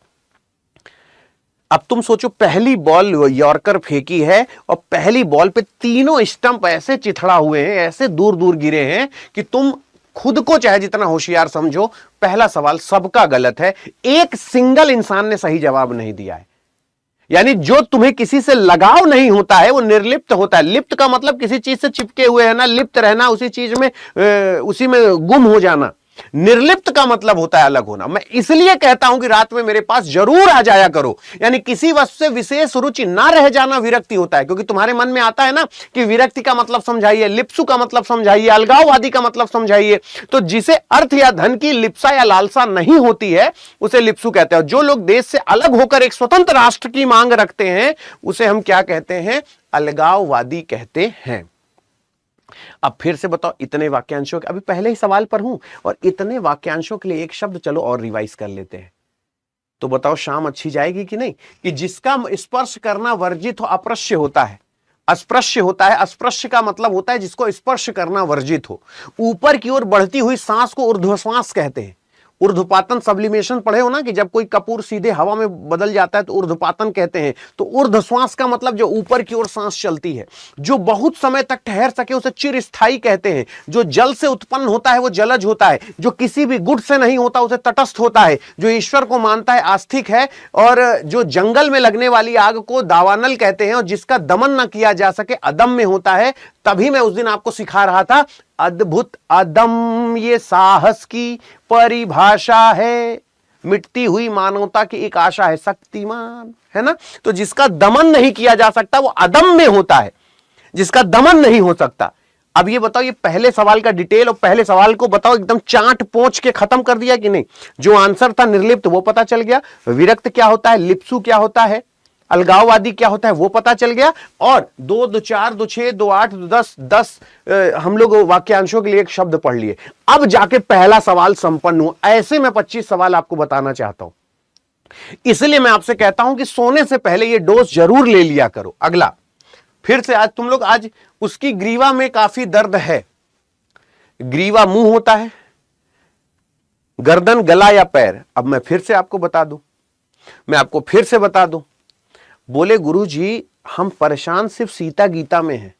अब तुम सोचो, पहली बॉल यॉर्कर फेंकी है और पहली बॉल पे तीनों स्टंप ऐसे चिथड़ा हुए हैं, ऐसे दूर दूर गिरे हैं कि तुम खुद को चाहे जितना होशियार समझो, पहला सवाल सबका गलत है। एक सिंगल इंसान ने सही जवाब नहीं दिया है। यानी जो तुम्हें किसी से लगाव नहीं होता है, वो निर्लिप्त होता है। लिप्त का मतलब किसी चीज से चिपके हुए है ना, लिप्त रहना, उसी चीज में उसी में गुम हो जाना। निर्लिप्त का मतलब होता है अलग होना। मैं इसलिए कहता हूं कि रात में मेरे पास जरूर आ जाया करो। यानी किसी वस्तु से विशेष रुचि ना रह जाना विरक्ति होता है। क्योंकि तुम्हारे मन में आता है ना कि विरक्ति का मतलब समझाइए, लिप्सु का मतलब समझाइए, अलगाववादी का मतलब समझाइए। तो जिसे अर्थ या धन की लिप्सा या लालसा नहीं होती है, उसे लिप्सु कहते हैं। जो लोग देश से अलग होकर एक स्वतंत्र राष्ट्र की मांग रखते हैं, उसे हम क्या कहते हैं? अलगाववादी कहते हैं। अब फिर से बताओ, इतने वाक्यांशों के, अभी पहले ही सवाल पर हूं, और इतने वाक्यांशों के लिए एक शब्द चलो और रिवाइज कर लेते हैं। तो बताओ शाम अच्छी जाएगी कि नहीं? कि जिसका स्पर्श करना वर्जित हो, अप्रश्य होता है, अस्पृश्य होता है। अस्पृश्य का मतलब होता है जिसको स्पर्श करना वर्जित हो। ऊपर की ओर बढ़ती हुई सांस को ऊर्ध्वश्वास कहते हैं। ऊर्ध्वपातन सब्लिमेशन पढ़े हो ना, कि जब कोई कपूर सीधे हवा में बदल जाता है तो ऊर्ध्वपातन कहते हैं। तो ऊर्ध्वश्वास का मतलब जो ऊपर की ओर सांस चलती है, जो बहुत समय तक ठहर सके उसे चिरस्थायी कहते हैं। जो जल से उत्पन्न होता है वो जलज होता है। जो किसी भी गुट से नहीं होता उसे तटस्थ होता है। जो ईश्वर को मानता है आस्तिक है। और जो जंगल में लगने वाली आग को दावानल कहते हैं। और जिसका दमन न किया जा सके अदम्य होता है। तभी मैं उस दिन आपको सिखा रहा था, अद्भुत अदम्य साहस की परिभाषा है, मिटती हुई मानवता की एक आशा है, शक्तिमान, है ना। तो जिसका दमन नहीं किया जा सकता वो अदम्य होता है, जिसका दमन नहीं हो सकता। अब ये बताओ, ये पहले सवाल का डिटेल और पहले सवाल को बताओ एकदम चाट पोंछ के खत्म कर दिया कि नहीं? जो आंसर था निर्लिप्त वो पता चल गया, विरक्त क्या होता है, लिप्सु क्या होता है, अलगाववादी क्या होता है वो पता चल गया। और 2, 2, 4, 2, 6, 2, 8, 10 हम लोग वाक्यांशों के लिए एक शब्द पढ़ लिए। अब जाके पहला सवाल संपन्न हुआ। ऐसे मैं 25 सवाल आपको बताना चाहता हूं। इसलिए मैं आपसे कहता हूं कि सोने से पहले ये डोज जरूर ले लिया करो। अगला फिर से, आज तुम लोग, आज उसकी ग्रीवा में काफी दर्द है। ग्रीवा मुंह होता है, गर्दन, गला या पैर। अब मैं फिर से आपको बता दूं, मैं आपको फिर से बता दूं। बोले गुरुजी हम परेशान सिर्फ सीता गीता में हैं।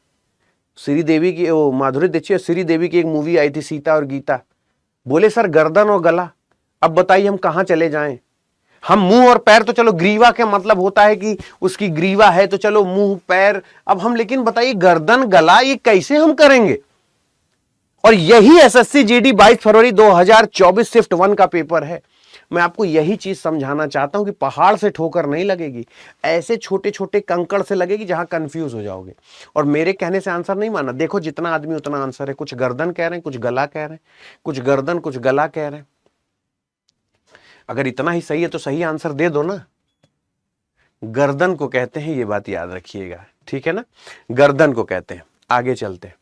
श्रीदेवी की, वो माधुरी दीक्षित, श्रीदेवी की एक मूवी आई थी सीता और गीता। बोले सर गर्दन और गला, अब बताइए हम कहां चले जाएं? हम मुंह और पैर तो चलो, ग्रीवा का मतलब होता है कि उसकी ग्रीवा है तो चलो मुंह पैर। अब हम लेकिन बताइए गर्दन गला ये कैसे हम करेंगे? और यही एसएससी जीडी 22 फरवरी 2024 शिफ्ट 1 का पेपर है। मैं आपको यही चीज समझाना चाहता हूं कि पहाड़ से ठोकर नहीं लगेगी, ऐसे छोटे छोटे कंकड़ से लगेगी जहां कंफ्यूज हो जाओगे। और मेरे कहने से आंसर नहीं माना, देखो जितना आदमी उतना आंसर है। कुछ गर्दन कह रहे हैं, कुछ गला कह रहे हैं, कुछ गर्दन कुछ गला कह रहे हैं। अगर इतना ही सही है तो सही आंसर दे दो ना। गर्दन को कहते हैं, ये बात याद रखिएगा, ठीक है ना, गर्दन को कहते हैं। आगे चलते हैं।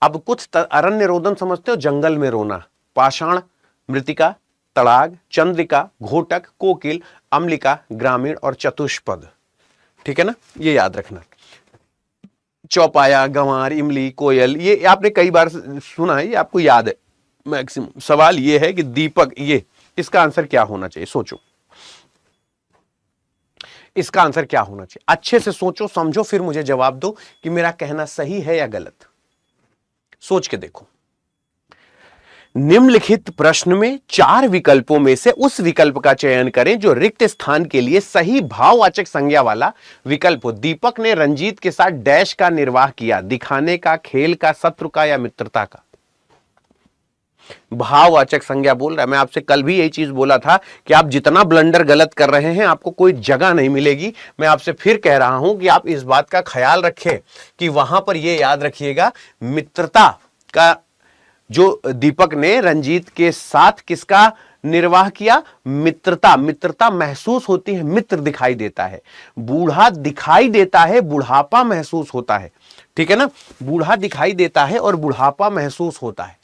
अब कुछ अरण्य रोदन समझते हो, जंगल में रोना, पाषाण, मृतिका, तड़ाग, चंद्रिका, घोटक, कोकिल, अम्लिका, ग्रामीण और चतुष्पद, ठीक है ना, ये याद रखना। चौपाया, गंवार, इमली, कोयल, ये आपने कई बार सुना है, ये आपको याद है मैक्सिमम। सवाल ये है कि दीपक, ये इसका आंसर क्या होना चाहिए? सोचो इसका आंसर क्या होना चाहिए, अच्छे से सोचो समझो, फिर मुझे जवाब दो कि मेरा कहना सही है या गलत। सोच के देखो। निम्नलिखित प्रश्न में 4 विकल्पों में से उस विकल्प का चयन करें जो रिक्त स्थान के लिए सही भाववाचक संज्ञा वाला विकल्प हो। दीपक ने रंजीत के साथ डैश का निर्वाह किया, दिखाने का, खेल का, शत्रु का या मित्रता का? भाववाचक संज्ञा बोल रहा है। मैं आपसे कल भी यही चीज बोला था कि आप जितना ब्लंडर गलत कर रहे हैं आपको कोई जगह नहीं मिलेगी। मैं आपसे फिर कह रहा हूं कि आप इस बात का ख्याल रखें कि वहां पर यह याद रखिएगा, मित्रता का, जो दीपक ने रंजीत के साथ किसका निर्वाह किया? मित्रता। मित्रता महसूस होती है, मित्र दिखाई देता है। बूढ़ा दिखाई देता है, बुढ़ापा महसूस होता है, ठीक है ना, बूढ़ा दिखाई देता है और बुढ़ापा महसूस होता है,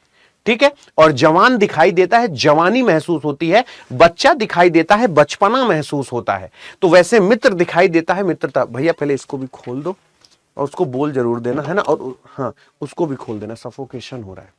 ठीक है। और जवान दिखाई देता है, जवानी महसूस होती है। बच्चा दिखाई देता है, बचपना महसूस होता है। तो वैसे मित्र दिखाई देता है, मित्रता। भैया पहले इसको भी खोल दो और उसको बोल जरूर देना, है ना, और हाँ उसको भी खोल देना, सफोकेशन हो रहा है,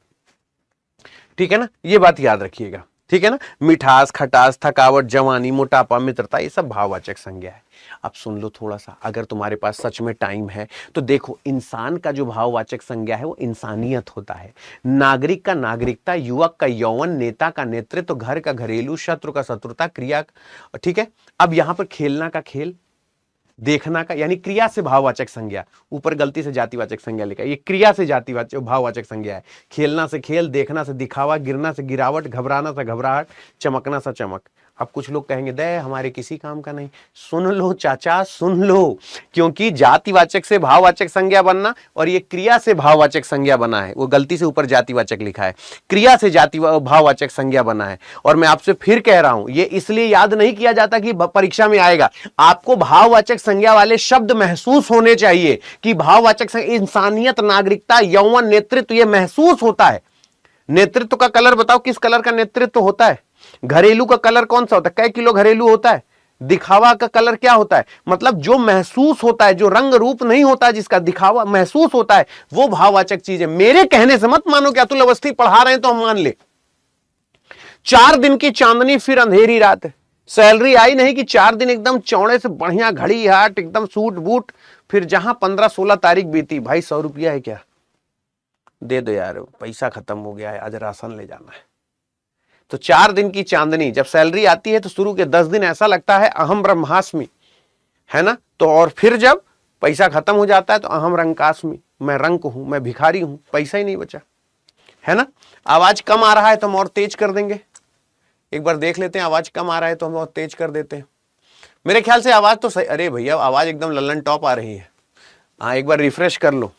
ठीक है ना, ये बात याद रखिएगा, ठीक है ना। मिठास, खटास, थकावट, जवानी, मोटापा, मित्रता, ये सब भाववाचक संज्ञा है। अब सुन लो थोड़ा सा, अगर तुम्हारे पास सच में टाइम है तो देखो, इंसान का जो भाववाचक संज्ञा है वो इंसानियत होता है। नागरिक का नागरिकता, युवक का यौवन, नेता का नेतृत्व, घर का घरेलू, शत्रु का शत्रुता, क्रिया, ठीक है। अब यहां पर खेलना का खेल, देखना का, यानी क्रिया से भाववाचक संज्ञा, ऊपर गलती से जातिवाचक संज्ञा लिखा है, ये क्रिया से जातिवाचक भाववाचक संज्ञा है। खेलना से खेल, देखना से दिखावा, गिरना से गिरावट, घबराना से घबराहट, चमकना से चमक। अब कुछ लोग कहेंगे दे हमारे किसी काम का नहीं। सुन लो चाचा, सुन लो, क्योंकि जातिवाचक से भाववाचक संज्ञा बनना और ये क्रिया से भाववाचक संज्ञा बना है, वो गलती से ऊपर जातिवाचक लिखा है, क्रिया से भाववाचक संज्ञा बना है। और मैं आपसे फिर कह रहा हूं, ये इसलिए याद नहीं किया जाता कि परीक्षा में आएगा, आपको भाववाचक संज्ञा वाले शब्द महसूस होने चाहिए कि भाववाचक इंसानियत, नागरिकता, यौवन, नेतृत्व, ये महसूस होता है। नेतृत्व का कलर बताओ, किस कलर का नेतृत्व होता है? घरेलू का कलर कौन सा होता है? कै किलो घरेलू होता है? दिखावा का कलर क्या होता है? मतलब जो महसूस होता है, जो रंग रूप नहीं होता है, जिसका दिखावा महसूस होता है, वो भाववाचक चीज है। मेरे कहने से मत मानो कि अतुल अवस्थी पढ़ा रहे हैं तो हम मान ले। 4 दिन की चांदनी फिर अंधेरी रात है। सैलरी आई नहीं कि 4 दिन एकदम चौड़े से बढ़िया घड़ी हाट, एकदम सूट बूट, फिर जहां 15-16 तारीख बीती, भाई 100 रुपया है क्या, दे दो यार, पैसा खत्म हो गया है, आज राशन ले जाना है। तो 4 दिन की चांदनी, जब सैलरी आती है तो शुरू के 10 दिन ऐसा लगता है अहम ब्रह्मास्मि, है ना, तो और फिर जब पैसा खत्म हो जाता है तो अहम रंकास्मि, मैं रंक हूं, मैं भिखारी हूं, पैसा ही नहीं बचा, है ना। आवाज कम आ रहा है तो हम और तेज कर देंगे, एक बार देख लेते हैं, आवाज कम आ रहा है तो हम और तेज कर देते हैं। मेरे ख्याल से आवाज तो सही, अरे भैया आवाज एकदम लल्लन टॉप आ रही है, हाँ एक बार रिफ्रेश कर लो।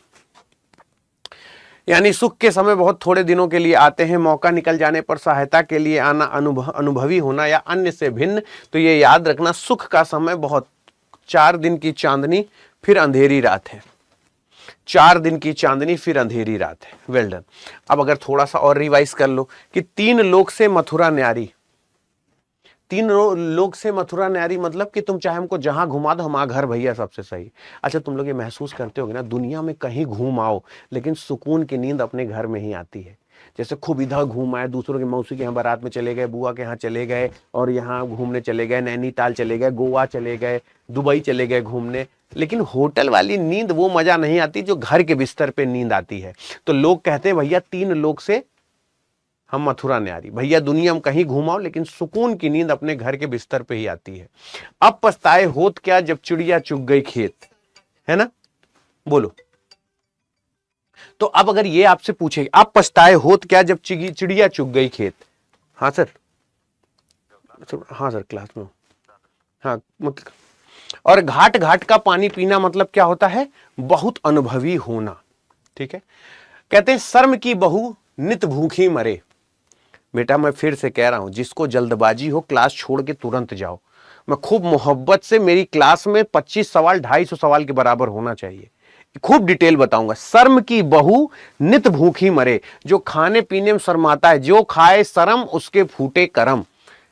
यानी सुख के समय बहुत थोड़े दिनों के लिए आते हैं, मौका निकल जाने पर सहायता के लिए आना, अनुभवी होना या अन्य से भिन्न। तो ये याद रखना, सुख का समय बहुत, 4 दिन की चांदनी फिर अंधेरी रात है, 4 दिन की चांदनी फिर अंधेरी रात है। Well done. अब अगर थोड़ा सा और रिवाइज कर लो कि 3 लोक से मथुरा न्यारी, 3 लोग से मथुरा न्यारी मतलब कि तुम चाहे हमको जहां घुमा दो, हमारा घर भैया सबसे सही। अच्छा तुम लोग ये महसूस करते होगे ना, दुनिया में कहीं घूम आओ लेकिन सुकून की नींद अपने घर में ही आती है। जैसे खूब इधर घूम आए, दूसरों के मौसी के यहाँ बारात में चले गए, बुआ के यहाँ चले गए, और यहाँ घूमने चले गए, नैनीताल चले गए, गोवा चले गए, दुबई चले गए घूमने, लेकिन होटल वाली नींद वो मजा नहीं आती जो घर के बिस्तर पे नींद आती है। तो लोग कहते हैं भैया 3 लोग से, हम मथुरा न्यारी। भैया दुनिया में कहीं घुमाओ लेकिन सुकून की नींद अपने घर के बिस्तर पे ही आती है। अब पछताए होत क्या जब चिड़िया चुग गई खेत, है ना, बोलो। तो अब अगर ये आपसे पूछे अब पछताए होत क्या जब चिड़िया चुग गई खेत, हाँ सर, हाँ सर क्लास में, हाँ मतलब, और घाट घाट का पानी पीना मतलब क्या होता है, बहुत अनुभवी होना। ठीक है, कहते हैं शर्म की बहू नित भूखी मरे। बेटा मैं फिर से कह रहा हूं, जिसको जल्दबाजी हो क्लास छोड़ के तुरंत जाओ। मैं खूब मोहब्बत से, मेरी क्लास में 25 सवाल 250 सवाल के बराबर होना चाहिए, खूब डिटेल बताऊंगा। शर्म की बहू नित भूखी मरे, जो खाने पीने में शर्माता है, जो खाए शर्म उसके फूटे करम,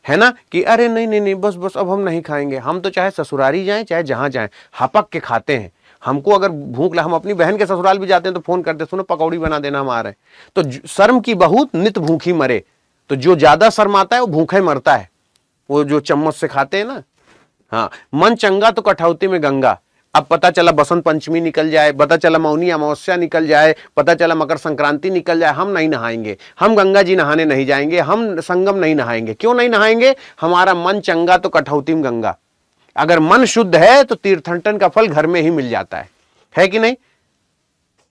है ना, कि अरे नहीं नहीं नहीं बस बस अब हम नहीं खाएंगे। हम तो चाहे ससुरारी जाएं चाहे जहां जाएं हपक के खाते हैं। हमको अगर भूख लगा, हम अपनी बहन के ससुराल भी जाते हैं तो फोन करते, सुनो पकौड़ी बना देना, हम आ रहे हैं। तो शर्म की बहू नित भूखी मरे, तो जो ज्यादा शर्माता है वो भूखे मरता है, वो जो चम्मच से खाते हैं ना। हाँ, मन चंगा तो कठौती में गंगा। अब पता चला बसंत पंचमी निकल जाए, पता चला मौनी अमावस्या निकल जाए, पता चला मकर संक्रांति निकल जाए, हम नहीं नहाएंगे, हम गंगा जी नहाने नहीं जाएंगे, हम संगम नहीं नहाएंगे। क्यों नहीं नहाएंगे? हमारा मन चंगा तो कठौती में गंगा। अगर मन शुद्ध है तो तीर्थंटन का फल घर में ही मिल जाता है कि नहीं?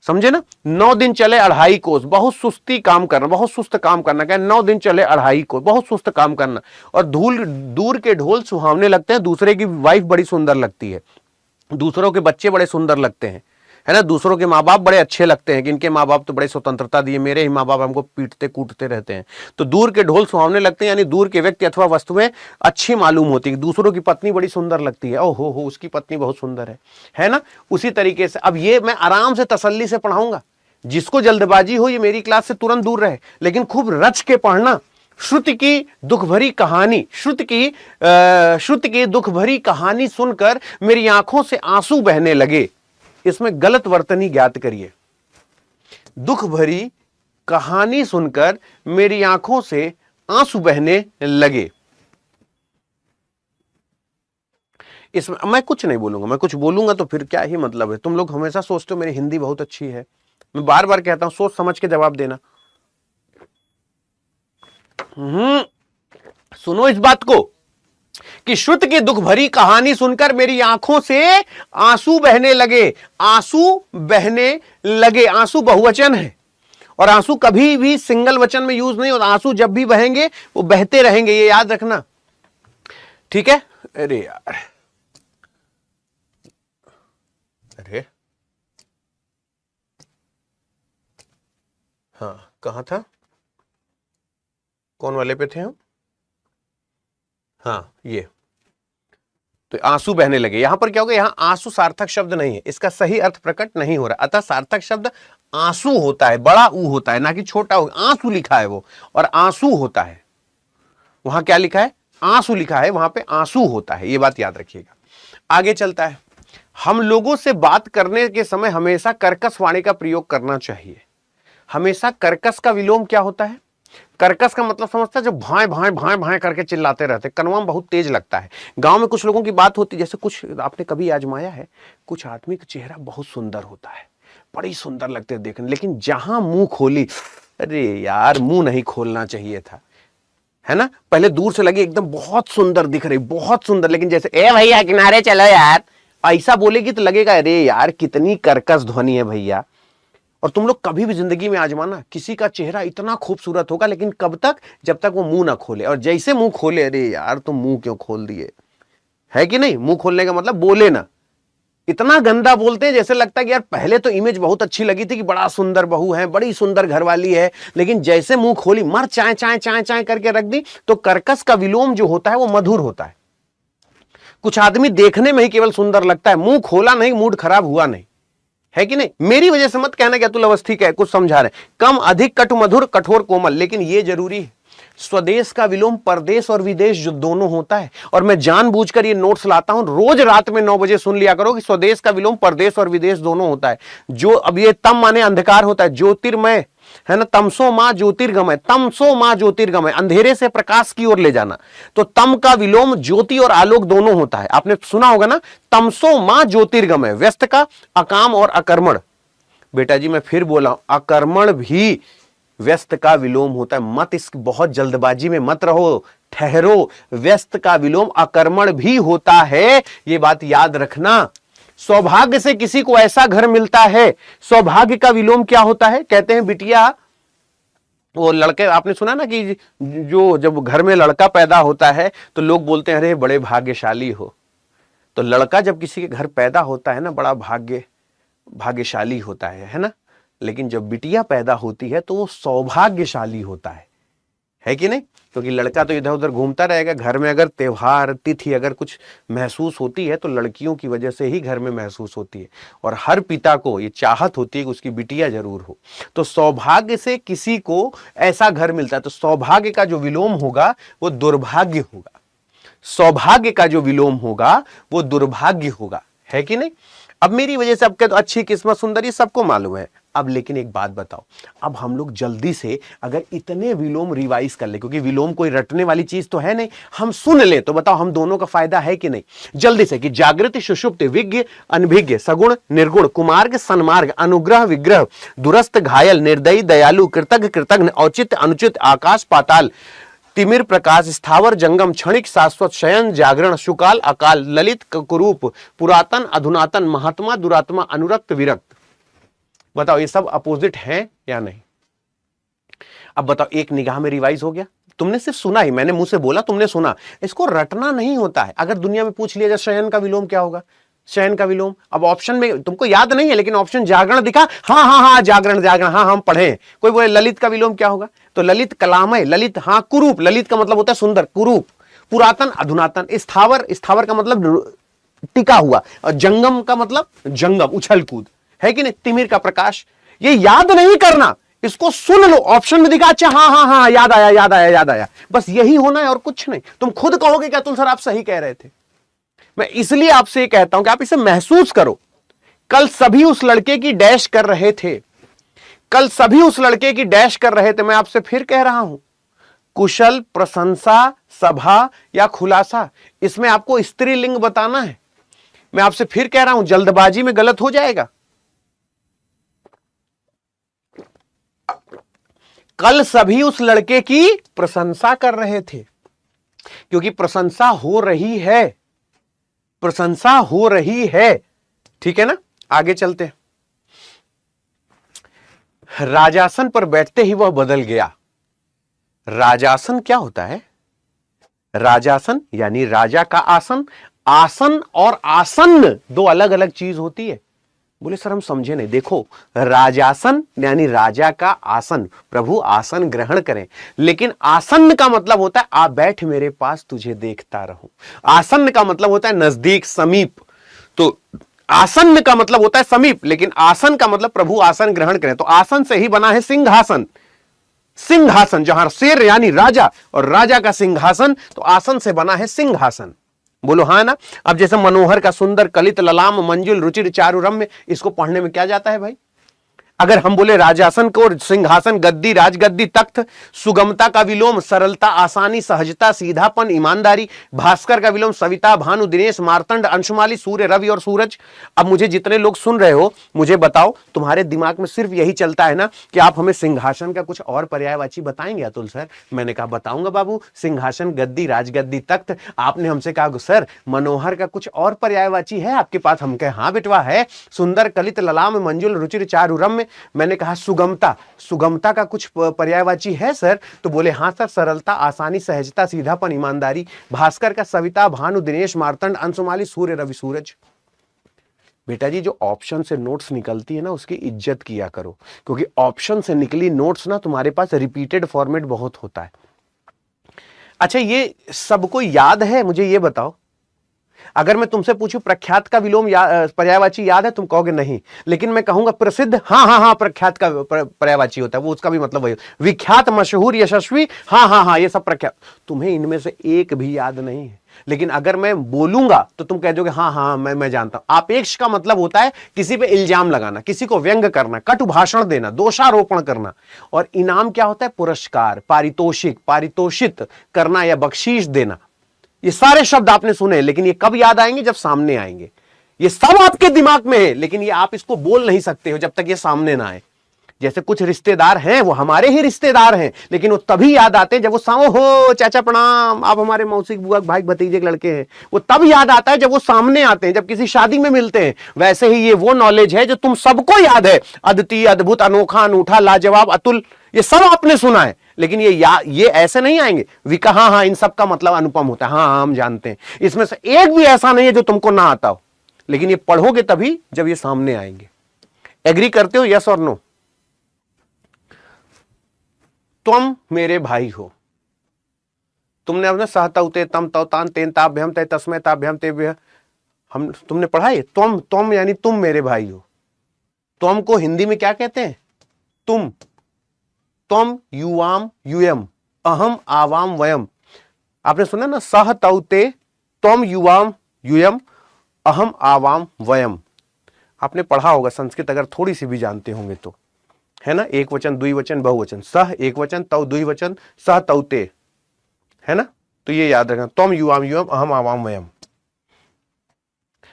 समझे ना? 9 दिन चले 2.5 कोस, बहुत सुस्ती काम करना, बहुत सुस्त काम करना। क्या 9 दिन चले 2.5 कोस, बहुत सुस्त काम करना। और दूर के ढोल सुहावने लगते हैं, दूसरे की वाइफ बड़ी सुंदर लगती है, दूसरों के बच्चे बड़े सुंदर लगते हैं, है ना, दूसरों के माँ बाप बड़े अच्छे लगते हैं कि इनके माँ बाप तो बड़े स्वतंत्रता दिए, मेरे ही माँ बाप हमको पीटते कूटते रहते हैं। तो दूर के ढोल सुहावने लगते हैं, यानी दूर के व्यक्ति अथवा वस्तुएं अच्छी मालूम होती है। दूसरों की पत्नी बड़ी सुंदर लगती है, ओहो हो उसकी पत्नी बहुत सुंदर है ना। उसी तरीके से अब ये मैं आराम से तसल्ली से पढ़ाऊंगा। जिसको जल्दबाजी हो ये मेरी क्लास से तुरंत दूर रहे, लेकिन खूब रच के पढ़ना। श्रुति की दुख भरी कहानी, श्रुति की दुख भरी कहानी सुनकर मेरी आंखों से आंसू बहने लगे। इसमें गलत वर्तनी ज्ञात करिए। दुख भरी कहानी सुनकर मेरी आंखों से आंसू बहने लगे। इसमें मैं कुछ नहीं बोलूंगा, मैं कुछ बोलूंगा तो फिर क्या ही मतलब है। तुम लोग हमेशा सोचते हो मेरी हिंदी बहुत अच्छी है, मैं बार बार कहता हूं सोच समझ के जवाब देना। सुनो इस बात को कि श्रुत की दुख भरी कहानी सुनकर मेरी आंखों से आंसू बहने लगे। आंसू बहने लगे, आंसू बहुवचन है और आंसू कभी भी सिंगल वचन में यूज नहीं होता। आंसू जब भी बहेंगे वो बहते रहेंगे, ये याद रखना, ठीक है। अरे यार, अरे हाँ, कहां था, कौन वाले पे थे हम? हाँ, ये तो आंसू बहने लगे। यहां पर क्या होगा, यहां आंसू सार्थक शब्द नहीं है, इसका सही अर्थ प्रकट नहीं हो रहा। अतः सार्थक शब्द आंसू होता है, बड़ा ऊ होता है, ना कि छोटा ऊ। आंसू लिखा है वो, और आंसू होता है। वहां क्या लिखा है? आंसू लिखा है, वहां पे आंसू होता है, ये बात याद रखिएगा। आगे चलता है, हम लोगों से बात करने के समय हमेशा कर्कश वाणी का प्रयोग करना चाहिए। हमेशा कर्कश का विलोम क्या होता है? कर्कश का मतलब समझता है, जो भाए भाए भाए भाए करके चिल्लाते रहते, कनवा में बहुत तेज लगता है। गांव में कुछ लोगों की बात होती, जैसे कुछ आपने कभी आजमाया है, कुछ आदमी का चेहरा बहुत सुंदर होता है, बड़ी सुंदर लगते हैं देखने, लेकिन जहां मुंह खोली, अरे यार मुंह नहीं खोलना चाहिए था, है ना। पहले दूर से लगी एकदम बहुत सुंदर दिख रही, बहुत सुंदर, लेकिन जैसे ए भैया किनारे चलो यार, ऐसा बोलेगी तो लगेगा अरे यार कितनी कर्कश ध्वनि है भैया। और तुम लोग कभी भी जिंदगी में आजमाना, किसी का चेहरा इतना खूबसूरत होगा, लेकिन कब तक? जब तक वो मुंह ना खोले। और जैसे मुंह खोले, अरे यार तुम मुंह क्यों खोल दिए, है कि नहीं। मुंह खोलने का मतलब बोले ना, इतना गंदा बोलते हैं जैसे लगता है कि यार पहले तो इमेज बहुत अच्छी लगी थी कि बड़ा सुंदर बहू है, बड़ी सुंदर घरवाली है, लेकिन जैसे मुंह खोली, मर चाय चाय चाय चाय करके रख दी। तो कर्कश का विलोम जो होता है वो मधुर होता है। कुछ आदमी देखने में ही केवल सुंदर लगता है, मुंह खोला नहीं, मूड खराब हुआ नहीं, है कि नहीं। मेरी वजह से मत कहना क्या तू अवस्थिक है, कुछ समझा रहे। कम अधिक कटु मधुर कठोर कोमल, लेकिन ये जरूरी है, स्वदेश का विलोम परदेश और विदेश जो दोनों होता है। और मैं जानबूझकर ये नोट्स लाता हूं, रोज रात में 9 बजे सुन लिया करो कि स्वदेश का विलोम परदेश और विदेश दोनों होता है। जो अब ये तम माने अंधकार होता है, ज्योतिर्मय है ना, तमसो मां ज्योतिर्गमय, तमसो मां ज्योतिर्गमय, अंधेरे से प्रकाश की ओर ले जाना। तो तम का विलोम ज्योति और आलोक दोनों होता है। आपने सुना होगा ना, तमसो मां ज्योतिर्गमय, व्यस्त का अकाम और अकर्मण। बेटा जी मैं फिर बोला, अकर्मण भी व्यस्त का विलोम होता है। मत इस बहुत जल्दबाजी में मत रहो, ठहरो। व्यस्त का विलोम अकर्मण भी होता है, ये बात याद रखना। सौभाग्य से किसी को ऐसा घर मिलता है। सौभाग्य का विलोम क्या होता है? कहते हैं बिटिया, वो लड़के, आपने सुना ना कि जो जब घर में लड़का पैदा होता है तो लोग बोलते हैं अरे बड़े भाग्यशाली हो। तो लड़का जब किसी के घर पैदा होता है ना, बड़ा भाग्यशाली होता है ना। लेकिन जब बिटिया पैदा होती है तो वो सौभाग्यशाली होता है कि नहीं? क्योंकि लड़का तो इधर उधर घूमता रहेगा। घर में अगर त्योहार तिथि अगर कुछ महसूस होती है तो लड़कियों की वजह से ही घर में महसूस होती है। और हर पिता को ये चाहत होती है कि उसकी बिटिया जरूर हो। तो सौभाग्य से किसी को ऐसा घर मिलता है, तो सौभाग्य का जो विलोम होगा वो दुर्भाग्य होगा। सौभाग्य का जो विलोम होगा वो दुर्भाग्य होगा, है कि नहीं? अब मेरी वजह से आपके तो अच्छी किस्मत सुंदरी सबको मालूम है। अब लेकिन एक बात बताओ, अब हम लोग जल्दी से अगर इतने विलोम रिवाइज कर ले, क्योंकि विलोम कोई रटने वाली चीज तो है नहीं, हम सुन ले तो बताओ हम दोनों का फायदा है कि नहीं? जल्दी से कि जागृति सुषुप्ति, विज्ञ अनभिज्ञ, सगुण निर्गुण, कुमार्ग सन्मार्ग, अनुग्रह विग्रह, दुरस्त घायल, निर्दयी दयालु, कृतज्ञ कृतज्ञ, औचित्य अनुचित, आकाश पाताल, तिमिर प्रकाश, स्थावर जंगम, क्षणिक शाश्वत, शयन जागरण, सुकाल अकाल, ललित कुरूप, पुरातन अधुनातन, महात्मा दुरात्मा, अनुरक्त विरक्त। बताओ ये सब अपोजिट हैं या नहीं? अब बताओ, एक निगाह में रिवाइज हो गया। तुमने सिर्फ सुना ही, मैंने मुंह से बोला, तुमने सुना, इसको रटना नहीं होता है। अगर दुनिया में पूछ लिया जाए शयन का विलोम क्या होगा, शयन का विलोम, अब ऑप्शन में तुमको याद नहीं है लेकिन ऑप्शन जागरण दिखा, हाँ हाँ हाँ जागरण जागरण, हाँ हम पढ़े। कोई बोले ललित का विलोम क्या होगा, तो ललित कलामय, ललित हाँ कुरूप, ललित का मतलब होता है सुंदर, कुरूप, पुरातन अधुनातन, स्थावर, स्थावर का मतलब टिका हुआ, और जंगम का मतलब जंगम, उछल कूद, है कि नहीं? तिमिर का प्रकाश। ये याद नहीं करना, इसको सुन लो, ऑप्शन में दिखा, अच्छा हाँ हाँ हाँ याद आया याद आया याद आया, बस यही होना है और कुछ नहीं। तुम खुद कहोगे क्या तुम सर आप सही कह रहे थे? मैं इसलिए आपसे कहता हूं कि आप इसे महसूस करो। कल सभी उस लड़के की डैश कर रहे थे, कल सभी उस लड़के की डैश कर रहे थे। मैं आपसे फिर कह रहा हूं, कुशल, प्रशंसा, सभा या खुलासा, इसमें आपको स्त्रीलिंग बताना है। मैं आपसे फिर कह रहा हूं, जल्दबाजी में गलत हो जाएगा। कल सभी उस लड़के की प्रशंसा कर रहे थे, क्योंकि प्रशंसा हो रही है, प्रशंसा हो रही है, ठीक है ना? आगे चलते हैं। राजासन पर बैठते ही वह बदल गया। राजासन क्या होता है? राजासन यानी राजा का आसन। आसन और आसन्न दो अलग अलग चीज होती है। बोले सर हम समझे नहीं। देखो, राजासन यानी राजा का आसन, प्रभु आसन ग्रहण करें, लेकिन आसन्न का मतलब होता है आ बैठ मेरे पास तुझे देखता रहूं। आसन्न का मतलब होता है नजदीक, समीप। तो आसन्न का मतलब होता है समीप, लेकिन आसन का मतलब प्रभु आसन ग्रहण करें। तो आसन से ही बना है सिंहासन। सिंहासन जहां शेर यानी राजा और राजा का सिंहासन, तो आसन से बना है सिंहासन। बोलो हाँ ना? अब जैसे मनोहर का सुंदर, कलित ललाम मंजुल रुचिर चारु रम्य, इसको पढ़ने में क्या जाता है भाई? अगर हम बोले राजासन को सिंहासन, गद्दी, राजगद्दी, तख्त, सुगमता का विलोम सरलता, आसानी, सहजता, सीधापन, ईमानदारी, भास्कर का विलोम सविता, भानु, दिनेश, मार्तंड, अंशुमाली, सूर्य, रवि और सूरज। अब मुझे जितने लोग सुन रहे हो, मुझे बताओ, तुम्हारे दिमाग में सिर्फ यही चलता है ना कि आप हमें सिंहासन का कुछ और पर्यायवाची बताएंगे अतुल सर? मैंने कहा बताऊंगा बाबू, सिंहासन, गद्दी, राजगद्दी, तख्त। आपने हमसे कहा सर मनोहर का कुछ और पर्यायवाची है आपके पास? हम कहे हाँ बेटवा है, सुंदर, कलित ललाम मंजुल रुचिर चारु रम्य। मैंने कहा सुगमता, सुगमता का कुछ पर्यायवाची है सर? तो बोले हाँ सर, सरलता, आसानी, सहजता, सीधापन, ईमानदारी। भास्कर का सविता, भानु, दिनेश, मार्तंड, अंशुमाली, सूर्य, रवि, सूरज। बेटा जी जो ऑप्शन से नोट्स निकलती है ना, उसकी इज्जत किया करो, क्योंकि ऑप्शन से निकली नोट्स ना तुम्हारे पास रिपीटेड फॉर्मेट बहुत होता है। अच्छा ये सबको याद है? मुझे ये बताओ, अगर मैं तुमसे पूछूं प्रख्यात का विलोम पर्यायवाची याद है? तुम कहोगे नहीं, लेकिन मैं कहूंगा प्रसिद्ध, हाँ हाँ हाँ प्रख्यात का पर्यायवाची होता है, वो उसका भी मतलब वही। विख्यात, मशहूर, यशस्वी, हाँ हाँ हाँ ये सब प्रख्यात। तुम्हें इनमें से एक भी याद नहीं है, लेकिन अगर मैं बोलूंगा तो तुम कह दोगे हाँ हाँ मैं जानता हूं। आपेक्ष का मतलब होता है किसी पे इल्जाम लगाना, किसी को व्यंग करना, कटु भाषण देना, दोषारोपण करना। और इनाम क्या होता है? पुरस्कार, पारितोषिक, पारितोषित करना या बख्शीश देना। ये सारे शब्द आपने सुने, लेकिन ये कब याद आएंगे? जब सामने आएंगे। ये सब आपके दिमाग में है, लेकिन ये आप इसको बोल नहीं सकते हो जब तक ये सामने ना आए। जैसे कुछ रिश्तेदार हैं वो हमारे ही रिश्तेदार हैं, लेकिन वो तभी याद आते हैं जब वो सामने हो, चाचा प्रणाम, आप हमारे मौसी बुआ भाई भतीजे के लड़के हैं, वो तब याद आता है जब वो सामने आते हैं, जब किसी शादी में मिलते हैं। वैसे ही ये वो नॉलेज है जो तुम सबको याद है, अद्वितीय, अद्भुत, अनोखा, अनूठा, लाजवाब, अतुल, ये सब आपने सुना है, लेकिन ये ऐसे नहीं आएंगे विका, हाँ हाँ इन सब का मतलब अनुपम होता है, हाँ हम जानते हैं। इसमें से एक भी ऐसा नहीं है जो तुमको ना आता हो, लेकिन ये पढ़ोगे तभी जब ये सामने आएंगे। एग्री करते हो, यस और नो? तुम मेरे भाई हो, तुमने अपने सहतौते तम तौतान तेन ताभ्यम ते तस्मै ताभ्यम ते हम तुमने पढ़ा है। तुम यानी तुम मेरे भाई हो। तुम को हिंदी में क्या कहते हैं? तुम युवाम यूयम, अहम आवाम वयम। आपने सुना ना, सहतौते तुम युवाम यूयम अहम आवाम वयम। आपने पढ़ा होगा संस्कृत, अगर थोड़ी सी भी जानते होंगे तो, है ना। एक वचन, द्विवचन, बहुवचन, सह एक वचन, तौ द्विवचन, सह तौते, है ना। तो ये याद रखना, तुम युवाम युवम अहम आवाम वयम।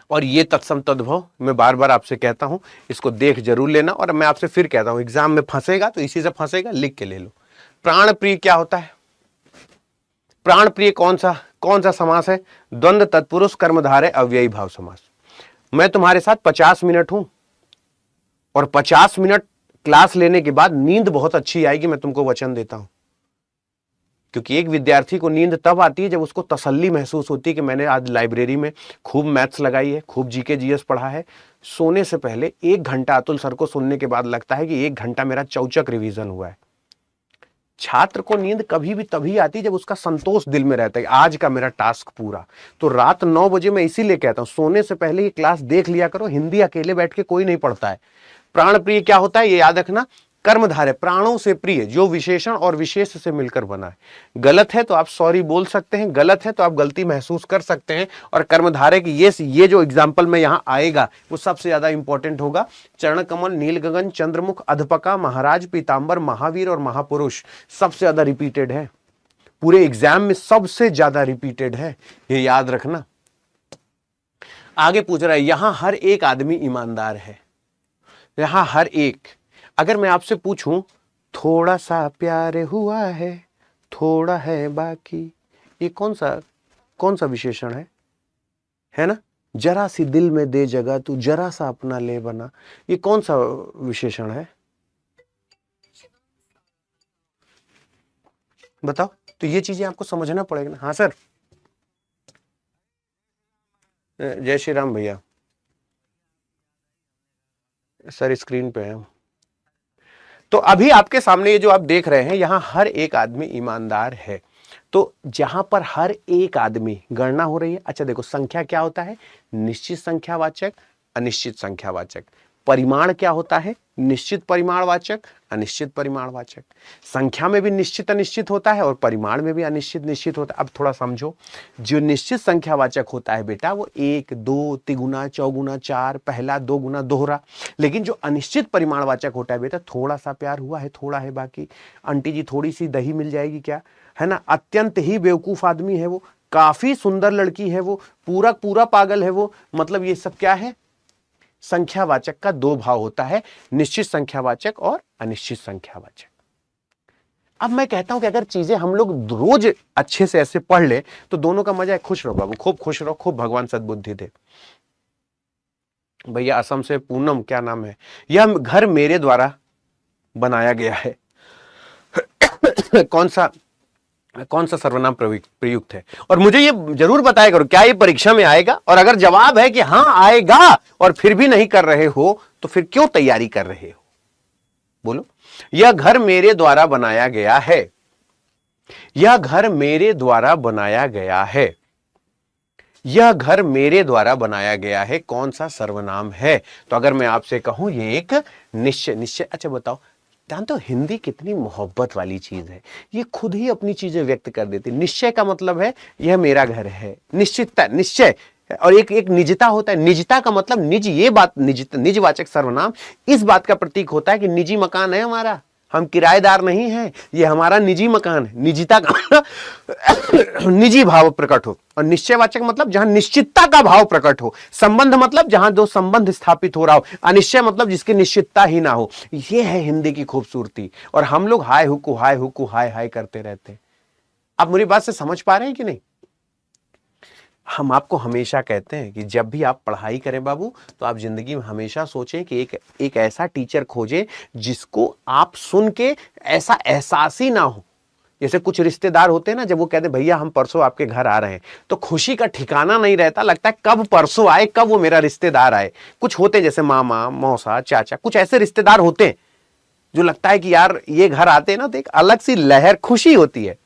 और ये तत्सम तद्भव मैं बार बार आपसे कहता हूं, इसको देख जरूर लेना। और मैं आपसे फिर कहता हूं, एग्जाम में फंसेगा तो इसी से फंसेगा, लिख के ले लो। प्राण प्रिय क्या होता है? प्राण प्रिय कौन सा समास है? द्वंद्व तत्पुरुष कर्मधारय अव्ययी भाव समास। मैं तुम्हारे साथ 50 मिनट हूं, और 50 मिनट क्लास लेने के बाद नींद बहुत अच्छी आएगी, मैं तुमको वचन देता हूं। क्योंकि एक विद्यार्थी को नींद तब आती है जब उसको तसल्ली महसूस होती है कि मैंने आज लाइब्रेरी में खूब मैथ्स लगाई है, खूब जीके जीएस पढ़ा है। सोने से पहले 1 घंटा अतुल सर को सुनने के बाद लगता है कि 1 घंटा मेरा चौचक रिवीजन हुआ है। छात्र को नींद कभी भी तभी आती है जब उसका संतोष दिल में रहता है, आज का मेरा टास्क पूरा। तो रात 9 बजे मैं इसीलिए कहता हूं, सोने से पहले ये क्लास देख लिया करो। हिंदी अकेले बैठ के कोई नहीं पढ़ता है। प्राण प्रिय क्या होता है ये याद रखना, कर्मधारय, प्राणों से प्रिय, जो विशेषण और विशेष से मिलकर बना है। गलत है तो आप सॉरी बोल सकते हैं, गलत है तो आप गलती महसूस कर सकते हैं। और कर्मधारय की ये जो एग्जाम्पल में यहां आएगा वो सबसे ज्यादा इंपॉर्टेंट होगा। चरण कमल, नील गगन, चंद्रमुख, अधपका, महाराज, पीतांबर, महावीर और महापुरुष सबसे ज्यादा रिपीटेड है, पूरे एग्जाम में सबसे ज्यादा रिपीटेड है, ये याद रखना। आगे पूछ रहा है, यहां हर एक आदमी ईमानदार है, यहां हर एक। अगर मैं आपसे पूछूं, थोड़ा सा प्यार हुआ है, थोड़ा है बाकी, ये कौन सा विशेषण है ना। जरा सी दिल में दे जगह तू, जरा सा अपना ले बना, ये कौन सा विशेषण है बताओ। तो ये चीजें आपको समझना पड़ेगा ना। हाँ सर, जय श्री राम भैया, सर स्क्रीन पे है। तो अभी आपके सामने ये जो आप देख रहे हैं, यहां हर एक आदमी ईमानदार है। तो जहां पर हर एक आदमी गणना हो रही है, अच्छा देखो, संख्या क्या होता है? निश्चित संख्यावाचक, अनिश्चित संख्यावाचक। परिमाण क्या होता है? निश्चित परिमाणवाचक, अनिश्चित परिमाणवाचक। संख्या में भी निश्चित अनिश्चित होता है और परिमाण में भी अनिश्चित निश्चित होता है। अब थोड़ा समझो, जो निश्चित संख्यावाचक होता है बेटा, वो 1, 2, तिगुना, चौगुना, 4, पहला, 2 गुना, दोहरा। लेकिन जो अनिश्चित परिमाणवाचक होता है बेटा, थोड़ा सा प्यार हुआ है, थोड़ा है बाकी, आंटी जी थोड़ी सी दही मिल जाएगी क्या, है ना। अत्यंत ही बेवकूफ आदमी है वो, काफी सुंदर लड़की है वो, पूरा पूरा पागल है वो। मतलब ये सब क्या है? संख्यावाचक का 2 भाव होता है, निश्चित संख्यावाचक और अनिश्चित संख्यावाचक। अब मैं कहता हूं कि अगर चीजें हम लोग रोज अच्छे से ऐसे पढ़ ले तो दोनों का मजा है। खुश रहो बाबू, खूब खुश रहो, खूब भगवान सद्बुद्धि दे। भैया असम से पूनम, क्या नाम है? यह घर मेरे द्वारा बनाया गया है। कौन सा सर्वनाम प्रयुक्त है? और मुझे ये जरूर बताया करो, क्या ये परीक्षा में आएगा? और अगर जवाब है कि हां आएगा और फिर भी नहीं कर रहे हो, तो फिर क्यों तैयारी कर रहे हो? बोलो। यह घर मेरे द्वारा बनाया गया है, यह घर मेरे द्वारा बनाया गया है, यह घर मेरे द्वारा बनाया गया है, कौन सा सर्वनाम है? तो अगर मैं आपसे कहूं ये एक निश्चय। अच्छा बताओ, जानते हो हिंदी कितनी मोहब्बत वाली चीज है, ये खुद ही अपनी चीजें व्यक्त कर देती। निश्चय का मतलब है यह मेरा घर है, निश्चितता, निश्चय। और एक निजता होता है, निजता का मतलब निज, ये बात निजवाचक सर्वनाम इस बात का प्रतीक होता है कि निजी मकान है हमारा, हम किराएदार नहीं हैं, ये हमारा निजी मकान है। निजीता का निजी भाव प्रकट हो, और निश्चयवाचक मतलब जहां निश्चितता का भाव प्रकट हो। संबंध मतलब जहां दो संबंध स्थापित हो रहा हो। अनिश्चय मतलब जिसकी निश्चितता ही ना हो। ये है हिंदी की खूबसूरती, और हम लोग हाय हुकू हाय हुकू हाय हाय करते रहते हैं। आप मेरी बात से समझ पा रहे हैं कि नहीं? हम आपको हमेशा कहते हैं कि जब भी आप पढ़ाई करें बाबू, तो आप जिंदगी में हमेशा सोचें कि एक ऐसा टीचर खोजें जिसको आप सुन के ऐसा एहसास ही ना हो। जैसे कुछ रिश्तेदार होते हैं ना, जब वो कहते हैं भैया हम परसों आपके घर आ रहे हैं, तो खुशी का ठिकाना नहीं रहता, लगता है कब परसों आए, कब वो मेरा रिश्तेदार आए। कुछ होते हैं जैसे मामा मौसा चाचा, कुछ ऐसे रिश्तेदार होते हैं जो लगता है कि यार ये घर आते हैं ना तो एक अलग सी लहर खुशी होती है।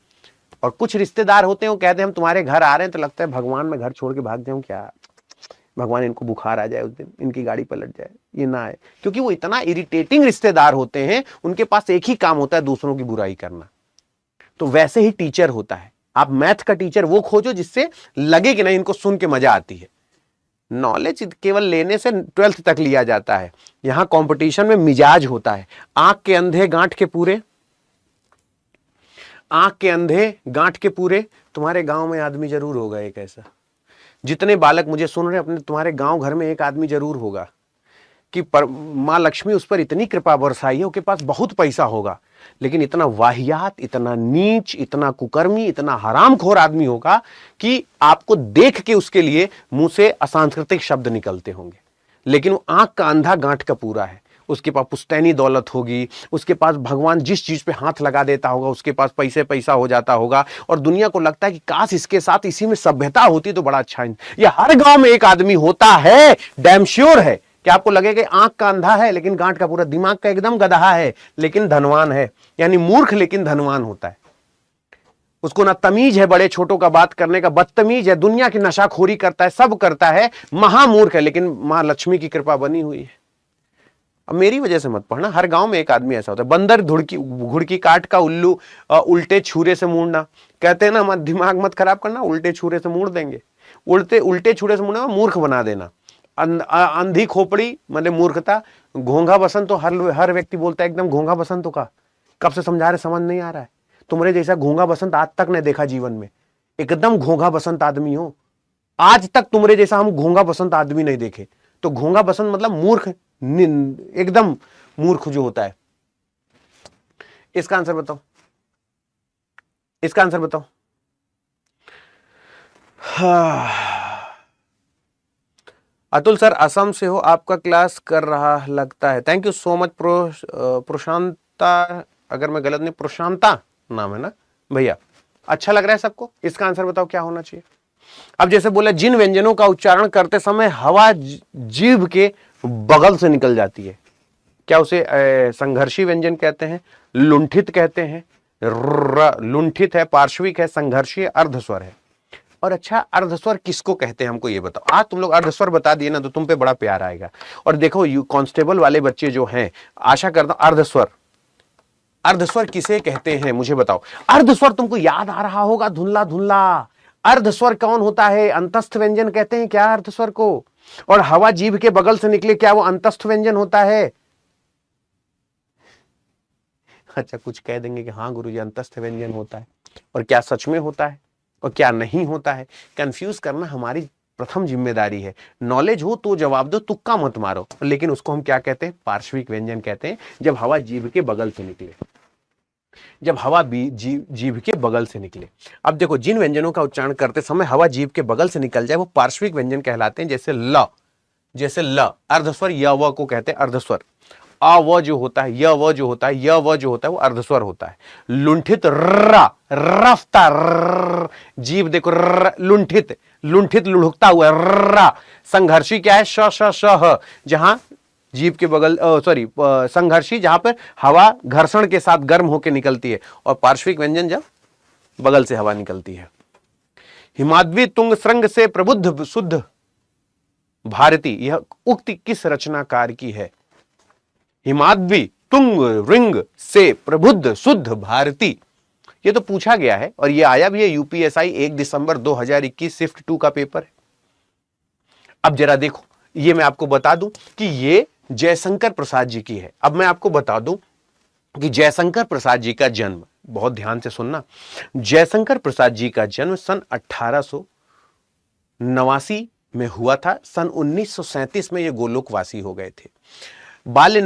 और कुछ रिश्तेदार होते हैं वो कहते हैं हम तुम्हारे घर आ रहे हैं, तो लगता है भगवान मैं घर छोड़ के भाग जाऊं क्या, भगवान इनको बुखार आ जाए उस दिन, इनकी गाड़ी पलट जाए, ये ना आए। क्योंकि वो इतना इरिटेटिंग रिश्तेदार होते हैं, उनके पास एक ही काम होता है, दूसरों की बुराई करना। तो वैसे ही टीचर होता है। आप मैथ का टीचर वो खोजो जिससे लगे कि नहीं इनको सुन के मजा आती है। नॉलेज केवल लेने से 12th तक लिया जाता है, यहां कंपटीशन में मिजाज होता है। आंख के अंधे गांठ के पूरे, आंख के अंधे गांठ के पूरे। तुम्हारे गांव में आदमी जरूर होगा एक ऐसा, जितने बालक मुझे सुन रहे हैं अपने, तुम्हारे गांव घर में एक आदमी जरूर होगा कि मां लक्ष्मी उस पर इतनी कृपा बरसाई है, उसके पास बहुत पैसा होगा, लेकिन इतना वाहियात, इतना नीच, इतना कुकर्मी, इतना हरामखोर आदमी होगा कि आपको देख के उसके लिए मुंह से असांस्कृतिक शब्द निकलते होंगे। लेकिन वो आंख का अंधा गांठ का पूरा है, उसके पास पुश्तैनी दौलत होगी, उसके पास भगवान जिस चीज पे हाथ लगा देता होगा उसके पास पैसा हो जाता होगा, और दुनिया को लगता है कि काश इसके साथ इसी में सभ्यता होती तो बड़ा अच्छा। ये हर गांव में एक आदमी होता है, डैम श्योर है कि आपको लगेगा आंख का अंधा है लेकिन गांठ का पूरा, दिमाग का एकदम गधा है लेकिन धनवान है, यानी मूर्ख लेकिन धनवान होता है। उसको ना तमीज है बड़े छोटों का बात करने का, बदतमीज है, दुनिया की नशाखोरी करता है, सब करता है, महामूर्ख है, लेकिन मां लक्ष्मी की कृपा बनी हुई है। अब मेरी वजह से मत पढ़ना, हर गांव में एक आदमी ऐसा होता है। बंदर घुड़की काट का उल्लू उल्टे छुरे से मूड़ना, कहते हैं ना मत दिमाग मत खराब करना, उल्टे छुरे से मूड़ देंगे। उल्टे छुरे से मूड़ना मूर्ख बना देना। अंधी खोपड़ी मतलब मूर्खता। घोंघा बसंत तो हर व्यक्ति बोलता है एकदम घोंघा बसंत का, कब से समझा रहे समझ नहीं आ रहा है। तुम्हारे जैसा घोंघा बसंत आज तक नहीं देखा जीवन में, एकदम घोंघा बसंत आदमी हो। आज तक तुम्हारे जैसा हम घोंघा बसंत आदमी नहीं देखे। तो घोंघा बसंत मतलब मूर्ख, एकदम मूर्ख जो होता है। इसका आंसर बताओ, इसका आंसर बताओ। अतुल सर असम से हो, आपका क्लास कर रहा लगता है। Thank you so much. Prashanta, अगर मैं गलत नहीं, प्रशांता नाम है ना भैया, अच्छा लग रहा है सबको। इसका आंसर बताओ क्या होना चाहिए। अब जैसे बोला जिन व्यंजनों का उच्चारण करते समय हवा जीभ के बगल से निकल जाती है, क्या उसे संघर्षी व्यंजन कहते हैं, लुंठित कहते हैं। लुंठित है, पार्श्विक है, संघर्षी, अर्धस्वर है। और अच्छा अर्धस्वर किसको कहते हैं हमको ये बताओ। आज तुम लोग अर्धस्वर बता दिए ना तो तुम पे बड़ा प्यार आएगा। और देखो कांस्टेबल वाले बच्चे जो हैं, आशा करता हूं अर्धस्वर, अर्धस्वर किसे कहते हैं मुझे बताओ। अर्धस्वर तुमको याद आ रहा होगा धुंधला धुंधला। अर्धस्वर कौन होता है? अंतस्थ व्यंजन कहते हैं क्या अर्धस्वर को? और हवा जीभ के बगल से निकले, क्या वो अंतस्थ व्यंजन होता है? अच्छा कुछ कह देंगे कि हाँ गुरुजी अंतस्थ व्यंजन होता है, और क्या सच में होता है और क्या नहीं होता है। कंफ्यूज करना हमारी प्रथम जिम्मेदारी है। नॉलेज हो तो जवाब दो, तुक्का मत मारो। लेकिन उसको हम क्या कहते हैं? पार्श्विक व्यंजन कहते हैं, जब हवा जीभ के बगल से निकले, जब हवा जीभ के बगल से निकले। अब देखो जिन व्यंजनों का उच्चारण करते समय हवा जीभ के बगल से निकल जाए वो पार्श्विक व्यंजन कहलाते हैं। जैसे ल, जैसे ल, अर्धस्वर य व को कहते हैं अर्धस्वर। अ व जो होता है, य व जो होता है, य व जो होता है वो अर्धस्वर होता है। लुंठित र, रफ्तार, जीभ देखो लुंठित, लुंठित लुढ़कता हुआ र। संघर्षी क्या है? श श श ह, जहां जीभ के बगल, सॉरी संघर्षी जहां पर हवा घर्षण के साथ गर्म होकर निकलती है, और पार्श्विक व्यंजन जब बगल से हवा निकलती है। हिमाद्री तुंग श्रृंग से प्रबुद्ध शुद्ध भारती, यह उक्ति किस रचनाकार की है? हिमाद्री तुंग रिंग से प्रबुद्ध शुद्ध भारती, ये तो पूछा गया है और ये आया भी है यूपीएसआई 1 दिसंबर 2021 शिफ्ट 2 का पेपर है। अब जरा देखो, ये मैं आपको बता दूं कि ये जयशंकर प्रसाद जी की है। अब मैं आपको बता दूं कि जयशंकर प्रसाद जी का जन्म, बहुत ध्यान से सुनना, जयशंकर प्रसाद जी का जन्म सन 1889 में हुआ था। सन 1937 में ये गोलोकवासी हो गए थे। बाल्य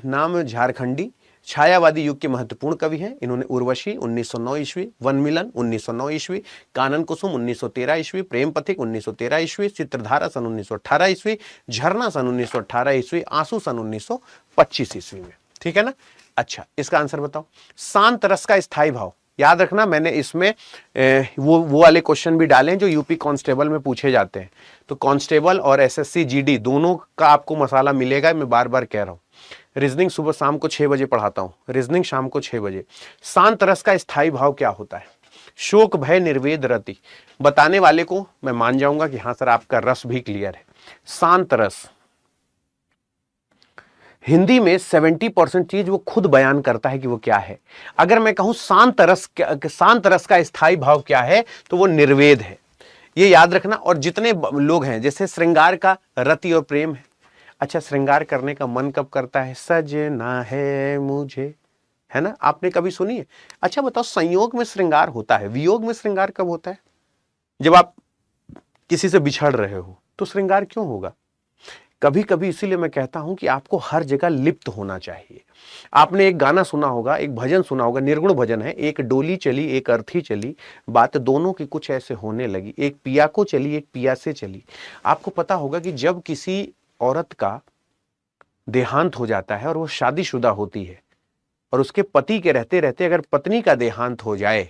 नाम झारखंडी छायावादी युग के महत्वपूर्ण कवि हैं। इन्होंने उर्वशी 1909 ईस्वी, वनमिलन 1909 ईस्वी, कानन कुसुम 1913 ईस्वी, प्रेम पथिक 1913 ईस्वी, चित्रधारा सन 1918 ईस्वी, झरना सन 1918 ईस्वी, आंसू सन 1925 ईस्वी में। ठीक है ना। अच्छा, इसका आंसर बताओ। शांत रस का स्थायी भाव, याद रखना मैंने इसमें वो वाले क्वेश्चन भी डाले हैं जो यूपी कांस्टेबल में पूछे जाते हैं। तो कांस्टेबल और एसएससी जीडी दोनों का आपको मसाला मिलेगा, मैं बार बार कह रहा हूं। रीजनिंग सुबह शाम को 6 बजे पढ़ाता हूं, रीजनिंग शाम को 6 बजे। शांत रस का स्थायी भाव क्या होता है? शोक भय निर्वेद रति। बताने वाले को मैं मान जाऊंगा कि हाँ सर आपका रस भी क्लियर है। शांत रस हिंदी में 70% चीज वो खुद बयान करता है कि वो क्या है। अगर मैं कहूं शांत रस का स्थायी भाव क्या है, तो वो निर्वेद है, ये याद रखना। और जितने लोग हैं, जैसे श्रृंगार का रति और प्रेम है। अच्छा, श्रृंगार करने का मन कब करता है? सजना है मुझे, है ना, आपने कभी सुनी है? अच्छा बताओ, संयोग में श्रृंगार होता है, वियोग में श्रृंगार कब होता है? जब आप किसी से बिछड़ रहे हो तो श्रृंगार क्यों होगा? कभी कभी इसीलिए मैं कहता हूं कि आपको हर जगह लिप्त होना चाहिए। आपने एक गाना सुना होगा, एक भजन सुना होगा, निर्गुण भजन है, एक डोली चली एक अर्थी चली, बात दोनों की कुछ ऐसे होने लगी, एक पिया को चली एक पिया से चली। आपको पता होगा कि जब किसी औरत का देहांत हो जाता है और वो शादीशुदा होती है और उसके पति के रहते रहते अगर पत्नी का देहांत हो जाए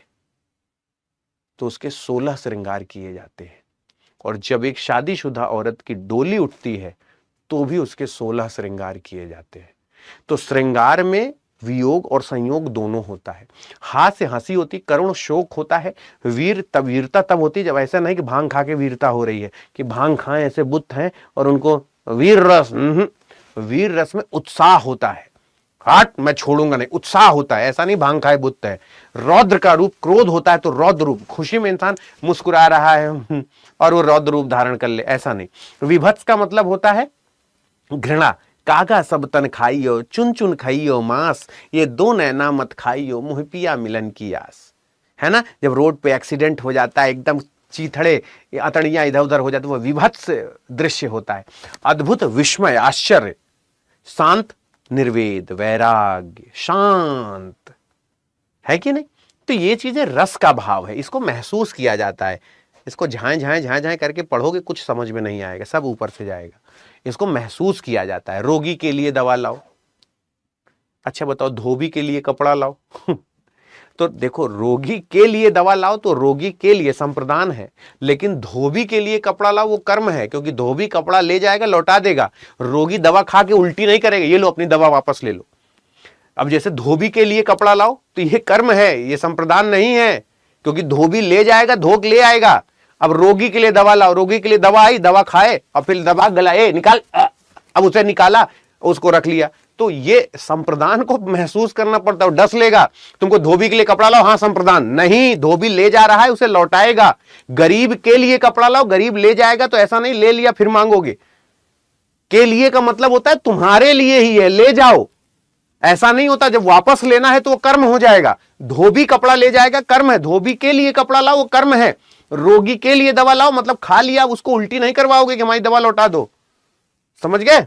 तो उसके 16 श्रृंगार किए जाते हैं। और जब एक शादीशुदा औरत की डोली उठती है तो भी उसके 16 श्रृंगार किए जाते हैं। तो श्रृंगार में वियोग और संयोग दोनों होता है। हाथ से हंसी होती, करुण शोक होता है, वीरता तब होती जब ऐसा नहीं कि भांग खा के वीरता हो रही है, कि भांग खाएं ऐसे बुत हैं और उनको वीर रस में उत्साह होता है, हाट मैं छोड़ूंगा नहीं, उत्साह होता है, ऐसा नहीं भांग खाए बुत है। रौद्र का रूप क्रोध होता है तो रौद्र रूप, खुशी में इंसान मुस्कुरा रहा है और वो रौद्र रूप धारण कर ले, ऐसा नहीं। विभत्स का मतलब होता है घृणा, कागा सब तन खाइयो चुन चुन खाइयो मांस, ये दो नैना मत खाइयो मुँह पिया मिलन की आस, है ना। जब रोड पे एक्सीडेंट हो जाता है, एकदम चीथड़े अतड़ियां इधर उधर हो जाती है, वो विभत्स दृश्य होता है। अद्भुत, विस्मय, आश्चर्य, शांत, निर्वेद, वैराग्य, शांत, है कि नहीं। तो ये चीजें रस का भाव है, इसको महसूस किया जाता है। इसको झाएं करके पढ़ोगे कुछ समझ में नहीं आएगा, सब ऊपर से जाएगा। इसको महसूस किया जाता है। रोगी के लिए दवा लाओ, अच्छा बताओ धोबी के लिए कपड़ा लाओ तो देखो, रोगी के लिए दवा लाओ तो रोगी के लिए संप्रदान है, लेकिन धोबी के लिए कपड़ा लाओ वो कर्म है, क्योंकि धोबी कपड़ा ले जाएगा लौटा देगा, रोगी दवा खा के उल्टी नहीं करेगा, ये लो अपनी दवा वापस ले लो। अब जैसे धोबी के लिए कपड़ा लाओ तो ये कर्म है, ये संप्रदान नहीं है, क्योंकि धोबी ले जाएगा धोक ले आएगा। अब रोगी के लिए दवा लाओ, रोगी के लिए दवा आई, दवा खाए और फिर दवा गलाए निकाल, अब उसे निकाला उसको रख लिया, तो ये संप्रदान को महसूस करना पड़ता है। डस लेगा तुमको धोबी के लिए कपड़ा लाओ, हाँ संप्रदान नहीं, धोबी ले जा रहा है उसे लौटाएगा। गरीब के लिए कपड़ा लाओ, गरीब ले जाएगा, तो ऐसा नहीं ले लिया फिर मांगोगे। के लिए का मतलब होता है तुम्हारे लिए ही है, ले जाओ, ऐसा नहीं होता। जब वापस लेना है तो वो कर्म हो जाएगा। धोबी कपड़ा ले जाएगा कर्म है, धोबी के लिए कपड़ा लाओ वो कर्म है। रोगी के लिए दवा लाओ मतलब खा लिया, उसको उल्टी नहीं करवाओगे कि हमारी दवा लौटा दो। समझ गए?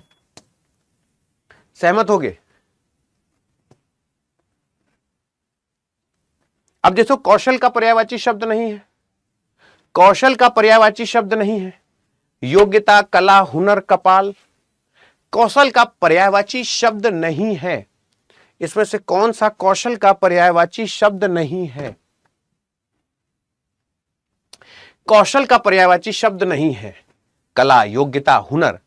सहमत हो गए? अब देखो, कौशल का पर्यायवाची शब्द नहीं है, कौशल का पर्यायवाची शब्द नहीं है। योग्यता, कला, हुनर, कपाल, कौशल का पर्यायवाची शब्द नहीं है। इसमें से कौन सा कौशल का पर्यायवाची शब्द नहीं है? कौशल का पर्यायवाची शब्द नहीं है। कला, योग्यता, हुनर।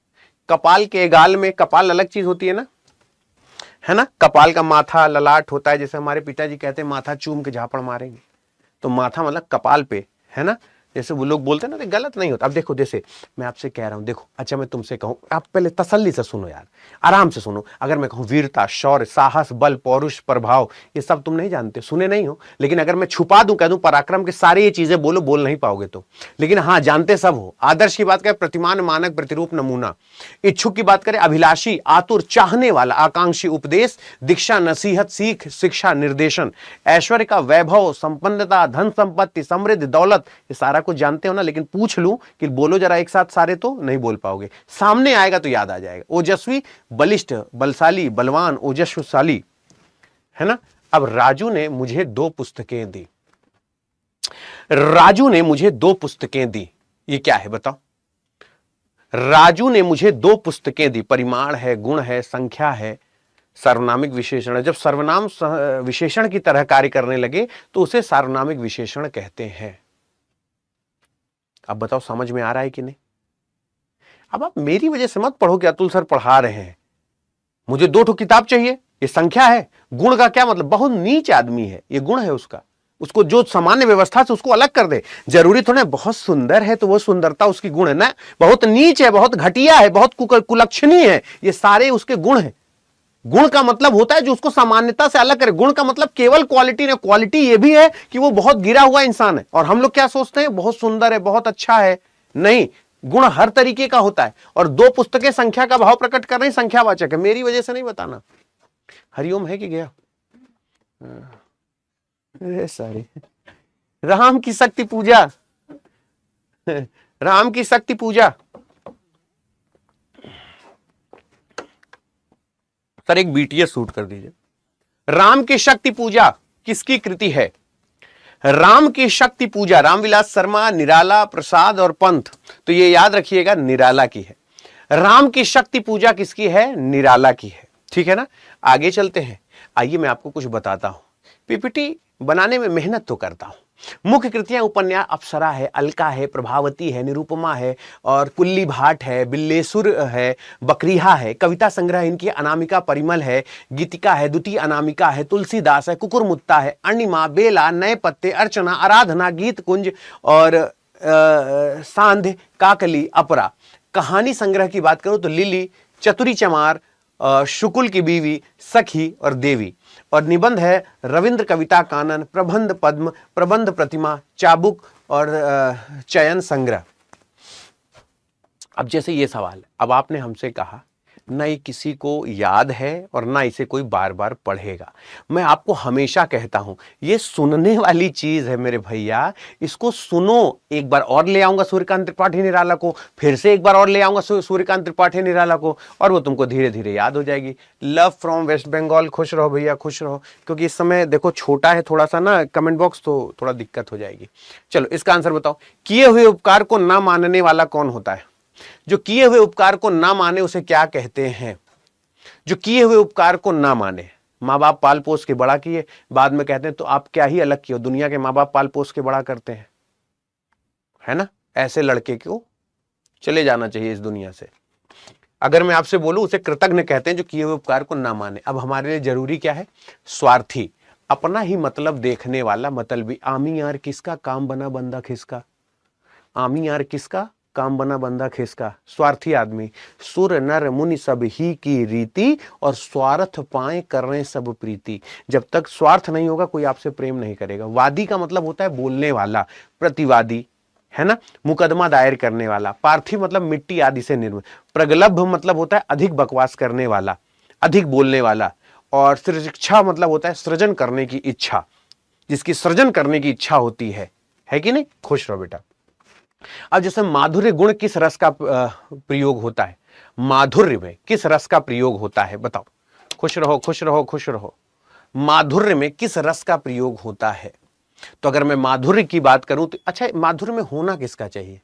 कपाल के गाल में, कपाल अलग चीज होती है ना, है ना। कपाल का माथा ललाट होता है, जैसे हमारे पिताजी कहते हैं माथा चूम के झापड़ मारेंगे, तो माथा मतलब कपाल पे, है ना। जैसे वो लोग बोलते हैं ना, तो गलत नहीं होता। अब देखो, जैसे मैं आपसे कह रहा हूं, देखो, अच्छा मैं तुमसे कहूं, आप पहले तसल्ली से सुनो यार, आराम से सुनो। अगर मैं कहूं वीरता, शौर्य, साहस, बल, पौरुष, प्रभाव, ये सब तुम नहीं जानते, सुने नहीं हो। लेकिन अगर मैं छुपा दूं, कह दूं पराक्रम के सारे ये चीजें बोलो, बोल नहीं पाओगे तो। लेकिन हाँ, जानते सब हो। आदर्श की बात करें, प्रतिमान, मानक, प्रतिरूप, नमूना। इच्छुक की बात करें, अभिलाषी, आतुर, चाहने वाला, आकांक्षी। उपदेश, दीक्षा, नसीहत, सीख, शिक्षा, निर्देशन। ऐश्वर्य का वैभव, संपन्नता, धन संपत्ति, समृद्धि, दौलत, ये सारा कुछ जानते हो ना। लेकिन पूछ लूं कि बोलो जरा एक साथ सारे, तो नहीं बोल पाओगे। सामने आएगा तो याद आ जाएगा। ओजस्वी, बलिष्ठ, बलशाली, बलवान, ओजस्वशाली, है ना। अब राजू ने मुझे 2 पुस्तकें दी। राजू ने मुझे 2 पुस्तकें दी, ये क्या है बताओ। राजू ने मुझे 2 पुस्तकें दी। परिमाण है, गुण है, संख्या है, सार्वनामिक विशेषण है। जब सर्वनाम विशेषण की तरह कार्य करने लगे तो उसे सार्वनामिक विशेषण कहते हैं। अब बताओ समझ में आ रहा है कि नहीं। अब आप मेरी वजह से मत पढ़ो कि अतुल सर पढ़ा रहे हैं, मुझे 2 किताब चाहिए, ये संख्या है। गुण का क्या मतलब, बहुत नीच आदमी है, ये गुण है उसका। उसको जो सामान्य व्यवस्था से उसको अलग कर दे। जरूरी थोड़ा बहुत सुंदर है तो वो सुंदरता उसकी गुण है ना, बहुत नीच है, बहुत घटिया है, बहुत कुलक्षणी है, ये सारे उसके गुण हैं। गुण का मतलब होता है जो उसको सामान्यता से अलग करे। गुण का मतलब केवल क्वालिटी नहीं, क्वालिटी ये भी है कि वो बहुत गिरा हुआ इंसान है। और हम लोग क्या सोचते हैं, बहुत सुंदर है, बहुत अच्छा है। नहीं, गुण हर तरीके का होता है। और 2 पुस्तकें संख्या का भाव प्रकट कर रही, संख्यावाचक है, मेरी वजह से नहीं बताना। हरिओम है कि गया? सारी राम की शक्ति पूजा, राम की शक्ति पूजा। सर एक बीटीएस शूट कर दीजिए। राम की शक्ति पूजा किसकी कृति है? राम की शक्ति पूजा रामविलास शर्मा, निराला, प्रसाद और पंथ। तो ये याद रखिएगा, निराला की है। राम की शक्ति पूजा किसकी है? निराला की है। ठीक है ना। आगे चलते हैं। आइए मैं आपको कुछ बताता हूं। पीपीटी बनाने में मेहनत तो करता हूं। मुख्य कृतियां उपन्यास अप्सरा है, अलका है, प्रभावती है, निरुपमा है, और कुल्ली भाट है, बिल्लेसुर है, बकरीहा है। कविता संग्रह इनकी अनामिका, परिमल है, गीतिका है, द्वितीय अनामिका है, तुलसीदास है, कुकुरमुत्ता है, अणिमा, बेला, नए पत्ते, अर्चना, आराधना, गीत कुंज और सांध्य, काकली, अपरा। कहानी संग्रह की बात करूं तो लिली, चतुरी चमार, शुकुल की बीवी, सखी और देवी। और निबंध है रविंद्र कविता कानन, प्रबंध पद्म, प्रबंध प्रतिमा, चाबुक और चयन संग्रह। अब जैसे ये सवाल, अब आपने हमसे कहा ना ये किसी को याद है और ना इसे कोई बार बार पढ़ेगा। मैं आपको हमेशा कहता हूं ये सुनने वाली चीज है मेरे भैया, इसको सुनो। एक बार और ले आऊंगा सूर्यकांत त्रिपाठी निराला को, फिर से एक बार और ले आऊंगा सूर्यकांत त्रिपाठी निराला को, और वो तुमको धीरे धीरे याद हो जाएगी। लव फ्रॉम वेस्ट बंगाल, खुश रहो भैया, खुश रहो। क्योंकि इस समय देखो छोटा है थोड़ा सा ना कमेंट बॉक्स, तो थोड़ा दिक्कत हो जाएगी। चलो इसका आंसर बताओ। किए हुए उपकार को ना मानने वाला कौन होता है? जो किए हुए उपकार को ना माने उसे क्या कहते हैं? जो किए हुए उपकार को ना माने, माँ बाप पाल पोस के बड़ा किए, बाद में कहते हैं तो आप क्या ही अलग किए, दुनिया के माँ बाप पाल पोस के बड़ा करते हैं, है ना। ऐसे लड़के को चले जाना चाहिए इस दुनिया से। अगर मैं आपसे बोलूं उसे कृतज्ञ कहते हैं जो किए हुए उपकार को ना माने। अब हमारे लिए जरूरी क्या है? स्वार्थी, अपना ही मतलब देखने वाला, मतलबी। आमी यार किसका, काम बना बंदा खिसका। आमी यार किसका, काम बना बंदा खिसका। स्वार्थी आदमी। सुर नर मुनि सब ही की रीति, और स्वार्थ पाए करें सब प्रीति। जब तक स्वार्थ नहीं होगा कोई आपसे प्रेम नहीं करेगा। वादी का मतलब होता है बोलने वाला, प्रतिवादी, है ना। मुकदमा दायर करने वाला। पार्थिव मतलब मिट्टी आदि से निर्मित। प्रगल्भ मतलब होता है अधिक बकवास करने वाला, अधिक बोलने वाला। और सृक्षा मतलब होता है सृजन करने की इच्छा, जिसकी सृजन करने की इच्छा होती है कि नहीं। खुश रहो बेटा। अब जैसे माधुर्य गुण किस रस का प्रयोग होता है? माधुर्य में किस रस का प्रयोग होता है बताओ। खुश रहो, खुश रहो, खुश रहो। माधुर्य में किस रस का प्रयोग होता है? तो अगर मैं माधुर्य की बात करूं तो अच्छा, माधुर्य में होना किसका चाहिए?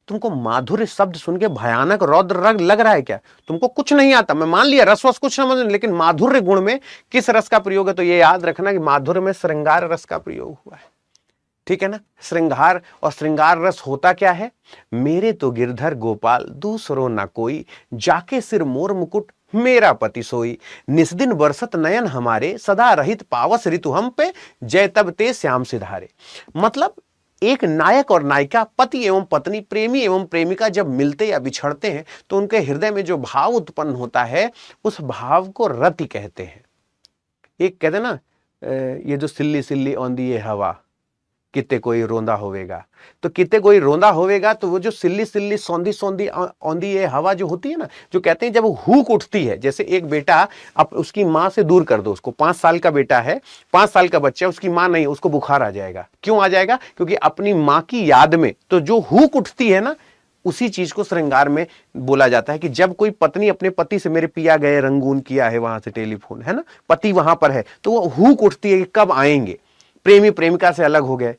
तुमको माधुर्य शब्द सुन के भयानक रौद्र रंग लग रहा है क्या? तुमको कुछ नहीं आता, मैं मान लिया रस वस कुछ समझ नहीं, लेकिन माधुर्य गुण में किस रस का प्रयोग है? तो ये याद रखना कि माधुर्य में श्रृंगार रस का प्रयोग हुआ है। ठीक है ना। श्रृंगार, और श्रृंगार रस होता क्या है? मेरे तो गिरधर गोपाल दूसरो ना कोई, जाके सिर मोर मुकुट मेरा पति सोई। निस्दिन बरसत नयन हमारे, सदा रहित पावस ऋतु हम पे, जय तब ते श्याम सिधारे। मतलब एक नायक और नायिका, पति एवं पत्नी, प्रेमी एवं प्रेमिका जब मिलते या बिछड़ते हैं तो उनके हृदय में जो भाव उत्पन्न होता है उस भाव को रति कहते हैं। एक कहते ना ये जो सिल्ली सिल्ली औंधी ये हवा, किते कोई रोंदा होवेगा, तो किते कोई रोंदा होवेगा, तो वो जो सिल्ली सिल्ली सौंधी सौंधी औंधी ये हवा जो होती है ना, जो कहते हैं जब हुक उठती है, जैसे एक बेटा अब उसकी माँ से दूर कर दो उसको, 5 साल का बेटा है, 5 साल का बच्चा, उसकी माँ नहीं, उसको बुखार आ जाएगा। क्यों आ जाएगा? क्योंकि अपनी माँ की याद में तो जो हुक उठती है ना, उसी चीज को श्रृंगार में बोला जाता है कि जब कोई पत्नी अपने पति से, मेरे पिया गए रंगून किया है वहां से टेलीफोन, है ना, पति वहां पर है, तो वो हुक उठती है कि कब आएंगे। प्रेमी प्रेमिका से अलग हो गए,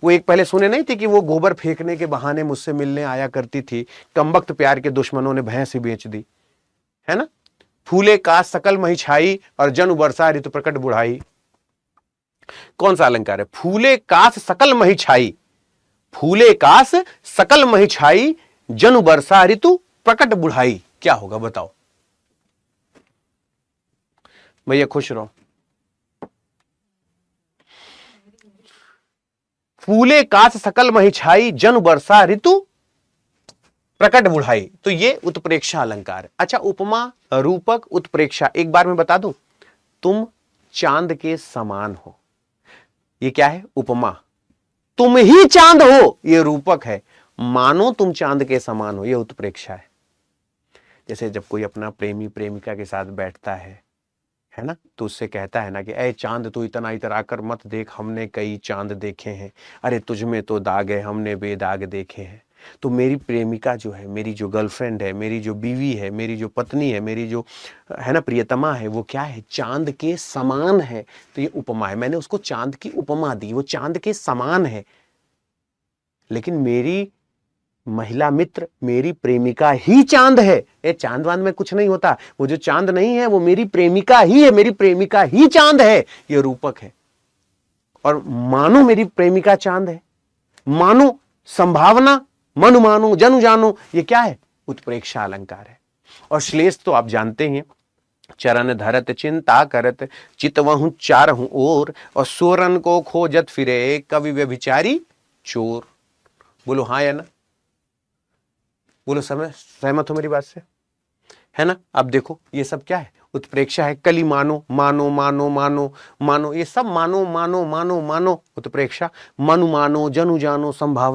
वो एक पहले सुने नहीं थे कि वो गोबर फेंकने के बहाने मुझसे मिलने आया करती थी, कमबख्त प्यार के दुश्मनों ने भैंस ही बेच दी, है ना। फूले काश सकल मही छाई और जनु बरसा ऋतु प्रकट बुढ़ाई। कौन सा अलंकार है? फूले काश सकल मही छाई, फूले काश सकल मही छाई, जनु बरसा ऋतु प्रकट बुढ़ाई। क्या होगा बताओ भैया, खुश रहो। फूले काश सकल मही छाई, जनु बरसा ऋतु प्रकट बुढ़ाई। तो ये उत्प्रेक्षा अलंकार है। अच्छा, उपमा, रूपक, उत्प्रेक्षा एक बार मैं बता दूं, तुम चांद के समान हो, ये क्या है? उपमा। तुम ही चांद हो, ये रूपक है। मानो तुम चांद के समान हो, ये उत्प्रेक्षा है। जैसे जब कोई अपना प्रेमी प्रेमिका के साथ बैठता है ना, तो उससे कहता है ना कि ऐ चांद तू इतना इतरा कर मत देख, हमने कई चांद देखे हैं, अरे तुझमें तो दाग है, हमने बेदाग देखे हैं। तो मेरी प्रेमिका जो है, मेरी जो गर्लफ्रेंड है, मेरी जो बीवी है, मेरी जो पत्नी है, मेरी जो है ना प्रियतमा है, वो क्या है? चांद के समान है। तो ये उपमा है, मैंने उसको चांद की उपमा दी, वो चांद के समान है। लेकिन मेरी महिला मित्र, मेरी प्रेमिका ही चांद है। ये चांद वांद में कुछ नहीं होता, वो जो चांद नहीं है वो मेरी प्रेमिका ही है, मेरी प्रेमिका ही चांद है, ये रूपक है। और मानो मेरी प्रेमिका चांद है, मानो, संभावना, मनु मानो, जनु जानो, ये क्या है? उत्प्रेक्षा अलंकार है। और श्लेष तो आप जानते हैं, चरण धरत चिंता करत, चितवहु चारहु ओर, और सोरन को खोजत फिरे, कवि व्यभिचारी चोर। बोलो हाँ या ना? बोलो समय सहमत हो मेरी बात से, है ना। अब देखो ये सब क्या है? उत्प्रेक्षा है। कली मानो, मानो मानो मानो मानो, ये सब मानो मानो मानो मानो उत्प्रेक्षा। मनु मानो, जनु जानो, संभावना।